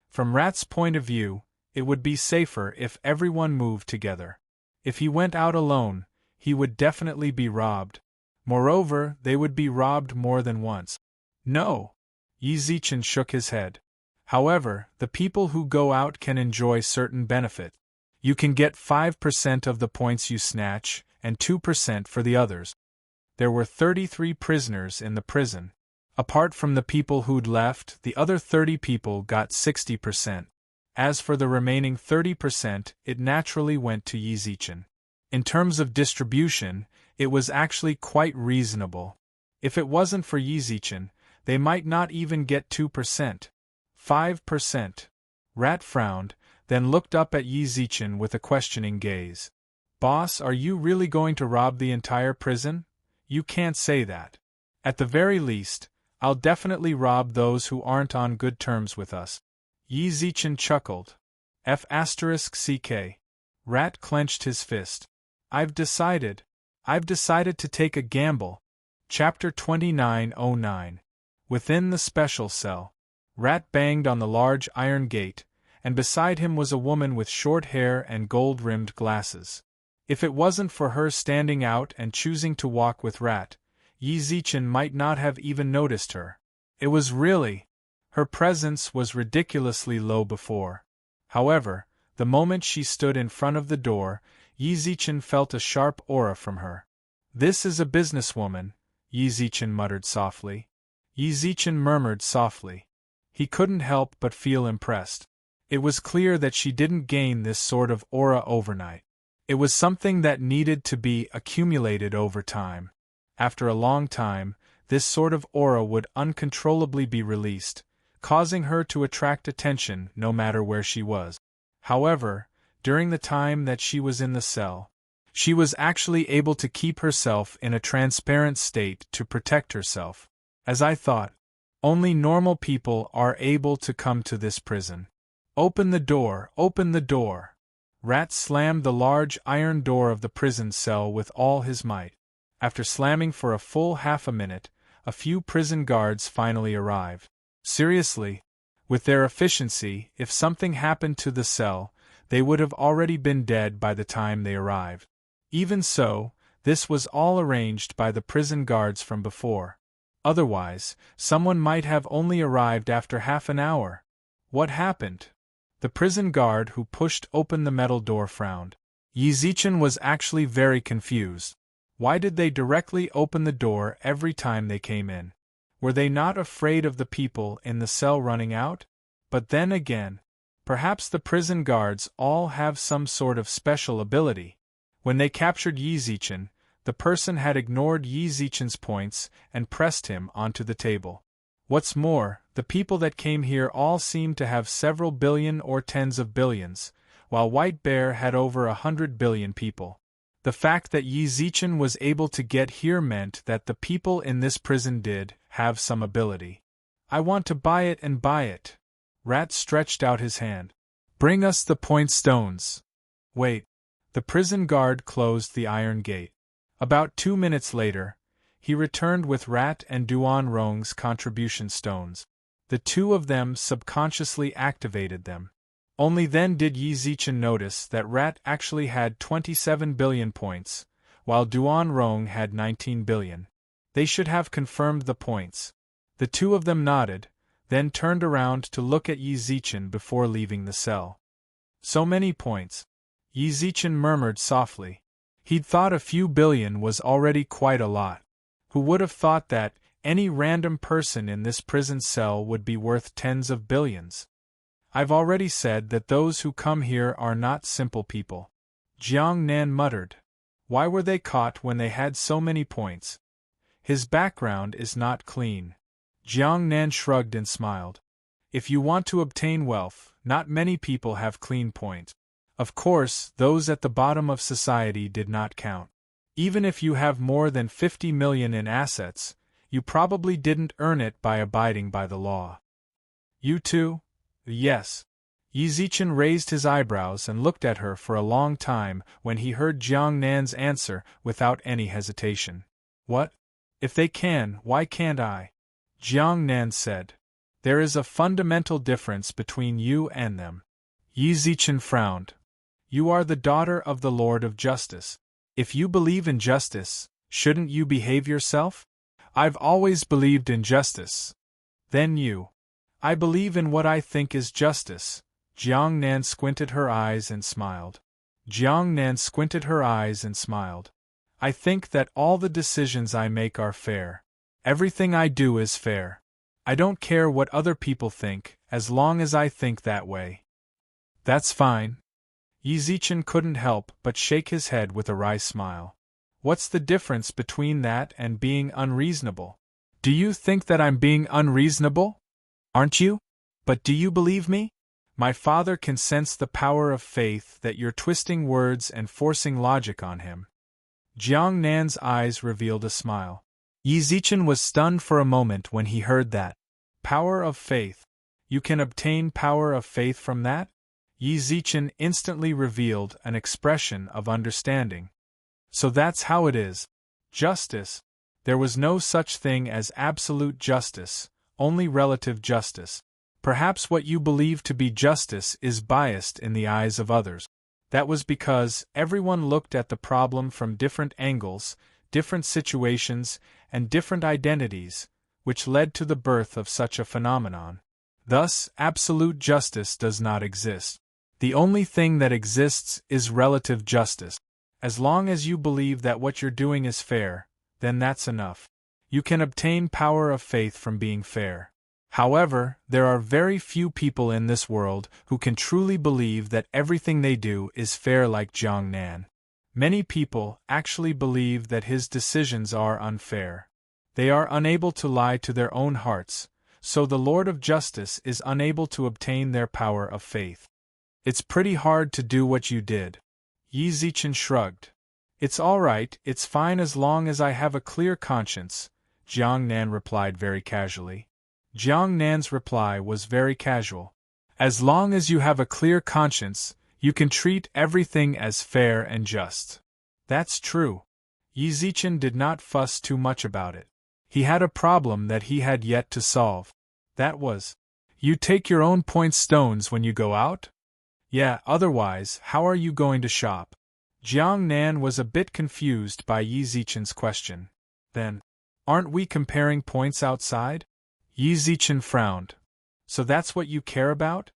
From Rat's point of view, it would be safer if everyone moved together. If he went out alone, he would definitely be robbed. Moreover, they would be robbed more than once. No. Yi Zichen shook his head. However, the people who go out can enjoy certain benefit. You can get 5% of the points you snatch, and 2% for the others. There were 33 prisoners in the prison. Apart from the people who'd left, the other 30 people got 60%. As for the remaining 30%, it naturally went to Yi Zichen. In terms of distribution, it was actually quite reasonable. If it wasn't for Yi Zichen, they might not even get 2%. 5%. Rat frowned, then looked up at Yi Zichen with a questioning gaze. Boss, are you really going to rob the entire prison? You can't say that. At the very least, I'll definitely rob those who aren't on good terms with us. Yi Zichen chuckled. F***ck. Rat clenched his fist. I've decided to take a gamble. Chapter 2909. Within the special cell. Rat banged on the large iron gate, and beside him was a woman with short hair and gold-rimmed glasses. If it wasn't for her standing out and choosing to walk with Rat, Yi Zichen might not have even noticed her. It was really... her presence was ridiculously low before. However, The moment she stood in front of the door, Yi Zichen felt a sharp aura from her. "This is a businesswoman," Yi Zichen muttered softly. Yi Zichen murmured softly. He couldn't help but feel impressed. It was clear that she didn't gain this sort of aura overnight. It was something that needed to be accumulated over time. After a long time, this sort of aura would uncontrollably be released, causing her to attract attention no matter where she was. However, during the time that she was in the cell, she was actually able to keep herself in a transparent state to protect herself. As I thought, only normal people are able to come to this prison. "Open the door, open the door!" Rat slammed the large iron door of the prison cell with all his might. After slamming for a full half a minute, a few prison guards finally arrived. Seriously, with their efficiency, if something happened to the cell, they would have already been dead by the time they arrived. Even so, this was all arranged by the prison guards from before. Otherwise, someone might have only arrived after half an hour. What happened? The prison guard who pushed open the metal door frowned. Yi Zichen was actually very confused. Why did they directly open the door every time they came in? Were they not afraid of the people in the cell running out? But then again, perhaps the prison guards all have some sort of special ability. When they captured Yi Zichen, the person had ignored Yi Zichen's points and pressed him onto the table. What's more, the people that came here all seemed to have several billion or tens of billions, while White Bear had over 100 billion people. The fact that Yi Zichen was able to get here meant that the people in this prison did have some ability. "I want to buy it and buy it." Rat stretched out his hand. "Bring us the point stones." "Wait." The prison guard closed the iron gate. About 2 minutes later, he returned with Rat and Duan Rong's contribution stones. The two of them subconsciously activated them. Only then did Yi Zichen notice that Rat actually had 27 billion points, while Duan Rong had 19 billion. They should have confirmed the points. The two of them nodded, then turned around to look at Yi Zichen before leaving the cell. "So many points," Yi Zichen murmured softly. He'd thought a few billion was already quite a lot. Who would have thought that any random person in this prison cell would be worth tens of billions? "I've already said that those who come here are not simple people," Jiang Nan muttered. "Why were they caught when they had so many points? His background is not clean." Jiang Nan shrugged and smiled. "If you want to obtain wealth, not many people have clean points. Of course, those at the bottom of society did not count. Even if you have more than 50 million in assets, you probably didn't earn it by abiding by the law." "You too?" "Yes." Yi Zichen raised his eyebrows and looked at her for a long time when he heard Jiang Nan's answer without any hesitation. "What? If they can, why can't I?" Jiang Nan said. "There is a fundamental difference between you and them." Yi Zichen frowned. "You are the daughter of the Lord of Justice. If you believe in justice, shouldn't you behave yourself?" "I've always believed in justice." "Then you—" "I believe in what I think is justice." Jiang Nan squinted her eyes and smiled. "I think that all the decisions I make are fair. Everything I do is fair. I don't care what other people think, as long as I think that way." "That's fine." Yi Zichen couldn't help but shake his head with a wry smile. "What's the difference between that and being unreasonable?" "Do you think that I'm being unreasonable? Aren't you? But do you believe me? My father can sense the power of faith that you're twisting words and forcing logic on him." Jiang Nan's eyes revealed a smile. Yi Zichen was stunned for a moment when he heard that. "Power of faith? You can obtain power of faith from that?" Yi Zichen instantly revealed an expression of understanding. "So that's how it is. Justice? There was no such thing as absolute justice, only relative justice. Perhaps what you believe to be justice is biased in the eyes of others. That was because everyone looked at the problem from different angles, different situations, and different identities, which led to the birth of such a phenomenon. Thus, absolute justice does not exist. The only thing that exists is relative justice. As long as you believe that what you're doing is fair, then that's enough. You can obtain power of faith from being fair. However, there are very few people in this world who can truly believe that everything they do is fair like Jiang Nan. Many people actually believe that his decisions are unfair. They are unable to lie to their own hearts, so the Lord of Justice is unable to obtain their power of faith. It's pretty hard to do what you did. Yi Zichen shrugged. It's all right, it's fine as long as I have a clear conscience, Jiang Nan replied very casually. Jiang Nan's reply was very casual. As long as you have a clear conscience, you can treat everything as fair and just. That's true. Yi Zichen did not fuss too much about it. He had a problem that he had yet to solve. That was, you take your own point stones when you go out? Yeah, otherwise, how are you going to shop? Jiang Nan was a bit confused by Yi Zichen's question. Then, aren't we comparing points outside? Yi Zichen frowned. So that's what you care about?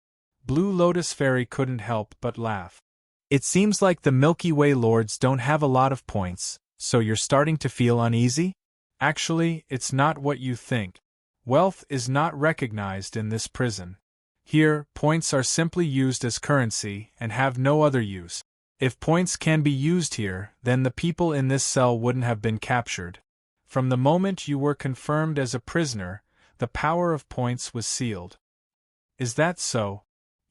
Blue Lotus Fairy couldn't help but laugh. It seems like the Milky Way Lords don't have a lot of points, so you're starting to feel uneasy? Actually, it's not what you think. Wealth is not recognized in this prison. Here, points are simply used as currency and have no other use. If points can be used here, then the people in this cell wouldn't have been captured. From the moment you were confirmed as a prisoner, the power of points was sealed. Is that so?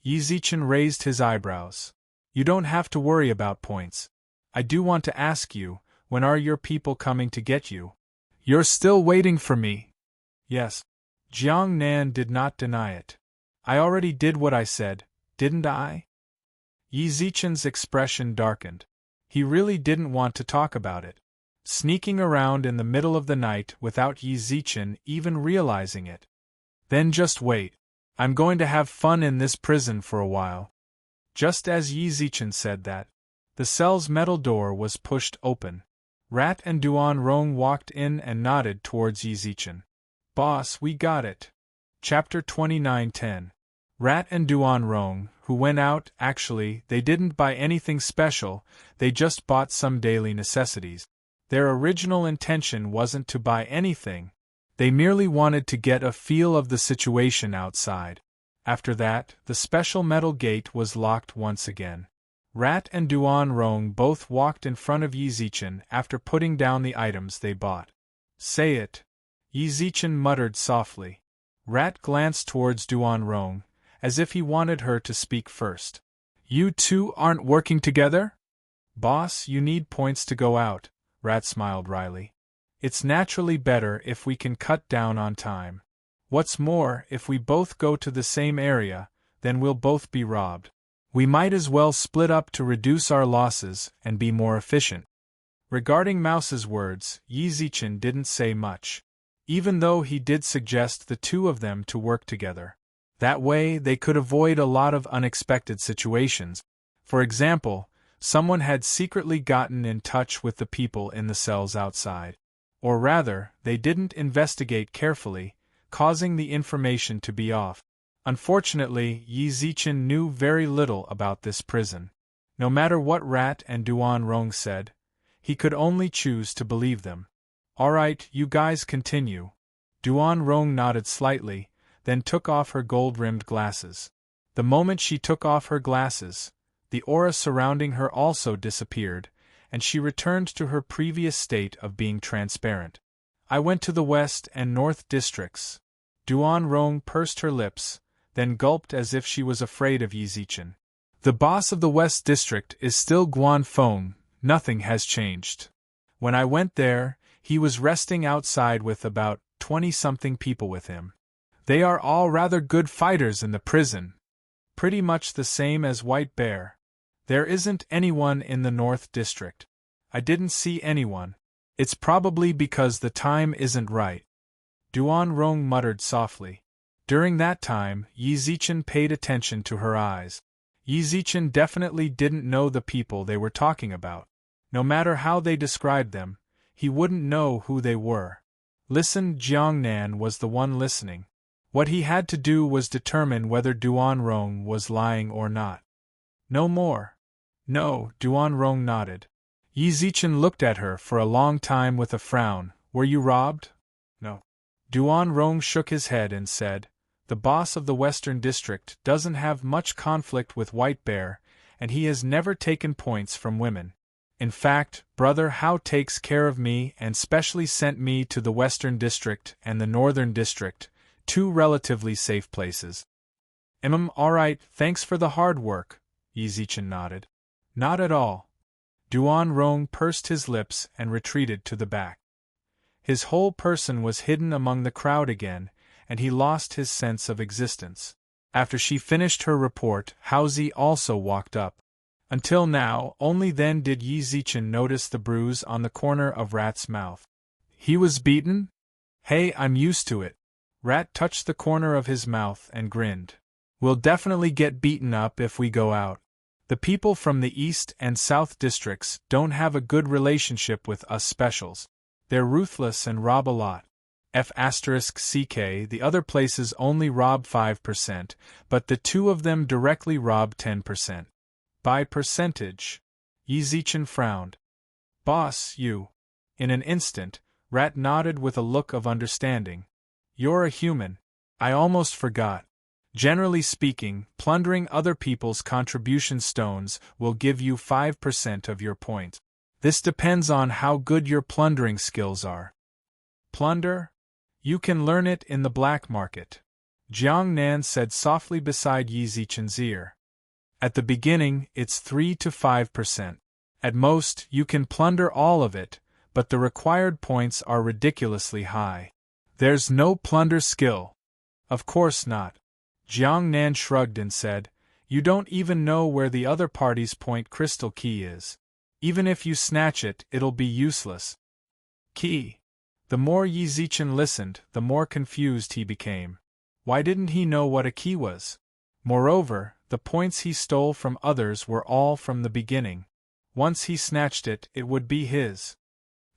Yi Zichen raised his eyebrows. You don't have to worry about points. I do want to ask you, when are your people coming to get you? You're still waiting for me. Yes. Jiang Nan did not deny it. I already did what I said, didn't I? Yi Zichen's expression darkened. He really didn't want to talk about it. Sneaking around in the middle of the night without Yi Zichen even realizing it. Then just wait. I'm going to have fun in this prison for a while. Just as Yi Zichen said that, the cell's metal door was pushed open. Rat and Duan Rong walked in and nodded towards Yi Zichen. Boss, we got it. Chapter 29:10. Rat and Duan Rong, who went out, actually, they didn't buy anything special, they just bought some daily necessities. Their original intention wasn't to buy anything, they merely wanted to get a feel of the situation outside. After that, the special metal gate was locked once again. Rat and Duan Rong both walked in front of Yi Zichen after putting down the items they bought. Say it. Yi Zichen muttered softly. Rat glanced towards Duan Rong, as if he wanted her to speak first. You two aren't working together? Boss, you need points to go out, Rat smiled wryly. It's naturally better if we can cut down on time. What's more, if we both go to the same area, then we'll both be robbed. We might as well split up to reduce our losses and be more efficient. Regarding Mouse's words, Yi Zichen didn't say much, even though he did suggest the two of them to work together. That way, they could avoid a lot of unexpected situations. For example, someone had secretly gotten in touch with the people in the cells outside. Or rather, they didn't investigate carefully, causing the information to be off. Unfortunately, Yi Zichen knew very little about this prison. No matter what Rat and Duan Rong said, he could only choose to believe them. All right, you guys continue. Duan Rong nodded slightly, then took off her gold-rimmed glasses. The moment she took off her glasses, the aura surrounding her also disappeared, and she returned to her previous state of being transparent. I went to the West and North districts. Duan Rong pursed her lips, then gulped as if she was afraid of Yi Zichen. The boss of the West district is still Guan Feng, nothing has changed. When I went there, he was resting outside with about 20-something people with him. They are all rather good fighters in the prison. Pretty much the same as White Bear. There isn't anyone in the North District. I didn't see anyone. It's probably because the time isn't right. Duan Rong muttered softly. During that time, Yi Zichen paid attention to her eyes. Yi Zichen definitely didn't know the people they were talking about. No matter how they described them, he wouldn't know who they were. Listen, Jiang Nan was the one listening. What he had to do was determine whether Duan Rong was lying or not. No more. No, Duan Rong nodded. Yi Zichen looked at her for a long time with a frown. Were you robbed? No. Duan Rong shook his head and said, the boss of the Western District doesn't have much conflict with White Bear, and he has never taken points from women. In fact, Brother Hao takes care of me and specially sent me to the Western District and the Northern District, two relatively safe places. Alright, thanks for the hard work, Yi Zichen nodded. Not at all. Duan Rong pursed his lips and retreated to the back. His whole person was hidden among the crowd again, and he lost his sense of existence. After she finished her report, Haozi also walked up. Until now, only then did Yi Zichen notice the bruise on the corner of Rat's mouth. He was beaten? Hey, I'm used to it. Rat touched the corner of his mouth and grinned. We'll definitely get beaten up if we go out. The people from the East and South districts don't have a good relationship with us specials. They're ruthless and rob a lot. The other places only rob 5%, but the two of them directly rob 10%. By percentage. Yi Zichen frowned. Boss, you. In an instant, Rat nodded with a look of understanding. You're a human. I almost forgot. Generally speaking, plundering other people's contribution stones will give you 5% of your points. This depends on how good your plundering skills are. Plunder? You can learn it in the black market. Jiang Nan said softly beside Yi Zichen's ear. At the beginning, it's 3 to 5%. At most, you can plunder all of it, but the required points are ridiculously high. There's no plunder skill. Of course not. Jiang Nan shrugged and said, you don't even know where the other party's point crystal key is. Even if you snatch it, it'll be useless. Key. The more Yi Zichen listened, the more confused he became. Why didn't he know what a key was? Moreover, the points he stole from others were all from the beginning. Once he snatched it, it would be his.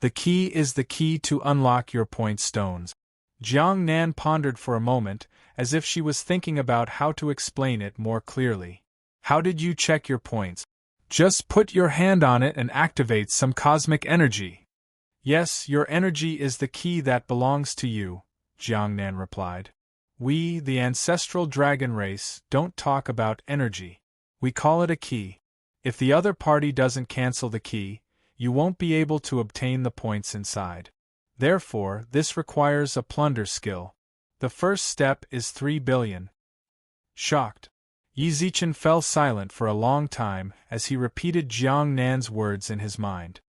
The key is the key to unlock your point stones. Jiang Nan pondered for a moment, as if she was thinking about how to explain it more clearly. How did you check your points? Just put your hand on it and activate some cosmic energy. Yes, your energy is the key that belongs to you, Jiang Nan replied. We, the ancestral dragon race, don't talk about energy. We call it a key. If the other party doesn't cancel the key, you won't be able to obtain the points inside. Therefore, this requires a plunder skill. The first step is 3 billion. Shocked, Yi Zichen fell silent for a long time as he repeated Jiang Nan's words in his mind.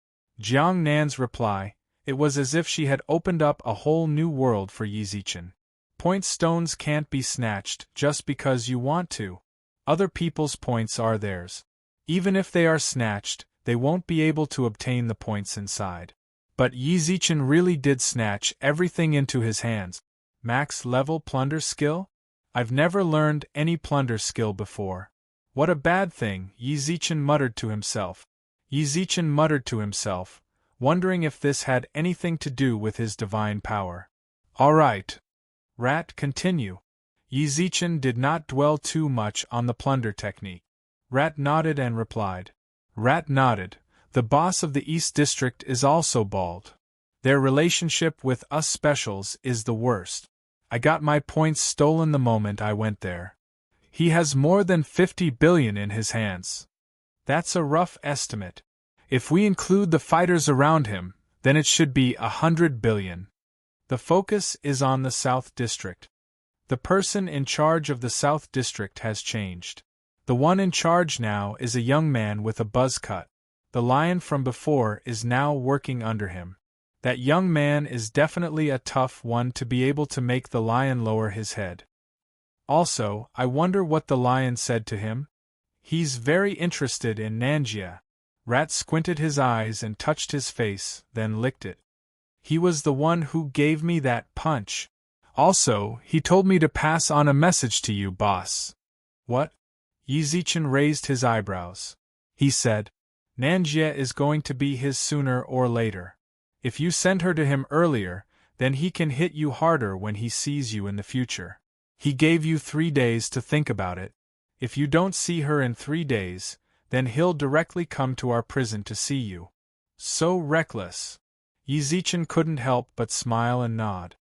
Jiang Nan's reply, it was as if she had opened up a whole new world for Yi Zichen. Point stones can't be snatched just because you want to. Other people's points are theirs. Even if they are snatched, they won't be able to obtain the points inside. But Yi Zichen really did snatch everything into his hands. Max level plunder skill? I've never learned any plunder skill before. What a bad thing, Yi Zichen muttered to himself. Yi Zichen muttered to himself, wondering if this had anything to do with his divine power. All right. Rat, continue. Yi Zichen did not dwell too much on the plunder technique. Rat nodded and replied. Rat nodded. The boss of the East District is also bald. Their relationship with us specials is the worst. I got my points stolen the moment I went there. He has more than 50 billion in his hands. That's a rough estimate. If we include the fighters around him, then it should be 100 billion. The focus is on the South District. The person in charge of the South District has changed. The one in charge now is a young man with a buzz cut. The lion from before is now working under him. That young man is definitely a tough one to be able to make the lion lower his head. Also, I wonder what the lion said to him? He's very interested in Nanjia. Rat squinted his eyes and touched his face, then licked it. He was the one who gave me that punch. Also, he told me to pass on a message to you, boss. What? Yi Zichen raised his eyebrows. He said, Nanjia is going to be his sooner or later. If you send her to him earlier, then he can hit you harder when he sees you in the future. He gave you 3 days to think about it. If you don't see her in 3 days, then he'll directly come to our prison to see you. So reckless. Yi Zichen couldn't help but smile and nod.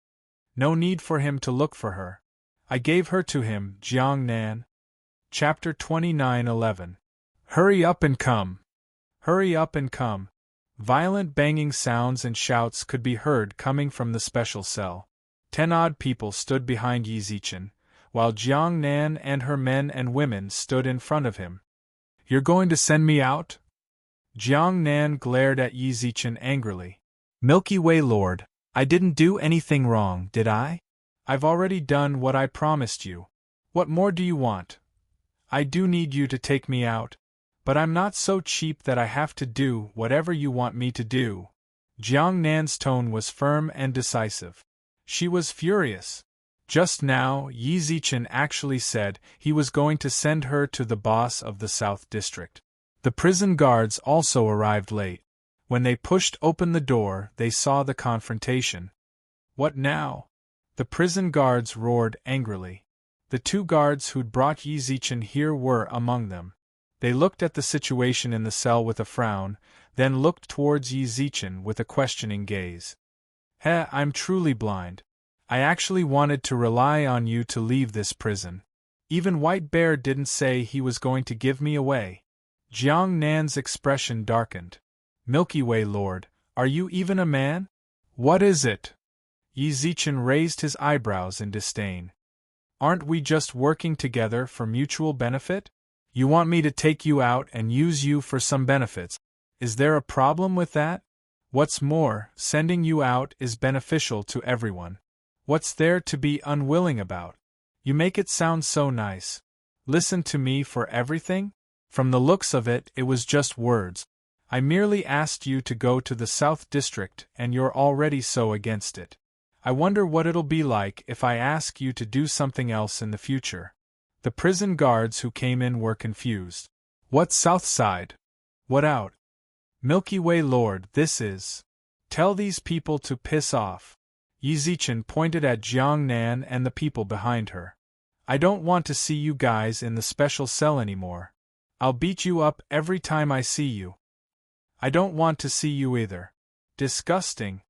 No need for him to look for her. I gave her to him, Jiang Nan. Chapter 29:11. Hurry up and come! Hurry up and come! Violent banging sounds and shouts could be heard coming from the special cell. 10 odd people stood behind Yi Zichen, while Jiang Nan and her men and women stood in front of him. You're going to send me out? Jiang Nan glared at Yi Zichen angrily. Milky Way Lord, I didn't do anything wrong, did I? I've already done what I promised you. What more do you want? I do need you to take me out, but I'm not so cheap that I have to do whatever you want me to do. Jiang Nan's tone was firm and decisive. She was furious. Just now, Yi Zichen actually said he was going to send her to the boss of the South District. The prison guards also arrived late. When they pushed open the door, they saw the confrontation. What now? The prison guards roared angrily. The 2 guards who'd brought Yi Zichen here were among them. They looked at the situation in the cell with a frown, then looked towards Yi Zichen with a questioning gaze. I'm truly blind. I actually wanted to rely on you to leave this prison. Even White Bear didn't say he was going to give me away. Jiang Nan's expression darkened. Milky Way Lord, are you even a man? What is it? Yi Zichen raised his eyebrows in disdain. Aren't we just working together for mutual benefit? You want me to take you out and use you for some benefits. Is there a problem with that? What's more, sending you out is beneficial to everyone. What's there to be unwilling about? You make it sound so nice. Listen to me for everything? From the looks of it, it was just words. I merely asked you to go to the South District and you're already so against it. I wonder what it'll be like if I ask you to do something else in the future. The prison guards who came in were confused. What South Side? What out? Milky Way Lord, this is. Tell these people to piss off. Yi Zichen pointed at Jiang Nan and the people behind her. I don't want to see you guys in the special cell anymore. I'll beat you up every time I see you. I don't want to see you either. Disgusting.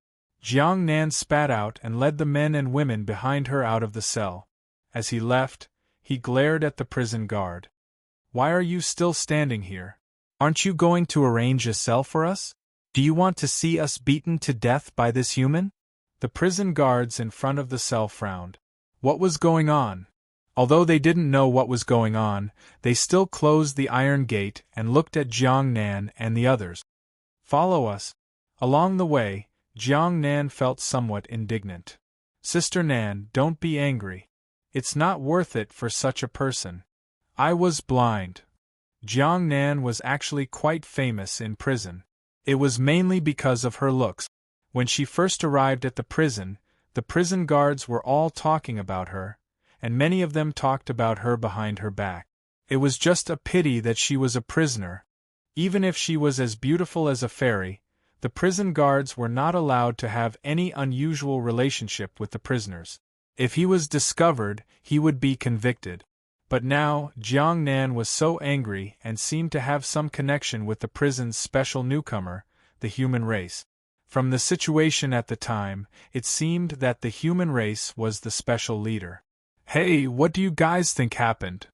Jiang Nan spat out and led the men and women behind her out of the cell. As he left, he glared at the prison guard. Why are you still standing here? Aren't you going to arrange a cell for us? Do you want to see us beaten to death by this human? The prison guards in front of the cell frowned. What was going on? Although they didn't know what was going on, they still closed the iron gate and looked at Jiang Nan and the others. Follow us. Along the way, Jiang Nan felt somewhat indignant. Sister Nan, don't be angry. It's not worth it for such a person. I was blind. Jiang Nan was actually quite famous in prison. It was mainly because of her looks. When she first arrived at the prison guards were all talking about her, and many of them talked about her behind her back. It was just a pity that she was a prisoner. Even if she was as beautiful as a fairy, the prison guards were not allowed to have any unusual relationship with the prisoners. If he was discovered, he would be convicted. But now, Jiang Nan was so angry and seemed to have some connection with the prison's special newcomer, the human race. From the situation at the time, it seemed that the human race was the special leader. Hey, what do you guys think happened?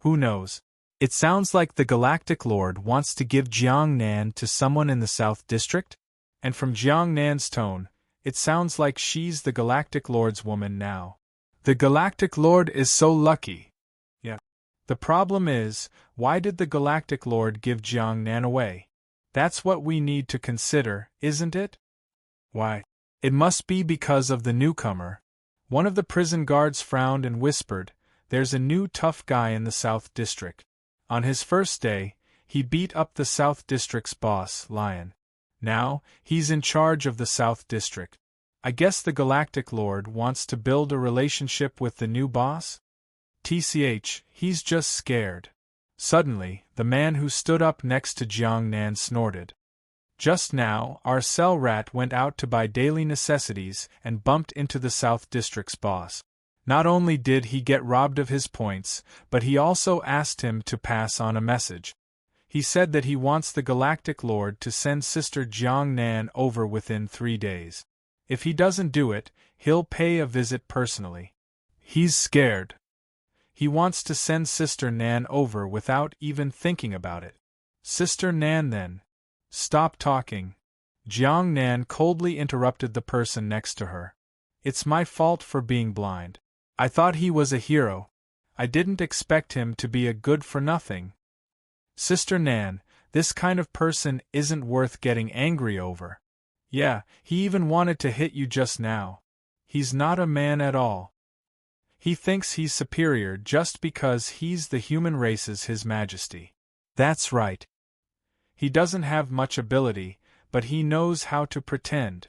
Who knows? It sounds like the Galactic Lord wants to give Jiang Nan to someone in the South District? And from Jiang Nan's tone, it sounds like she's the Galactic Lord's woman now. The Galactic Lord is so lucky. Yeah. The problem is, why did the Galactic Lord give Jiang Nan away? That's what we need to consider, isn't it? Why? It must be because of the newcomer. One of the prison guards frowned and whispered, There's a new tough guy in the South District. On his first day, he beat up the South District's boss, Lion. Now, he's in charge of the South District. I guess the Galactic Lord wants to build a relationship with the new boss? TCH, he's just scared. Suddenly, the man who stood up next to Jiang Nan snorted. Just now, our cell rat went out to buy daily necessities and bumped into the South District's boss. Not only did he get robbed of his points, but he also asked him to pass on a message. He said that he wants the Galactic Lord to send Sister Jiang Nan over within 3 days. If he doesn't do it, he'll pay a visit personally. He's scared. He wants to send Sister Nan over without even thinking about it. Sister Nan then. Stop talking. Jiang Nan coldly interrupted the person next to her. It's my fault for being blind. I thought he was a hero. I didn't expect him to be a good-for-nothing. Sister Nan, this kind of person isn't worth getting angry over. Yeah, he even wanted to hit you just now. He's not a man at all. He thinks he's superior just because he's the human race's His Majesty. That's right. He doesn't have much ability, but he knows how to pretend.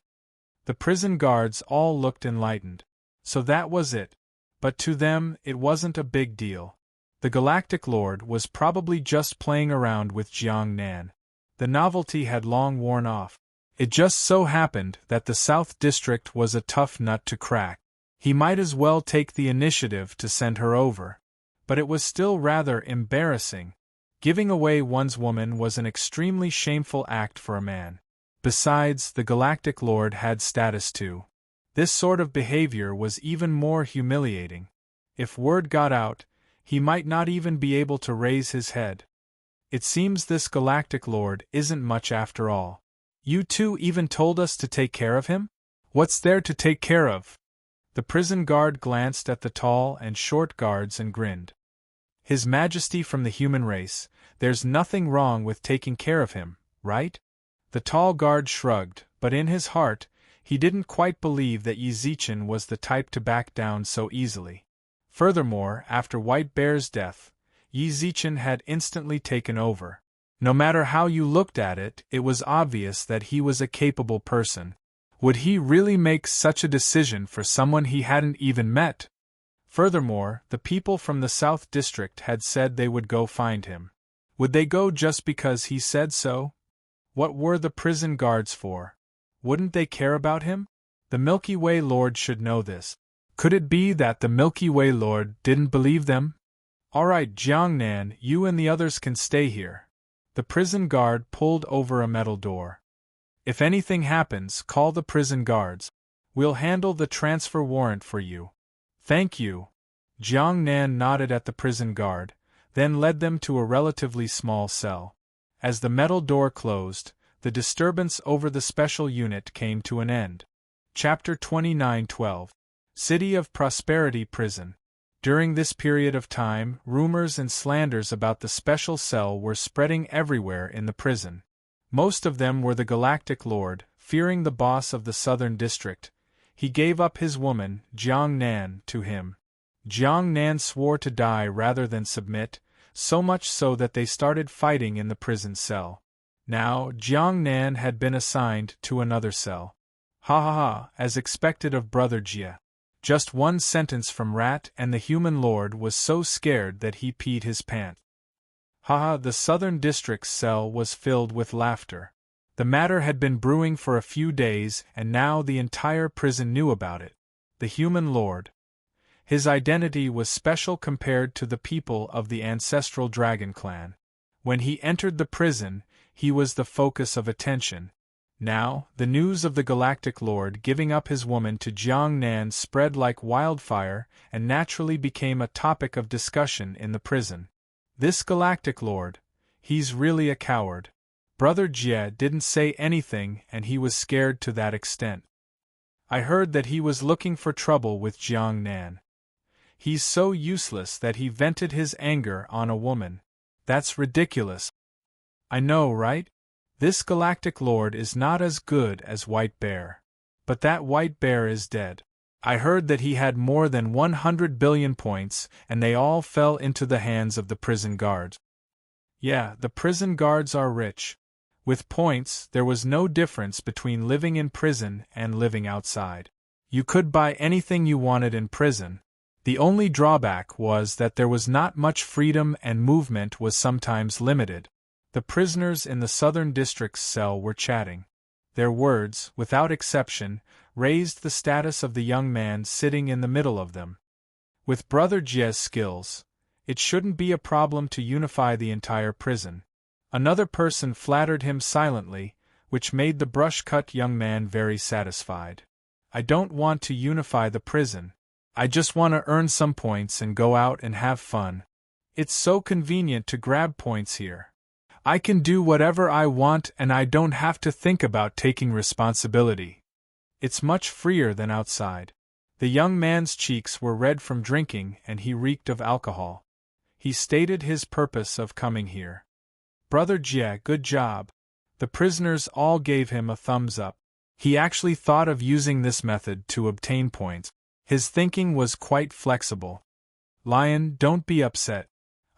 The prison guards all looked enlightened. So that was it. But to them, it wasn't a big deal. The Galactic Lord was probably just playing around with Jiang Nan. The novelty had long worn off. It just so happened that the South District was a tough nut to crack. He might as well take the initiative to send her over. But it was still rather embarrassing. Giving away one's woman was an extremely shameful act for a man. Besides, the Galactic Lord had status too. This sort of behavior was even more humiliating. If word got out, he might not even be able to raise his head. It seems this Galactic Lord isn't much after all. You two even told us to take care of him? What's there to take care of? The prison guard glanced at the tall and short guards and grinned. His Majesty from the human race, there's nothing wrong with taking care of him, right? The tall guard shrugged, but in his heart, he didn't quite believe that Yi Zichen was the type to back down so easily. Furthermore, after White Bear's death, Yi Zichen had instantly taken over. No matter how you looked at it, it was obvious that he was a capable person. Would he really make such a decision for someone he hadn't even met? Furthermore, the people from the South District had said they would go find him. Would they go just because he said so? What were the prison guards for? Wouldn't they care about him? The Milky Way Lord should know this. Could it be that the Milky Way Lord didn't believe them? All right, Jiang Nan, you and the others can stay here. The prison guard pulled over a metal door. If anything happens, call the prison guards. We'll handle the transfer warrant for you. Thank you. Jiang Nan nodded at the prison guard, then led them to a relatively small cell. As the metal door closed, the disturbance over the special unit came to an end. Chapter 29:12. City of Prosperity Prison. During this period of time, rumors and slanders about the special cell were spreading everywhere in the prison. Most of them were the Galactic Lord, fearing the boss of the Southern District. He gave up his woman, Jiang Nan, to him. Jiang Nan swore to die rather than submit, so much so that they started fighting in the prison cell. Now, Jiang Nan had been assigned to another cell. Ha ha ha, as expected of Brother Jia. Just one sentence from Rat and the human lord was so scared that he peed his pants. Ha ha, the Southern District's cell was filled with laughter. The matter had been brewing for a few days and now the entire prison knew about it. The human lord. His identity was special compared to the people of the ancestral dragon clan. When he entered the prison, he was the focus of attention. Now, the news of the Galactic Lord giving up his woman to Jiang Nan spread like wildfire and naturally became a topic of discussion in the prison. This Galactic Lord, he's really a coward. Brother Jie didn't say anything and he was scared to that extent. I heard that he was looking for trouble with Jiang Nan. He's so useless that he vented his anger on a woman. That's ridiculous. I know, right? This Galactic Lord is not as good as White Bear. But that White Bear is dead. I heard that he had more than 100 billion points, and they all fell into the hands of the prison guards. Yeah, the prison guards are rich. With points, there was no difference between living in prison and living outside. You could buy anything you wanted in prison. The only drawback was that there was not much freedom and movement was sometimes limited. The prisoners in the Southern District's cell were chatting. Their words, without exception, raised the status of the young man sitting in the middle of them. With Brother Jie's skills, it shouldn't be a problem to unify the entire prison. Another person flattered him silently, which made the brush-cut young man very satisfied. I don't want to unify the prison. I just want to earn some points and go out and have fun. It's so convenient to grab points here. I can do whatever I want and I don't have to think about taking responsibility. It's much freer than outside. The young man's cheeks were red from drinking and he reeked of alcohol. He stated his purpose of coming here. Brother Jie, good job. The prisoners all gave him a thumbs up. He actually thought of using this method to obtain points. His thinking was quite flexible. Lion, don't be upset.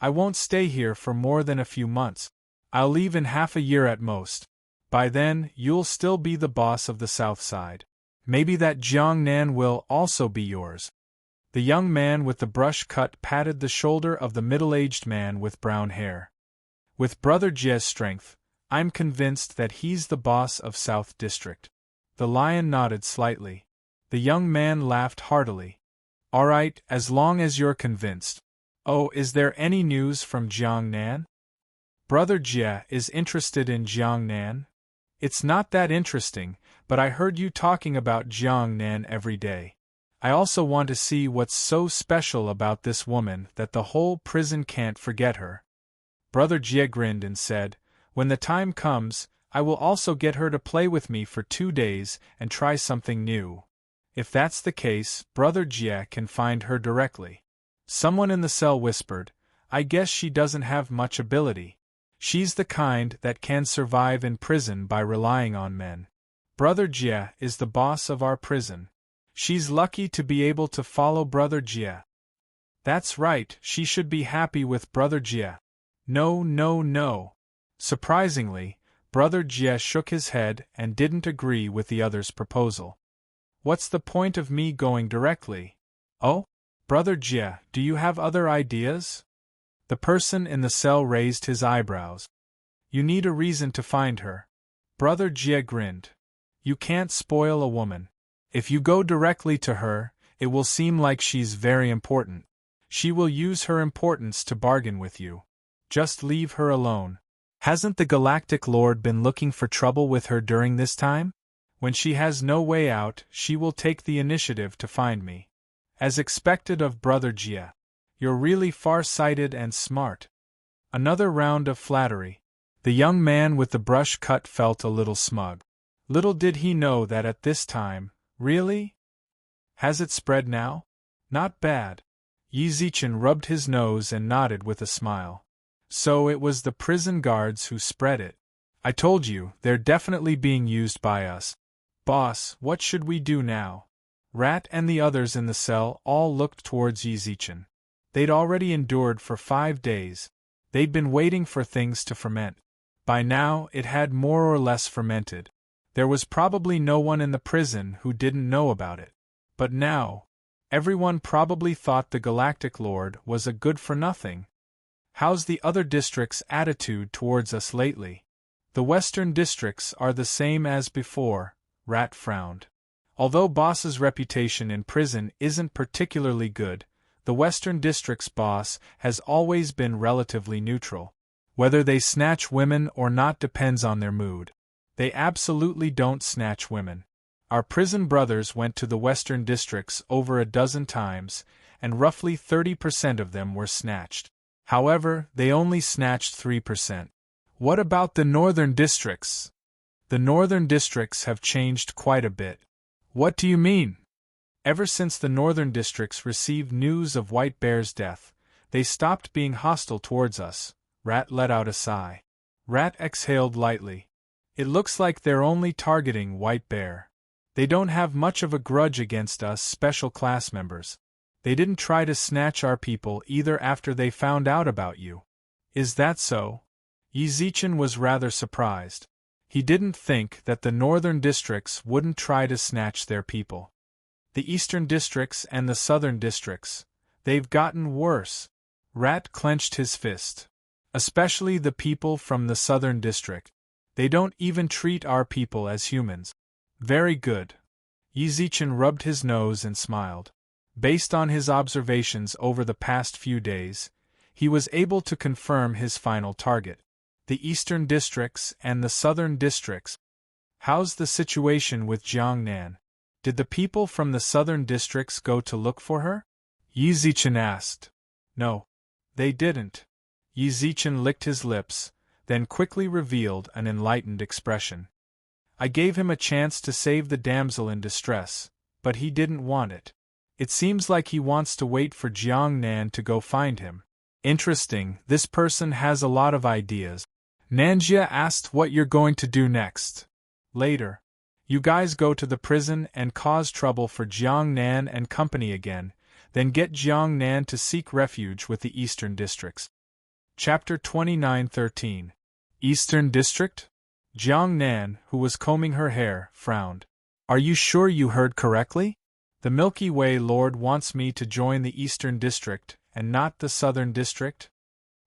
I won't stay here for more than a few months. I'll leave in half a year at most. By then, you'll still be the boss of the South Side. Maybe that Jiangnan will also be yours. The young man with the brush cut patted the shoulder of the middle-aged man with brown hair. With Brother Jie's strength, I'm convinced that he's the boss of South District. The lion nodded slightly. The young man laughed heartily. All right, as long as you're convinced. Oh, is there any news from Jiangnan? Brother Jie is interested in Jiangnan? It's not that interesting, but I heard you talking about Jiangnan every day. I also want to see what's so special about this woman that the whole prison can't forget her. Brother Jie grinned and said, when the time comes, I will also get her to play with me for 2 days and try something new. If that's the case, Brother Jie can find her directly. Someone in the cell whispered, I guess she doesn't have much ability. She's the kind that can survive in prison by relying on men. Brother Jie is the boss of our prison. She's lucky to be able to follow Brother Jie. That's right, she should be happy with Brother Jie. No, no, no. Surprisingly, Brother Jie shook his head and didn't agree with the other's proposal. What's the point of me going directly? Oh? Brother Jie, do you have other ideas? The person in the cell raised his eyebrows. You need a reason to find her. Brother Jie grinned. You can't spoil a woman. If you go directly to her, it will seem like she's very important. She will use her importance to bargain with you. Just leave her alone. Hasn't the Galactic Lord been looking for trouble with her during this time? When she has no way out, she will take the initiative to find me. As expected of Brother Jie. You're really far-sighted and smart. Another round of flattery. The young man with the brush cut felt a little smug. Little did he know that at this time, really? Has it spread now? Not bad. Yi Zichen rubbed his nose and nodded with a smile. So it was the prison guards who spread it. I told you, they're definitely being used by us. Boss, what should we do now? Rat and the others in the cell all looked towards Yi Zichen. They'd already endured for 5 days. They'd been waiting for things to ferment. By now, it had more or less fermented. There was probably no one in the prison who didn't know about it. But now, everyone probably thought the Galactic Lord was a good-for-nothing. How's the other districts' attitude towards us lately? The western districts are the same as before, Rat frowned. Although Boss's reputation in prison isn't particularly good, the western district's boss has always been relatively neutral. Whether they snatch women or not depends on their mood. They absolutely don't snatch women. Our prison brothers went to the western districts over a dozen times, and roughly 30% of them were snatched. However, they only snatched 3%. What about the northern districts? The northern districts have changed quite a bit. What do you mean? Ever since the northern districts received news of White Bear's death, they stopped being hostile towards us. Rat let out a sigh. Rat exhaled lightly. It looks like they're only targeting White Bear. They don't have much of a grudge against us special class members. They didn't try to snatch our people either after they found out about you. Is that so? Yi Zichen was rather surprised. He didn't think that the northern districts wouldn't try to snatch their people. The eastern districts and the southern districts, they've gotten worse. Rat clenched his fist. Especially the people from the southern district. They don't even treat our people as humans. Very good. Yi Zichen rubbed his nose and smiled. Based on his observations over the past few days, he was able to confirm his final target: the eastern districts and the southern districts. How's the situation with Jiangnan? Did the people from the southern districts go to look for her? Yi Zichen asked. No, they didn't. Yi Zichen licked his lips, then quickly revealed an enlightened expression. I gave him a chance to save the damsel in distress, but he didn't want it. It seems like he wants to wait for Jiangnan to go find him. Interesting, this person has a lot of ideas. Nanjia asked what you're going to do next. Later. You guys go to the prison and cause trouble for Jiangnan and company again, then get Jiangnan to seek refuge with the Eastern Districts. Chapter 29:13. Eastern District? Jiangnan, who was combing her hair, frowned. Are you sure you heard correctly? The Milky Way Lord wants me to join the Eastern District and not the Southern District?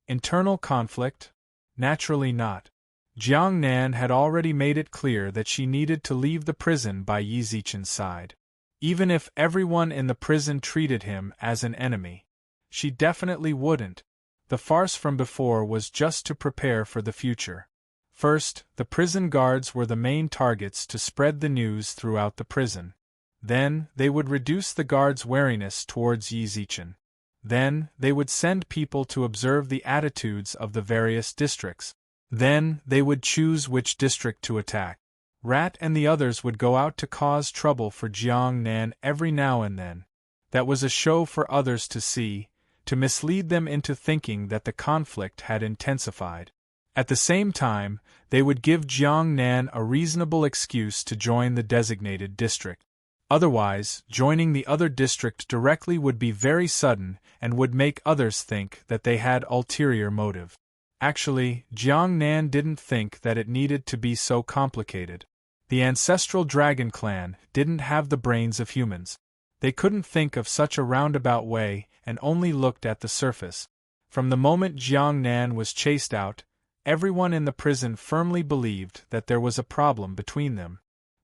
Internal conflict? Naturally not. Jiangnan had already made it clear that she needed to leave the prison by Yi Zichen's side. Even if everyone in the prison treated him as an enemy, she definitely wouldn't. The farce from before was just to prepare for the future. First, the prison guards were the main targets to spread the news throughout the prison. Then, they would reduce the guards' wariness towards Yi Zichen. Then, they would send people to observe the attitudes of the various districts. Then, they would choose which district to attack. Rat and the others would go out to cause trouble for Jiangnan every now and then. That was a show for others to see, to mislead them into thinking that the conflict had intensified. At the same time, they would give Jiangnan a reasonable excuse to join the designated district. Otherwise, joining the other district directly would be very sudden and would make others think that they had ulterior motive. Actually, Jiangnan didn't think that it needed to be so complicated. The ancestral dragon clan didn't have the brains of humans. They couldn't think of such a roundabout way and only looked at the surface. From the moment Jiangnan was chased out, everyone in the prison firmly believed that there was a problem between them.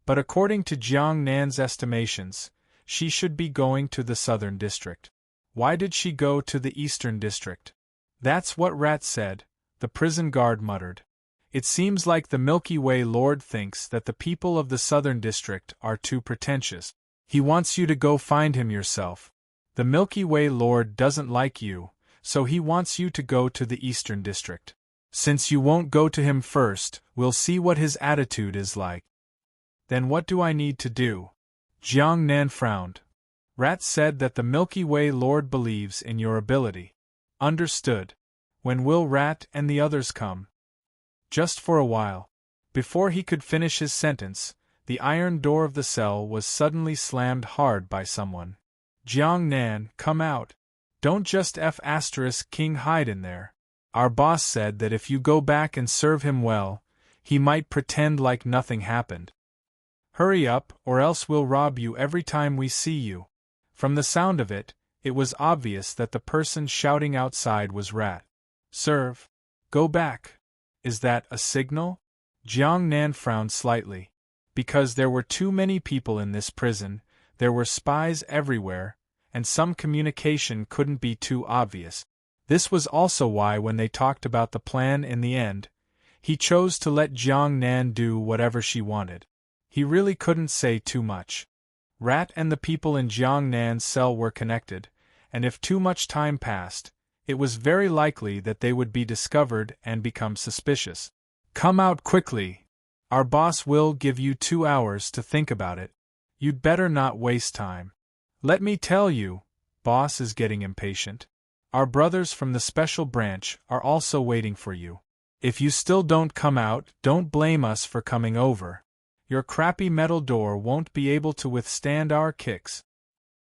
But according to Jiangnan's estimations, she should be going to the southern district. Why did she go to the eastern district? That's what Rat said, the prison guard muttered. It seems like the Milky Way Lord thinks that the people of the southern district are too pretentious. He wants you to go find him yourself. The Milky Way Lord doesn't like you, so he wants you to go to the eastern district. Since you won't go to him first, we'll see what his attitude is like. Then what do I need to do? Jiangnan frowned. Rat said that the Milky Way Lord believes in your ability. Understood. When will Rat and the others come? Just for a while. Before he could finish his sentence, the iron door of the cell was suddenly slammed hard by someone. Jiangnan, come out. Don't just King hide in there. Our boss said that if you go back and serve him well, he might pretend like nothing happened. Hurry up, or else we'll rob you every time we see you. From the sound of it, it was obvious that the person shouting outside was Rat. Serve. Go back. Is that a signal? Jiangnan frowned slightly. Because there were too many people in this prison, there were spies everywhere, and some communication couldn't be too obvious. This was also why when they talked about the plan in the end, he chose to let Jiangnan do whatever she wanted. He really couldn't say too much. Rat and the people in Jiangnan's cell were connected, and if too much time passed, it was very likely that they would be discovered and become suspicious. Come out quickly. Our boss will give you 2 hours to think about it. You'd better not waste time. Let me tell you, boss is getting impatient. Our brothers from the special branch are also waiting for you. If you still don't come out, don't blame us for coming over. Your crappy metal door won't be able to withstand our kicks.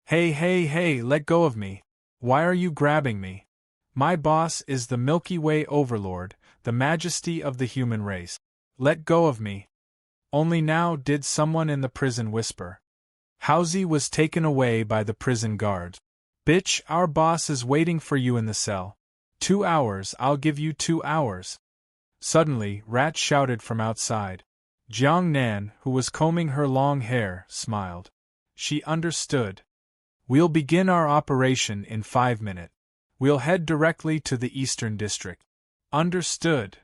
Hey, let go of me. Why are you grabbing me? My boss is the Milky Way Overlord, the majesty of the human race. Let go of me. Only now did someone in the prison whisper. Housie was taken away by the prison guard. Bitch, our boss is waiting for you in the cell. 2 hours, I'll give you 2 hours. Suddenly, Rat shouted from outside. Jiangnan, who was combing her long hair, smiled. She understood. We'll begin our operation in 5 minutes. We'll head directly to the Eastern District. Understood.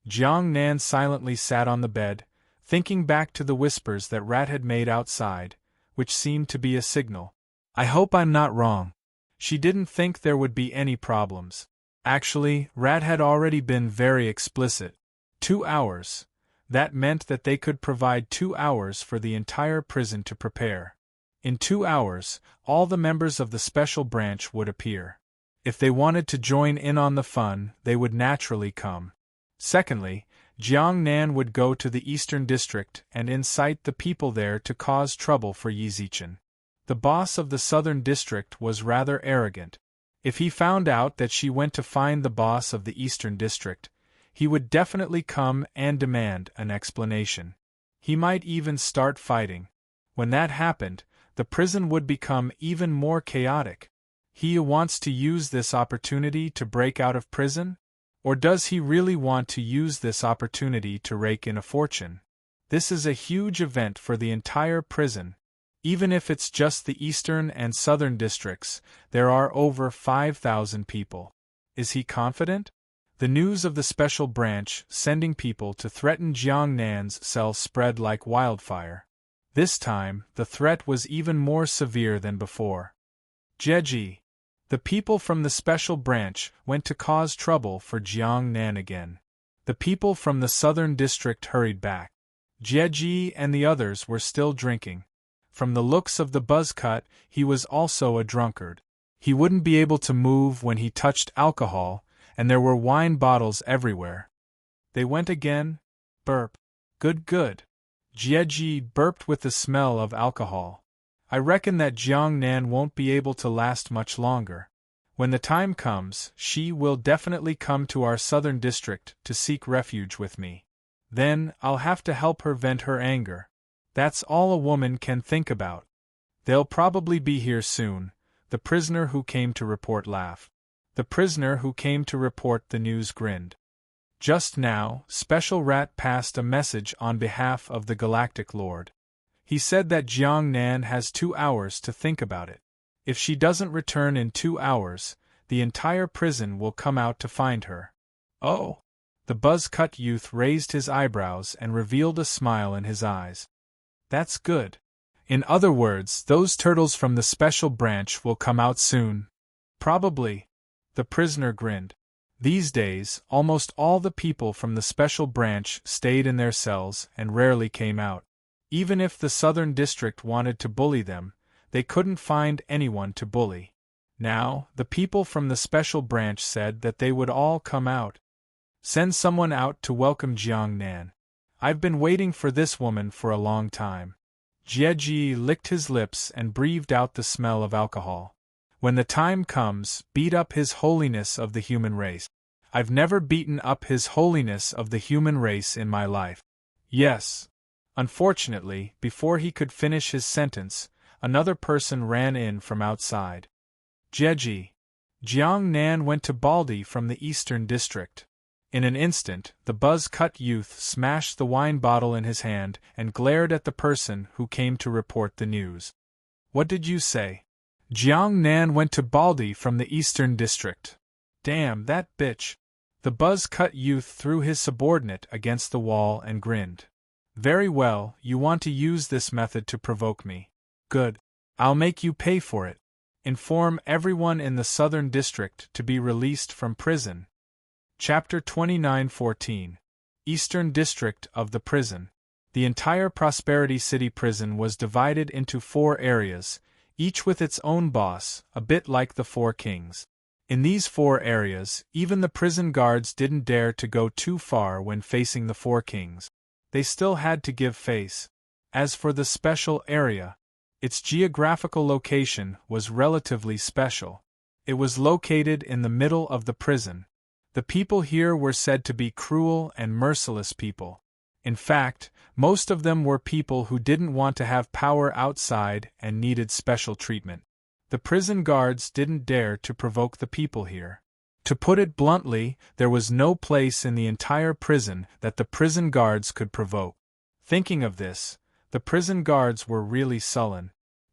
Jiang Nan silently sat on the bed, thinking back to the whispers that Rat had made outside, which seemed to be a signal. I hope I'm not wrong. She didn't think there would be any problems. Actually, Rat had already been very explicit. 2 hours. That meant that they could provide 2 hours for the entire prison to prepare. In 2 hours, all the members of the special branch would appear. If they wanted to join in on the fun, they would naturally come. Secondly, Jiang Nan would go to the Eastern District and incite the people there to cause trouble for Yi Zichen. The boss of the Southern District was rather arrogant. If he found out that she went to find the boss of the Eastern District, he would definitely come and demand an explanation. He might even start fighting. When that happened, the prison would become even more chaotic. He wants to use this opportunity to break out of prison? Or does he really want to use this opportunity to rake in a fortune? This is a huge event for the entire prison. Even if it's just the Eastern and Southern districts, there are over 5,000 people. Is he confident? The news of the special branch sending people to threaten Jiang Nan's cell spread like wildfire. This time, the threat was even more severe than before. Jeji. The people from the special branch went to cause trouble for Jiang Nan again. The people from the Southern District hurried back. Jeji and the others were still drinking. From the looks of the buzzcut, he was also a drunkard. He wouldn't be able to move when he touched alcohol, and there were wine bottles everywhere. They went again? Burp. Good. Jeji burped with the smell of alcohol. I reckon that Jiang Nan won't be able to last much longer. When the time comes, she will definitely come to our Southern District to seek refuge with me. Then, I'll have to help her vent her anger. That's all a woman can think about. They'll probably be here soon, the prisoner who came to report laughed. The prisoner who came to report the news grinned. Just now, Special Rat passed a message on behalf of the Galactic Lord. He said that Jiang Nan has 2 hours to think about it. If she doesn't return in 2 hours, the entire prison will come out to find her. Oh! The buzz-cut youth raised his eyebrows and revealed a smile in his eyes. That's good. In other words, those turtles from the special branch will come out soon. Probably. The prisoner grinned. These days, almost all the people from the special branch stayed in their cells and rarely came out. Even if the Southern District wanted to bully them, they couldn't find anyone to bully. Now, the people from the special branch said that they would all come out. Send someone out to welcome Jiang Nan. I've been waiting for this woman for a long time. Jeji licked his lips and breathed out the smell of alcohol. When the time comes, beat up His Holiness of the human race. I've never beaten up His Holiness of the human race in my life. Yes. Unfortunately, before he could finish his sentence, another person ran in from outside. Jeji. Jiang Nan went to Baldi from the Eastern District. In an instant, the buzz-cut youth smashed the wine bottle in his hand and glared at the person who came to report the news. What did you say? Jiang Nan went to Baldi from the Eastern District. Damn, that bitch. The buzz-cut youth threw his subordinate against the wall and grinned. Very well, you want to use this method to provoke me. Good. I'll make you pay for it. Inform everyone in the Southern District to be released from prison. Chapter 29:14. Eastern District of the Prison. The entire Prosperity City prison was divided into 4 areas, each with its own boss, a bit like the 4 kings. In these 4 areas, even the prison guards didn't dare to go too far when facing the 4 kings. They still had to give face. As for the special area, its geographical location was relatively special. It was located in the middle of the prison. The people here were said to be cruel and merciless people. In fact, most of them were people who didn't want to have power outside and needed special treatment. The prison guards didn't dare to provoke the people here. To put it bluntly, there was no place in the entire prison that the prison guards could provoke. Thinking of this, the prison guards were really sullen.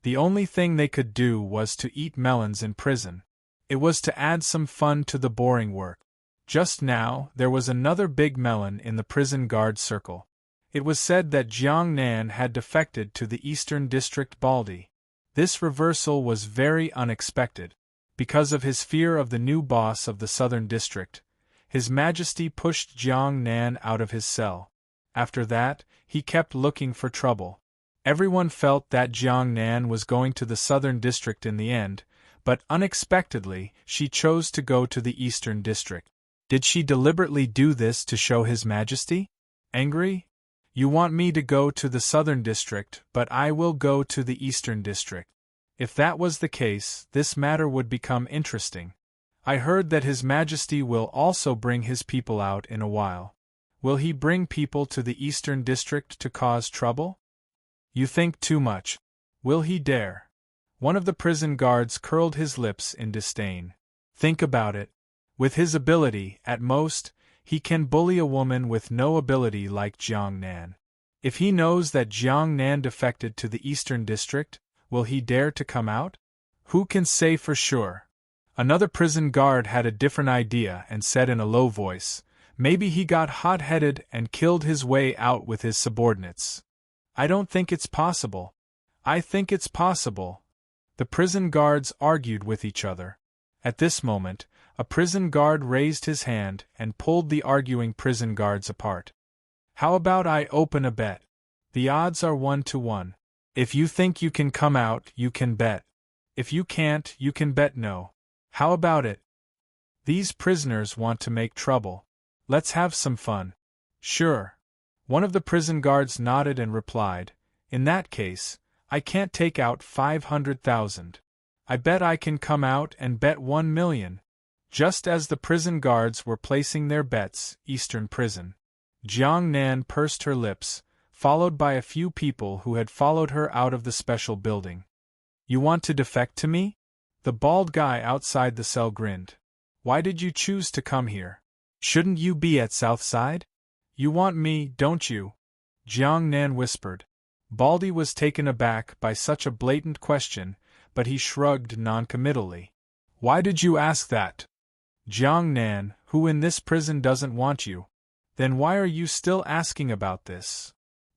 The only thing they could do was to eat melons in prison. It was to add some fun to the boring work. Just now, there was another big melon in the prison guard circle. It was said that Jiang Nan had defected to the Eastern District Baldi. This reversal was very unexpected. Because of his fear of the new boss of the Southern District, His Majesty pushed Jiang Nan out of his cell. After that, he kept looking for trouble. Everyone felt that Jiang Nan was going to the Southern District in the end, but unexpectedly, she chose to go to the Eastern District. Did she deliberately do this to show His Majesty? Angry? You want me to go to the Southern District, but I will go to the Eastern District. If that was the case, this matter would become interesting. I heard that His Majesty will also bring his people out in a while. Will he bring people to the Eastern District to cause trouble? You think too much. Will he dare? One of the prison guards curled his lips in disdain. Think about it. With his ability, at most, he can bully a woman with no ability like Jiang Nan. If he knows that Jiang Nan defected to the Eastern District, will he dare to come out? Who can say for sure? Another prison guard had a different idea and said in a low voice, maybe he got hot-headed and killed his way out with his subordinates. I don't think it's possible. I think it's possible. The prison guards argued with each other. At this moment, a prison guard raised his hand and pulled the arguing prison guards apart. How about I open a bet? The odds are 1 to 1. If you think you can come out, you can bet. If you can't, you can bet no. How about it? These prisoners want to make trouble. Let's have some fun. Sure. One of the prison guards nodded and replied, in that case, I can't take out 500,000. I bet I can come out and bet 1 million. Just as the prison guards were placing their bets, Eastern Prison. Jiang Nan pursed her lips, followed by a few people who had followed her out of the special building. You want to defect to me? The bald guy outside the cell grinned. Why did you choose to come here? Shouldn't you be at Southside? You want me, don't you? Jiang Nan whispered. Baldi was taken aback by such a blatant question, but he shrugged noncommittally. Why did you ask that? Jiang Nan, who in this prison doesn't want you? Then why are you still asking about this?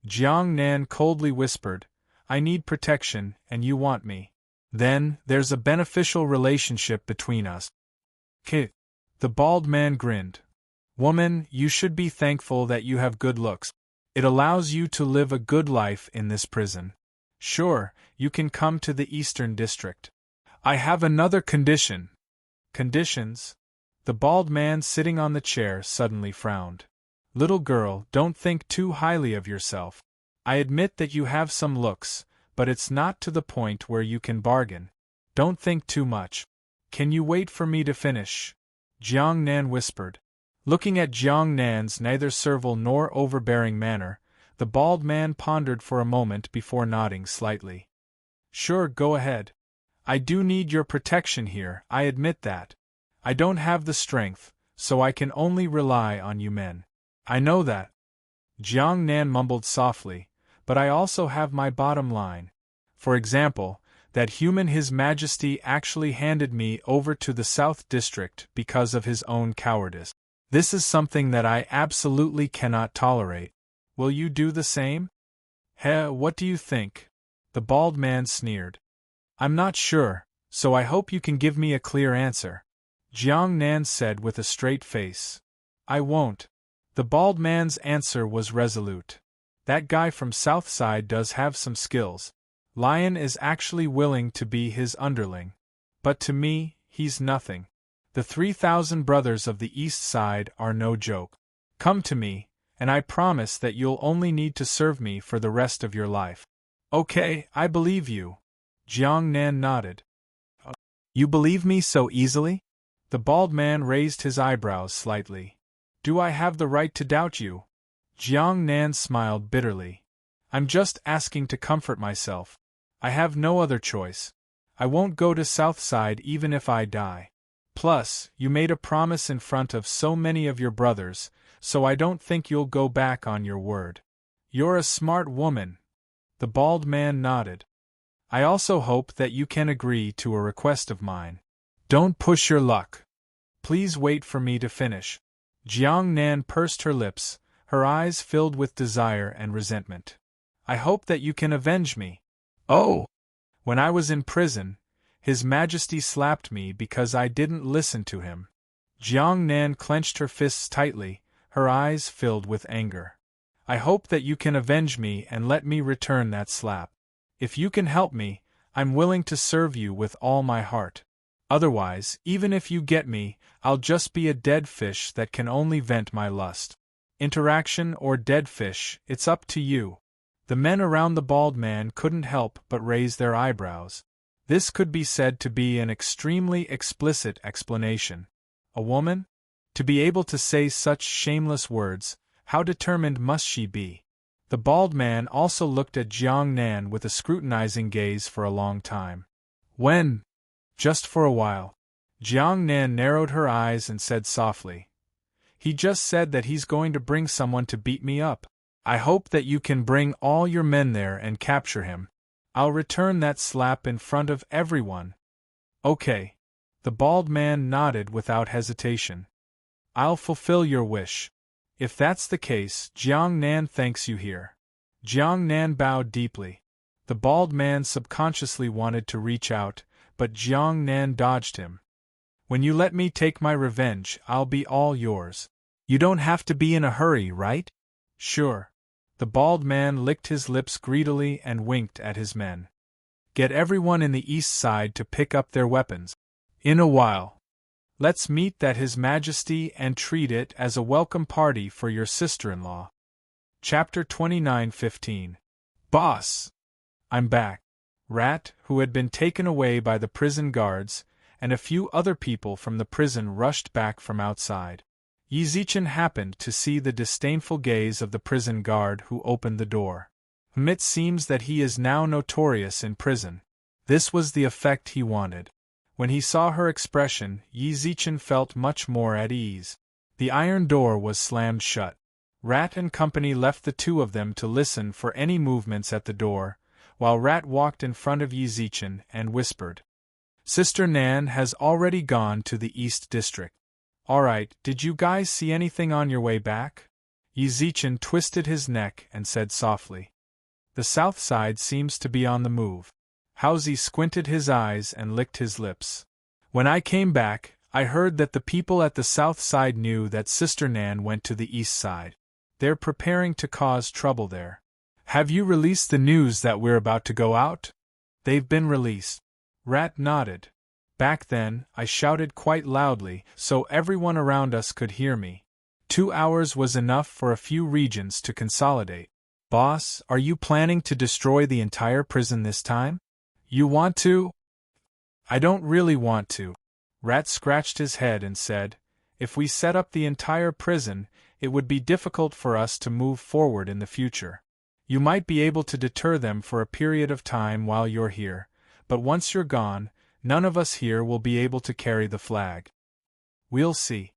Jiang Nan coldly whispered, I need protection, and you want me. Then, there's a beneficial relationship between us. Kit. The bald man grinned. Woman, you should be thankful that you have good looks. It allows you to live a good life in this prison. Sure, you can come to the Eastern District. I have another condition. Conditions? The bald man sitting on the chair suddenly frowned. Little girl, don't think too highly of yourself. I admit that you have some looks, but it's not to the point where you can bargain. Don't think too much. Can you wait for me to finish? Jiang Nan whispered. Looking at Jiang Nan's neither servile nor overbearing manner, the bald man pondered for a moment before nodding slightly. Sure, go ahead. I do need your protection here, I admit that. I don't have the strength, so I can only rely on you men. I know that. Jiang Nan mumbled softly, but I also have my bottom line. For example, that human His Majesty actually handed me over to the South District because of his own cowardice. This is something that I absolutely cannot tolerate. Will you do the same? What do you think? The bald man sneered. I'm not sure, so I hope you can give me a clear answer. Jiang Nan said with a straight face. I won't. The bald man's answer was resolute. That guy from Southside does have some skills. Lion is actually willing to be his underling. But to me, he's nothing. The 3,000 brothers of the East Side are no joke. Come to me, and I promise that you'll only need to serve me for the rest of your life. Okay, I believe you. Jiang Nan nodded. You believe me so easily? The bald man raised his eyebrows slightly. Do I have the right to doubt you? Jiang Nan smiled bitterly. I'm just asking to comfort myself. I have no other choice. I won't go to Southside even if I die. Plus, you made a promise in front of so many of your brothers, so I don't think you'll go back on your word. You're a smart woman. The bald man nodded. I also hope that you can agree to a request of mine. Don't push your luck. Please wait for me to finish. Jiang Nan pursed her lips, her eyes filled with desire and resentment. I hope that you can avenge me. Oh! When I was in prison, His Majesty slapped me because I didn't listen to him. Jiang Nan clenched her fists tightly, her eyes filled with anger. I hope that you can avenge me and let me return that slap. If you can help me, I'm willing to serve you with all my heart. Otherwise, even if you get me, I'll just be a dead fish that can only vent my lust. Interaction or dead fish, it's up to you. The men around the bald man couldn't help but raise their eyebrows. This could be said to be an extremely explicit explanation. A woman? To be able to say such shameless words, how determined must she be? The bald man also looked at Jiang Nan with a scrutinizing gaze for a long time. When? Just for a while. Jiang Nan narrowed her eyes and said softly, He just said that he's going to bring someone to beat me up. I hope that you can bring all your men there and capture him. I'll return that slap in front of everyone. Okay. The bald man nodded without hesitation. I'll fulfill your wish. If that's the case, Jiang Nan thanks you here. Jiang Nan bowed deeply. The bald man subconsciously wanted to reach out, but Jiang Nan dodged him. When you let me take my revenge, I'll be all yours. You don't have to be in a hurry, right? Sure. The bald man licked his lips greedily and winked at his men. Get everyone in the east side to pick up their weapons. In a while. Let's meet at His Majesty and treat it as a welcome party for your sister-in-law. Chapter 29:15. Boss! I'm back. Rat, who had been taken away by the prison guards, and a few other people from the prison rushed back from outside. Yi Zichen happened to see the disdainful gaze of the prison guard who opened the door. It seems that he is now notorious in prison. This was the effect he wanted. When he saw her expression, Yi Zichen felt much more at ease. The iron door was slammed shut. Rat and company left the two of them to listen for any movements at the door, while Rat walked in front of Yi Zichen and whispered. Sister Nan has already gone to the East District. Alright, did you guys see anything on your way back? Yi Zichen twisted his neck and said softly. The south side seems to be on the move. Housie squinted his eyes and licked his lips. When I came back, I heard that the people at the south side knew that Sister Nan went to the east side. They're preparing to cause trouble there. Have you released the news that we're about to go out? They've been released. Rat nodded. Back then, I shouted quite loudly so everyone around us could hear me. 2 hours was enough for a few regions to consolidate. Boss, are you planning to destroy the entire prison this time? You want to? I don't really want to. Rat scratched his head and said, If we set up the entire prison, it would be difficult for us to move forward in the future. You might be able to deter them for a period of time while you're here, but once you're gone, none of us here will be able to carry the flag. We'll see.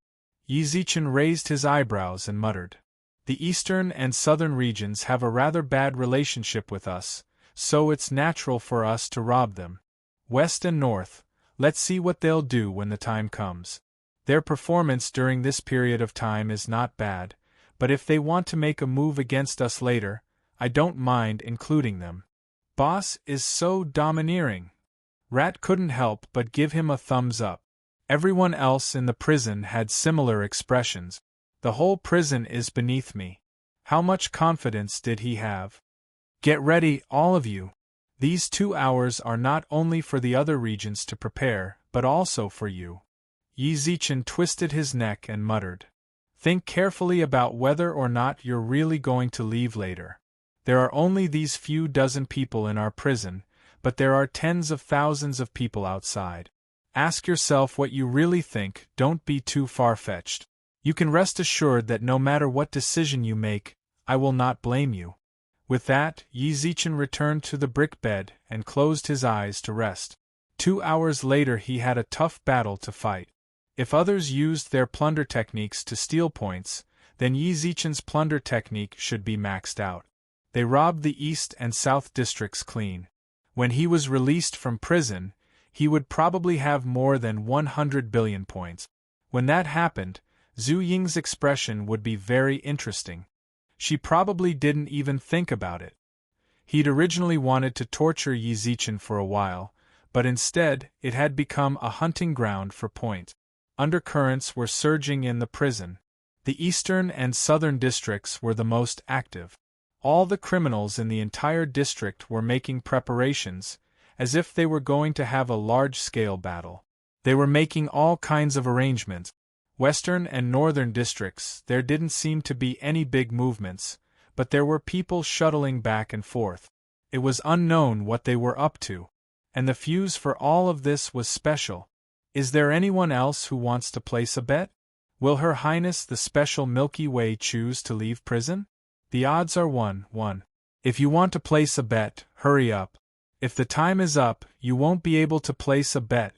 Yi Zichen raised his eyebrows and muttered. The eastern and southern regions have a rather bad relationship with us, so it's natural for us to rob them. West and north, let's see what they'll do when the time comes. Their performance during this period of time is not bad, but if they want to make a move against us later, I don't mind including them. Boss is so domineering. Rat couldn't help but give him a thumbs up. Everyone else in the prison had similar expressions. The whole prison is beneath me. How much confidence did he have? Get ready, all of you. These 2 hours are not only for the other regions to prepare, but also for you. Yi Zichen twisted his neck and muttered. Think carefully about whether or not you're really going to leave later. There are only these few dozen people in our prison, but there are tens of thousands of people outside. Ask yourself what you really think, don't be too far-fetched. You can rest assured that no matter what decision you make, I will not blame you. With that, Yi Zichen returned to the brick bed and closed his eyes to rest. 2 hours later he had a tough battle to fight. If others used their plunder techniques to steal points, then Yi Zichen's plunder technique should be maxed out. They robbed the east and south districts clean. When he was released from prison, he would probably have more than 100 billion points. When that happened, Zhu Ying's expression would be very interesting. She probably didn't even think about it. He'd originally wanted to torture Yi Zichen for a while, but instead, it had become a hunting ground for points. Undercurrents were surging in the prison. The eastern and southern districts were the most active. All the criminals in the entire district were making preparations, as if they were going to have a large-scale battle. They were making all kinds of arrangements. Western and northern districts, there didn't seem to be any big movements, but there were people shuttling back and forth. It was unknown what they were up to. And the fuse for all of this was special. Is there anyone else who wants to place a bet? Will Her Highness the Special Milky Way choose to leave prison? The odds are 1-1. If you want to place a bet, hurry up. If the time is up, you won't be able to place a bet.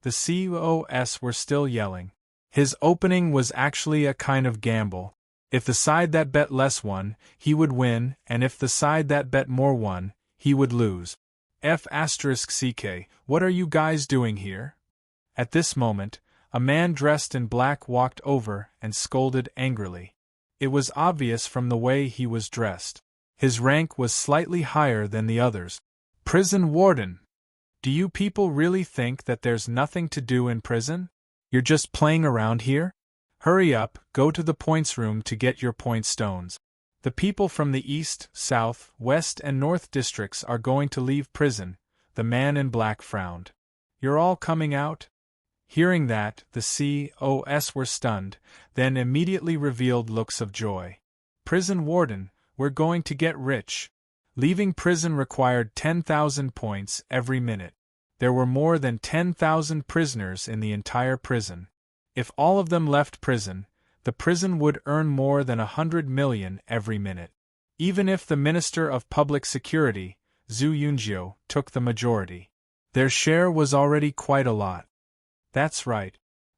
The COS were still yelling. His opening was actually a kind of gamble. If the side that bet less won, he would win, and if the side that bet more won, he would lose. F***CK, what are you guys doing here? At this moment, a man dressed in black walked over and scolded angrily. It was obvious from the way he was dressed. His rank was slightly higher than the others. Prison warden! Do you people really think that there's nothing to do in prison? You're just playing around here? Hurry up, go to the points room to get your point stones. The people from the east, south, west and north districts are going to leave prison. The man in black frowned. You're all coming out? Hearing that, the COS were stunned, then immediately revealed looks of joy. Prison warden, we're going to get rich. Leaving prison required 10,000 points every minute. There were more than 10,000 prisoners in the entire prison. If all of them left prison, the prison would earn more than 100 million every minute. Even if the Minister of Public Security, Zhu Yunjiu, took the majority. Their share was already quite a lot. That's right.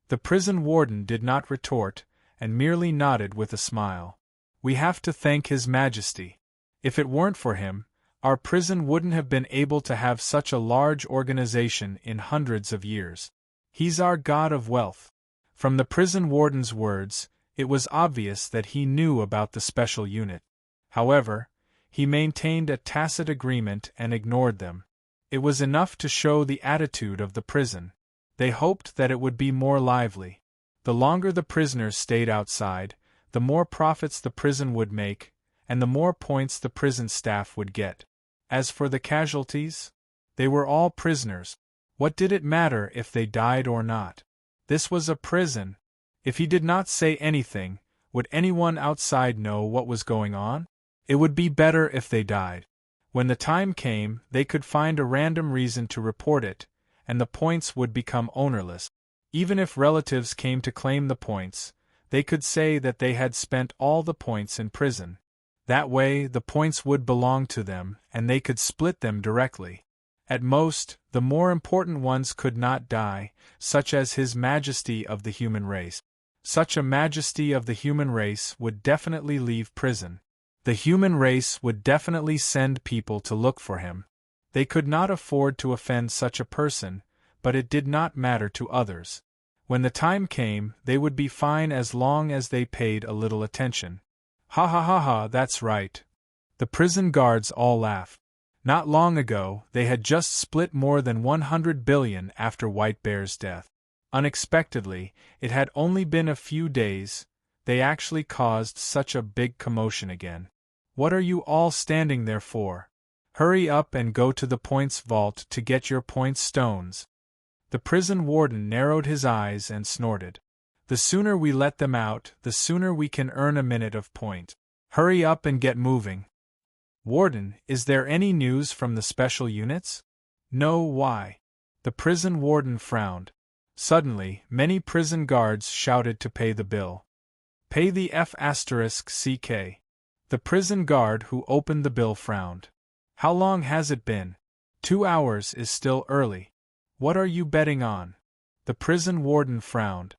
The prison warden did not retort, and merely nodded with a smile. We have to thank His Majesty. If it weren't for him, our prison wouldn't have been able to have such a large organization in hundreds of years. He's our god of wealth. From the prison warden's words, it was obvious that he knew about the special unit. However, he maintained a tacit agreement and ignored them. It was enough to show the attitude of the prison. They hoped that it would be more lively. The longer the prisoners stayed outside, the more profits the prison would make, and the more points the prison staff would get. As for the casualties, they were all prisoners. What did it matter if they died or not? This was a prison. If he did not say anything, would anyone outside know what was going on? It would be better if they died. When the time came, they could find a random reason to report it, and the points would become ownerless. Even if relatives came to claim the points, they could say that they had spent all the points in prison. That way, the points would belong to them, and they could split them directly. At most, the more important ones could not die, such as His Majesty of the human race. Such a Majesty of the human race would definitely leave prison. The human race would definitely send people to look for him. They could not afford to offend such a person, but it did not matter to others. When the time came, they would be fine as long as they paid a little attention. Ha ha ha ha, that's right. The prison guards all laughed. Not long ago, they had just split more than 100 billion after White Bear's death. Unexpectedly, it had only been a few days, they actually caused such a big commotion again. What are you all standing there for? Hurry up and go to the points vault to get your points stones. The prison warden narrowed his eyes and snorted. The sooner we let them out, the sooner we can earn a minute of point. Hurry up and get moving. Warden, is there any news from the special units? No, why? The prison warden frowned. Suddenly, many prison guards shouted to pay the bill. Pay the F***CK. The prison guard who opened the bill frowned. How long has it been? 2 hours is still early. What are you betting on? The prison warden frowned.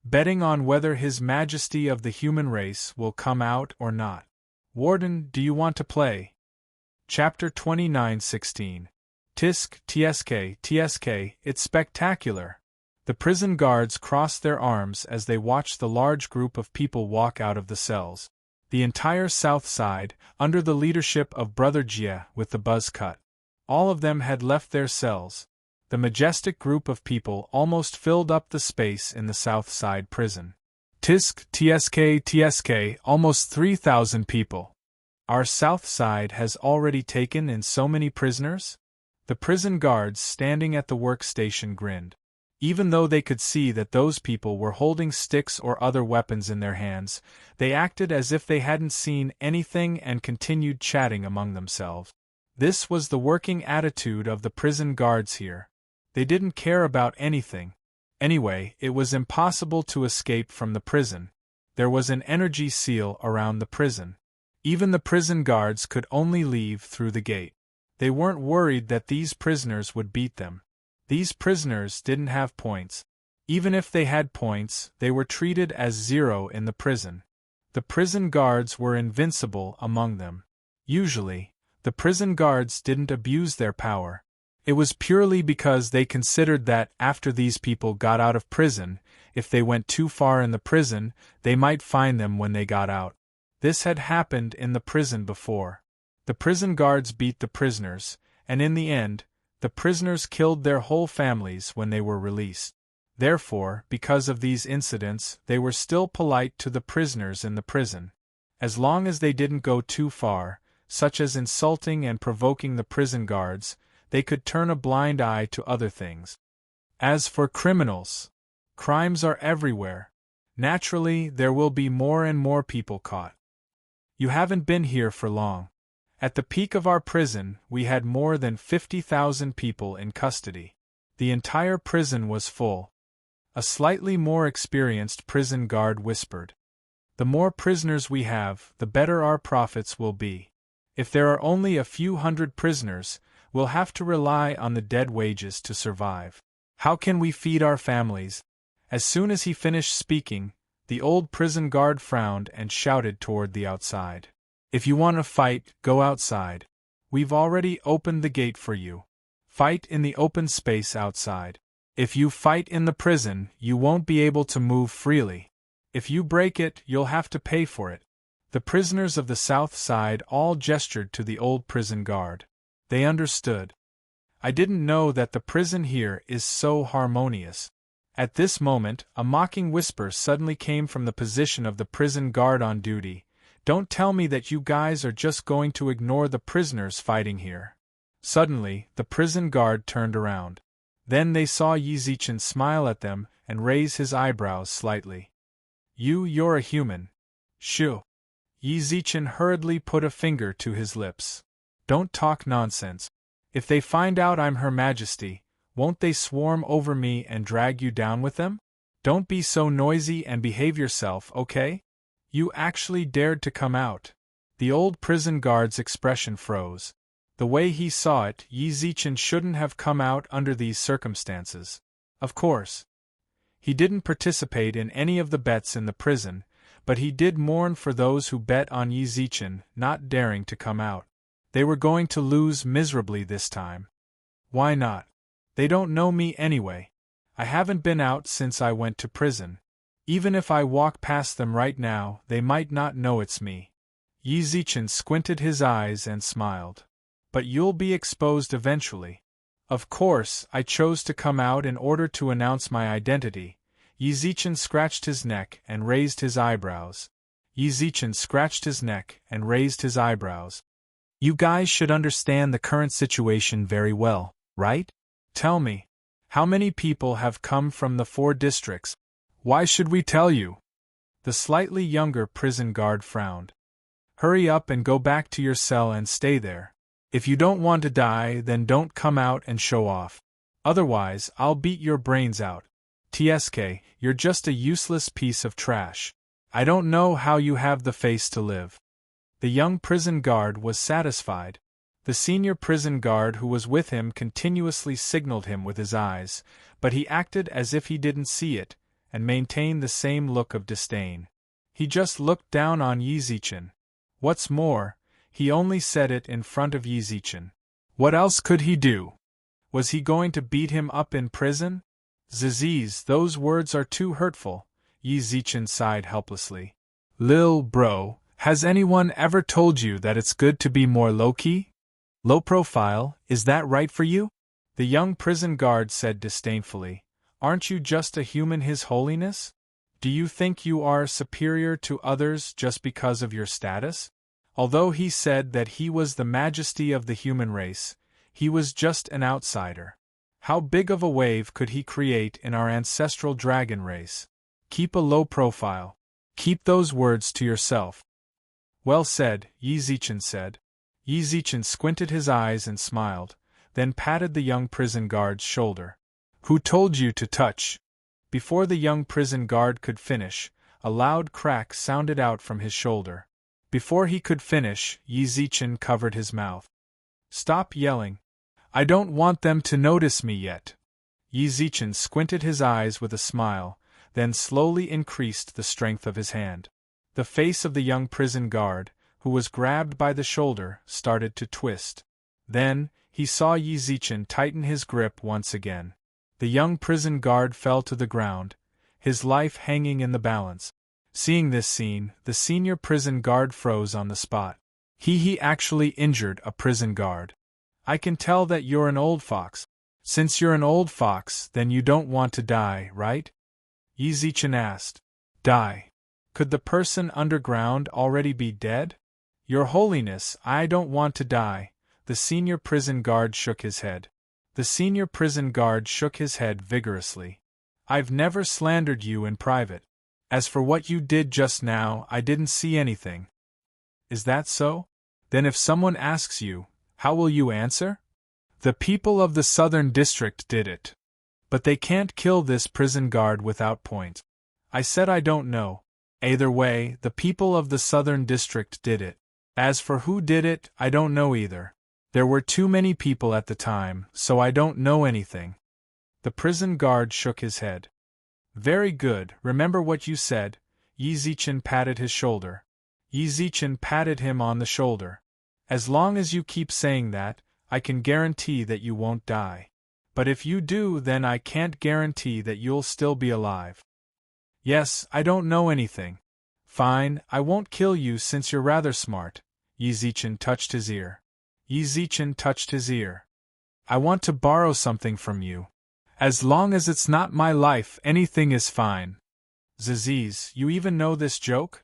Betting on whether His Majesty of the human race will come out or not. Warden, do you want to play? Chapter 29:16. Tisk, tsk, it's spectacular. The prison guards crossed their arms as they watched the large group of people walk out of the cells. The entire south side, under the leadership of Brother Jia with the buzz cut. All of them had left their cells. The majestic group of people almost filled up the space in the south side prison. Tisk, tsk, almost 3,000 people. Our south side has already taken in so many prisoners? The prison guards standing at the workstation grinned. Even though they could see that those people were holding sticks or other weapons in their hands, they acted as if they hadn't seen anything and continued chatting among themselves. This was the working attitude of the prison guards here. They didn't care about anything. Anyway, it was impossible to escape from the prison. There was an energy seal around the prison. Even the prison guards could only leave through the gate. They weren't worried that these prisoners would beat them. These prisoners didn't have points. Even if they had points, they were treated as 0 in the prison. The prison guards were invincible among them. Usually, the prison guards didn't abuse their power. It was purely because they considered that after these people got out of prison, if they went too far in the prison, they might find them when they got out. This had happened in the prison before. The prison guards beat the prisoners, and in the end, the prisoners killed their whole families when they were released. Therefore, because of these incidents, they were still polite to the prisoners in the prison. As long as they didn't go too far, such as insulting and provoking the prison guards, they could turn a blind eye to other things. As for criminals, crimes are everywhere. Naturally, there will be more and more people caught. You haven't been here for long. At the peak of our prison, we had more than 50,000 people in custody. The entire prison was full. A slightly more experienced prison guard whispered. The more prisoners we have, the better our profits will be. If there are only a few hundred prisoners, we'll have to rely on the dead wages to survive. How can we feed our families? As soon as he finished speaking, the old prison guard frowned and shouted toward the outside. If you want to fight, go outside. We've already opened the gate for you. Fight in the open space outside. If you fight in the prison, you won't be able to move freely. If you break it, you'll have to pay for it. The prisoners of the south side all gestured to the old prison guard. They understood. I didn't know that the prison here is so harmonious. At this moment, a mocking whisper suddenly came from the position of the prison guard on duty. Don't tell me that you guys are just going to ignore the prisoners fighting here. Suddenly, the prison guard turned around. Then they saw Yi Zichen smile at them and raise his eyebrows slightly. You're a human. Shoo. Yi Zichen hurriedly put a finger to his lips. Don't talk nonsense. If they find out I'm Her Majesty, won't they swarm over me and drag you down with them? Don't be so noisy and behave yourself, okay? You actually dared to come out. The old prison guard's expression froze. The way he saw it, Yi Zichen shouldn't have come out under these circumstances. Of course. He didn't participate in any of the bets in the prison, but he did mourn for those who bet on Yi Zichen not daring to come out. They were going to lose miserably this time. Why not? They don't know me anyway. I haven't been out since I went to prison. Even if I walk past them right now, they might not know it's me. Yi Zichen squinted his eyes and smiled. But you'll be exposed eventually. Of course, I chose to come out in order to announce my identity. Yi Zichen scratched his neck and raised his eyebrows. Yi Zichen scratched his neck and raised his eyebrows. You guys should understand the current situation very well, right? Tell me, how many people have come from the 4 districts? Why should we tell you? The slightly younger prison guard frowned. Hurry up and go back to your cell and stay there. If you don't want to die, then don't come out and show off. Otherwise, I'll beat your brains out. TSK, you're just a useless piece of trash. I don't know how you have the face to live. The young prison guard was satisfied. The senior prison guard who was with him continuously signaled him with his eyes, but he acted as if he didn't see it, and maintained the same look of disdain. He just looked down on Yi Zichen. What's more, he only said it in front of Yi Zichen. What else could he do? Was he going to beat him up in prison? Ziziz, those words are too hurtful, Yi Zichen sighed helplessly. Lil bro, has anyone ever told you that it's good to be more low-key? Low profile, is that right for you? The young prison guard said disdainfully. Aren't you just a human, His Holiness? Do you think you are superior to others just because of your status? Although he said that he was the majesty of the human race, he was just an outsider. How big of a wave could he create in our ancestral dragon race? Keep a low profile. Keep those words to yourself. Well said, Yi Zichen said. Yi Zichen squinted his eyes and smiled, then patted the young prison guard's shoulder. Who told you to touch? Before the young prison guard could finish, a loud crack sounded out from his shoulder. Before he could finish, Yi Zichen covered his mouth. Stop yelling. I don't want them to notice me yet. Yi Zichen squinted his eyes with a smile, then slowly increased the strength of his hand. The face of the young prison guard, who was grabbed by the shoulder, started to twist. Then, he saw Yi Zichen tighten his grip once again. The young prison guard fell to the ground, his life hanging in the balance. Seeing this scene, the senior prison guard froze on the spot. He actually injured a prison guard. I can tell that you're an old fox. Since you're an old fox, then you don't want to die, right? Yi Zichen asked. Die? Could the person underground already be dead? Your Holiness, I don't want to die. The senior prison guard shook his head. The senior prison guard shook his head vigorously. I've never slandered you in private. As for what you did just now, I didn't see anything. Is that so? Then if someone asks you, how will you answer? The people of the Southern District did it. But they can't kill this prison guard without point. I said I don't know. Either way, the people of the Southern District did it. As for who did it, I don't know either. There were too many people at the time, so I don't know anything. The prison guard shook his head. Very good, remember what you said. Yi Zichen patted his shoulder. Yi Zichen patted him on the shoulder. As long as you keep saying that, I can guarantee that you won't die. But if you do, then I can't guarantee that you'll still be alive. Yes, I don't know anything. Fine, I won't kill you since you're rather smart. Yi Zichen touched his ear. Yi Zichen touched his ear. I want to borrow something from you. As long as it's not my life, anything is fine. Ziziz, you even know this joke?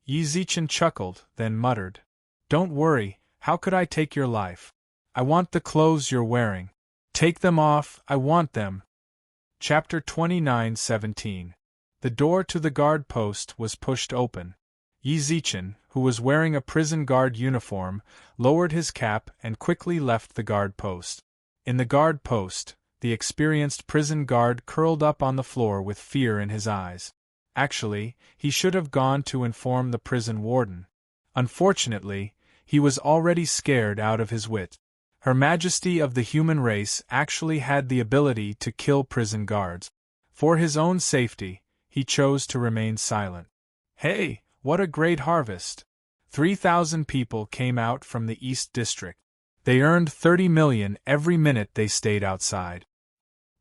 Yi Zichen chuckled, then muttered. Don't worry, how could I take your life? I want the clothes you're wearing. Take them off, I want them. Chapter 29:17. The door to the guard post was pushed open. Yi Zichen, who was wearing a prison guard uniform, lowered his cap and quickly left the guard post. In the guard post, the experienced prison guard curled up on the floor with fear in his eyes. Actually, he should have gone to inform the prison warden. Unfortunately, he was already scared out of his wit. Her Majesty of the human race actually had the ability to kill prison guards. For his own safety, he chose to remain silent. Hey, what a great harvest! 3,000 people came out from the East District. They earned 30 million every minute they stayed outside.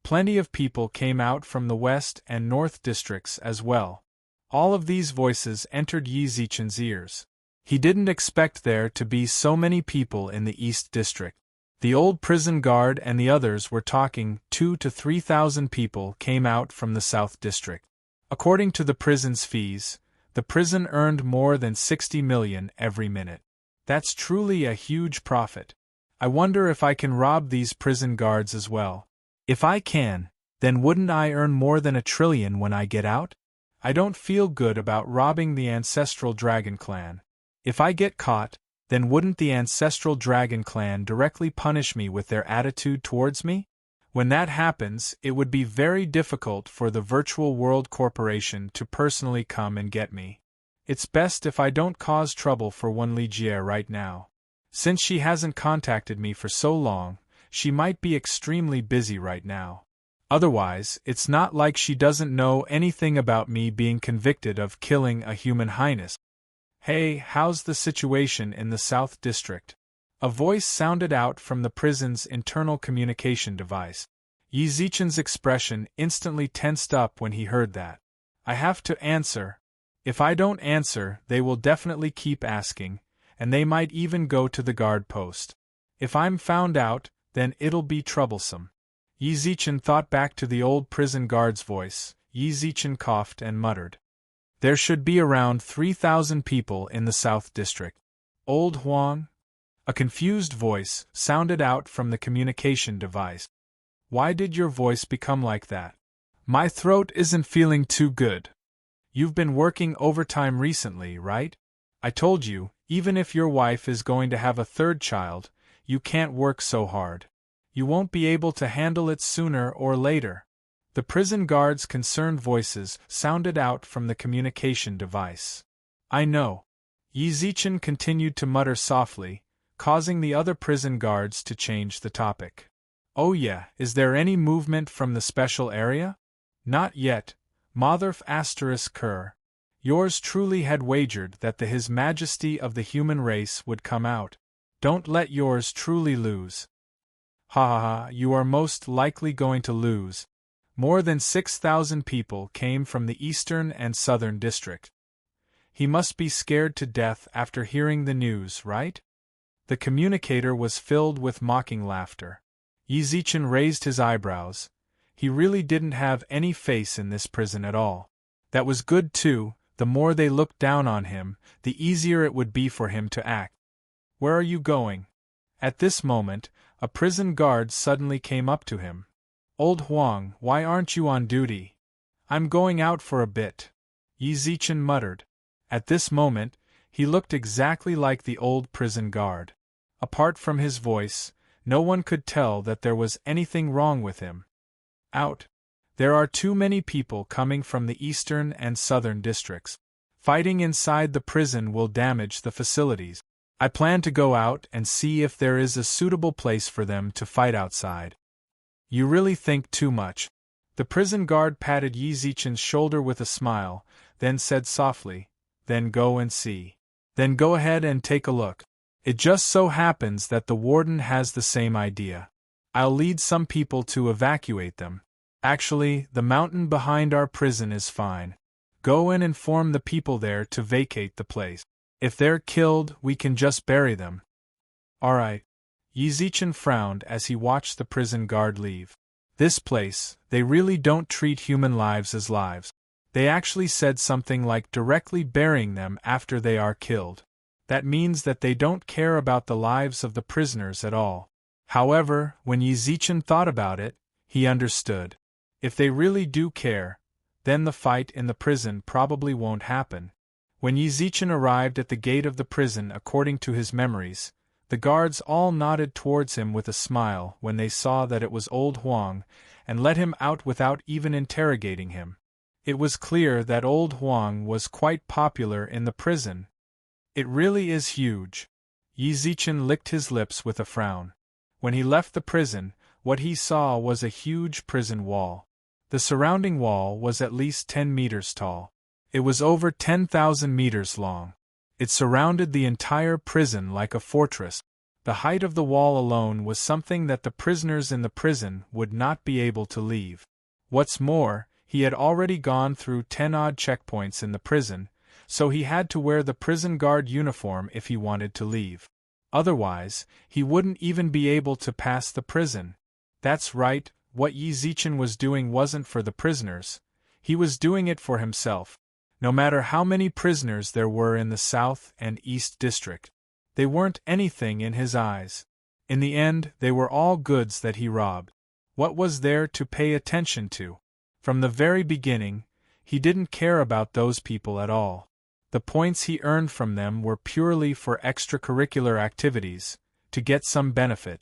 Plenty of people came out from the West and North Districts as well. All of these voices entered Yi Zichen's ears. He didn't expect there to be so many people in the East District. The old prison guard and the others were talking. 2,000 to 3,000 people came out from the South District. According to the prison's fees, the prison earned more than 60 million every minute. That's truly a huge profit. I wonder if I can rob these prison guards as well. If I can, then wouldn't I earn more than 1 trillion when I get out? I don't feel good about robbing the Ancestral Dragon Clan. If I get caught, then wouldn't the Ancestral Dragon Clan directly punish me with their attitude towards me? When that happens, it would be very difficult for the Virtual World Corporation to personally come and get me. It's best if I don't cause trouble for Wen Lijier right now. Since she hasn't contacted me for so long, she might be extremely busy right now. Otherwise, it's not like she doesn't know anything about me being convicted of killing a human highness. Hey, how's the situation in the South District? A voice sounded out from the prison's internal communication device. Yi Zichen's expression instantly tensed up when he heard that. I have to answer. If I don't answer, they will definitely keep asking, and they might even go to the guard post. If I'm found out, then it'll be troublesome. Yi Zichen thought back to the old prison guard's voice. Yi Zichen coughed and muttered. There should be around 3,000 people in the South District. Old Huang? A confused voice sounded out from the communication device. Why did your voice become like that? My throat isn't feeling too good. You've been working overtime recently, right? I told you, even if your wife is going to have a third child, you can't work so hard. You won't be able to handle it sooner or later. The prison guard's concerned voices sounded out from the communication device. I know. Yi Zichen continued to mutter softly, causing the other prison guards to change the topic. Oh yeah, is there any movement from the special area? Not yet, Motherf Kerr. Yours truly had wagered that the His Majesty of the human race would come out. Don't let yours truly lose. Ha ha ha, you are most likely going to lose. More than 6,000 people came from the Eastern and Southern District. He must be scared to death after hearing the news, right? The communicator was filled with mocking laughter. Yi Zichen raised his eyebrows. He really didn't have any face in this prison at all. That was good too. The more they looked down on him, the easier it would be for him to act. Where are you going? At this moment, a prison guard suddenly came up to him. Old Huang, why aren't you on duty? I'm going out for a bit. Yi Zichen muttered. At this moment, he looked exactly like the old prison guard. Apart from his voice, no one could tell that there was anything wrong with him. Out. There are too many people coming from the eastern and southern districts. Fighting inside the prison will damage the facilities. I plan to go out and see if there is a suitable place for them to fight outside. You really think too much. The prison guard patted Yi Zichen's shoulder with a smile, then said softly, Then go and see. Then go ahead and take a look. It just so happens that the warden has the same idea. I'll lead some people to evacuate them. Actually, the mountain behind our prison is fine. Go and inform the people there to vacate the place. If they're killed, we can just bury them. All right. Yi Zichen frowned as he watched the prison guard leave. This place, they really don't treat human lives as lives. They actually said something like directly burying them after they are killed. That means that they don't care about the lives of the prisoners at all. However, when Yi Zichen thought about it, he understood. If they really do care, then the fight in the prison probably won't happen. When Yi Zichen arrived at the gate of the prison according to his memories, the guards all nodded towards him with a smile when they saw that it was old Huang, and let him out without even interrogating him. It was clear that old Huang was quite popular in the prison. It really is huge. Yi Zichen licked his lips with a frown. When he left the prison, what he saw was a huge prison wall. The surrounding wall was at least 10 meters tall. It was over 10,000 meters long. It surrounded the entire prison like a fortress. The height of the wall alone was something that the prisoners in the prison would not be able to leave. What's more, he had already gone through 10-odd checkpoints in the prison, so he had to wear the prison guard uniform if he wanted to leave. Otherwise, he wouldn't even be able to pass the prison. That's right, what Yi Zichen was doing wasn't for the prisoners. He was doing it for himself. No matter how many prisoners there were in the South and East District, they weren't anything in his eyes. In the end, they were all goods that he robbed. What was there to pay attention to? From the very beginning, he didn't care about those people at all. The points he earned from them were purely for extracurricular activities, to get some benefit.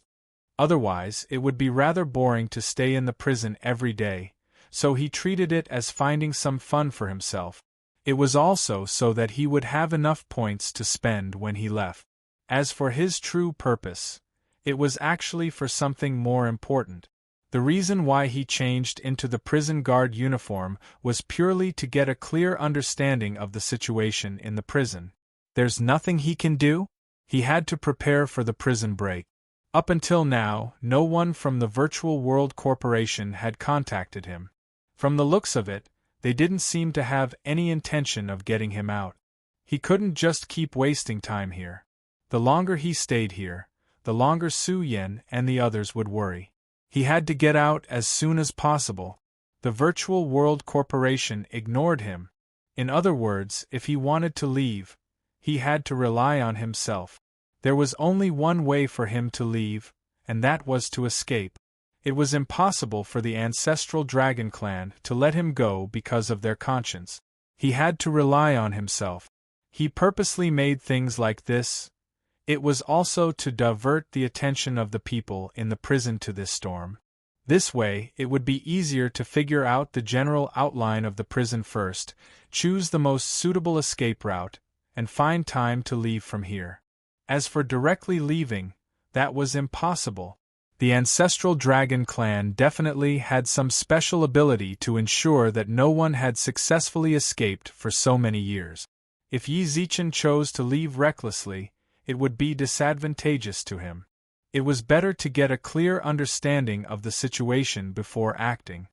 Otherwise, it would be rather boring to stay in the prison every day, so he treated it as finding some fun for himself. It was also so that he would have enough points to spend when he left. As for his true purpose, it was actually for something more important. The reason why he changed into the prison guard uniform was purely to get a clear understanding of the situation in the prison. There's nothing he can do? He had to prepare for the prison break. Up until now, no one from the Virtual World Corporation had contacted him. From the looks of it, they didn't seem to have any intention of getting him out. He couldn't just keep wasting time here. The longer he stayed here, the longer Su Yen and the others would worry. He had to get out as soon as possible. The Virtual World Corporation ignored him. In other words, if he wanted to leave, he had to rely on himself. There was only one way for him to leave, and that was to escape. It was impossible for the ancestral dragon clan to let him go because of their conscience. He had to rely on himself. He purposely made things like this. It was also to divert the attention of the people in the prison to this storm. This way, it would be easier to figure out the general outline of the prison first, choose the most suitable escape route, and find time to leave from here. As for directly leaving, that was impossible. The ancestral dragon clan definitely had some special ability to ensure that no one had successfully escaped for so many years. If Yi Zichen chose to leave recklessly, it would be disadvantageous to him. It was better to get a clear understanding of the situation before acting.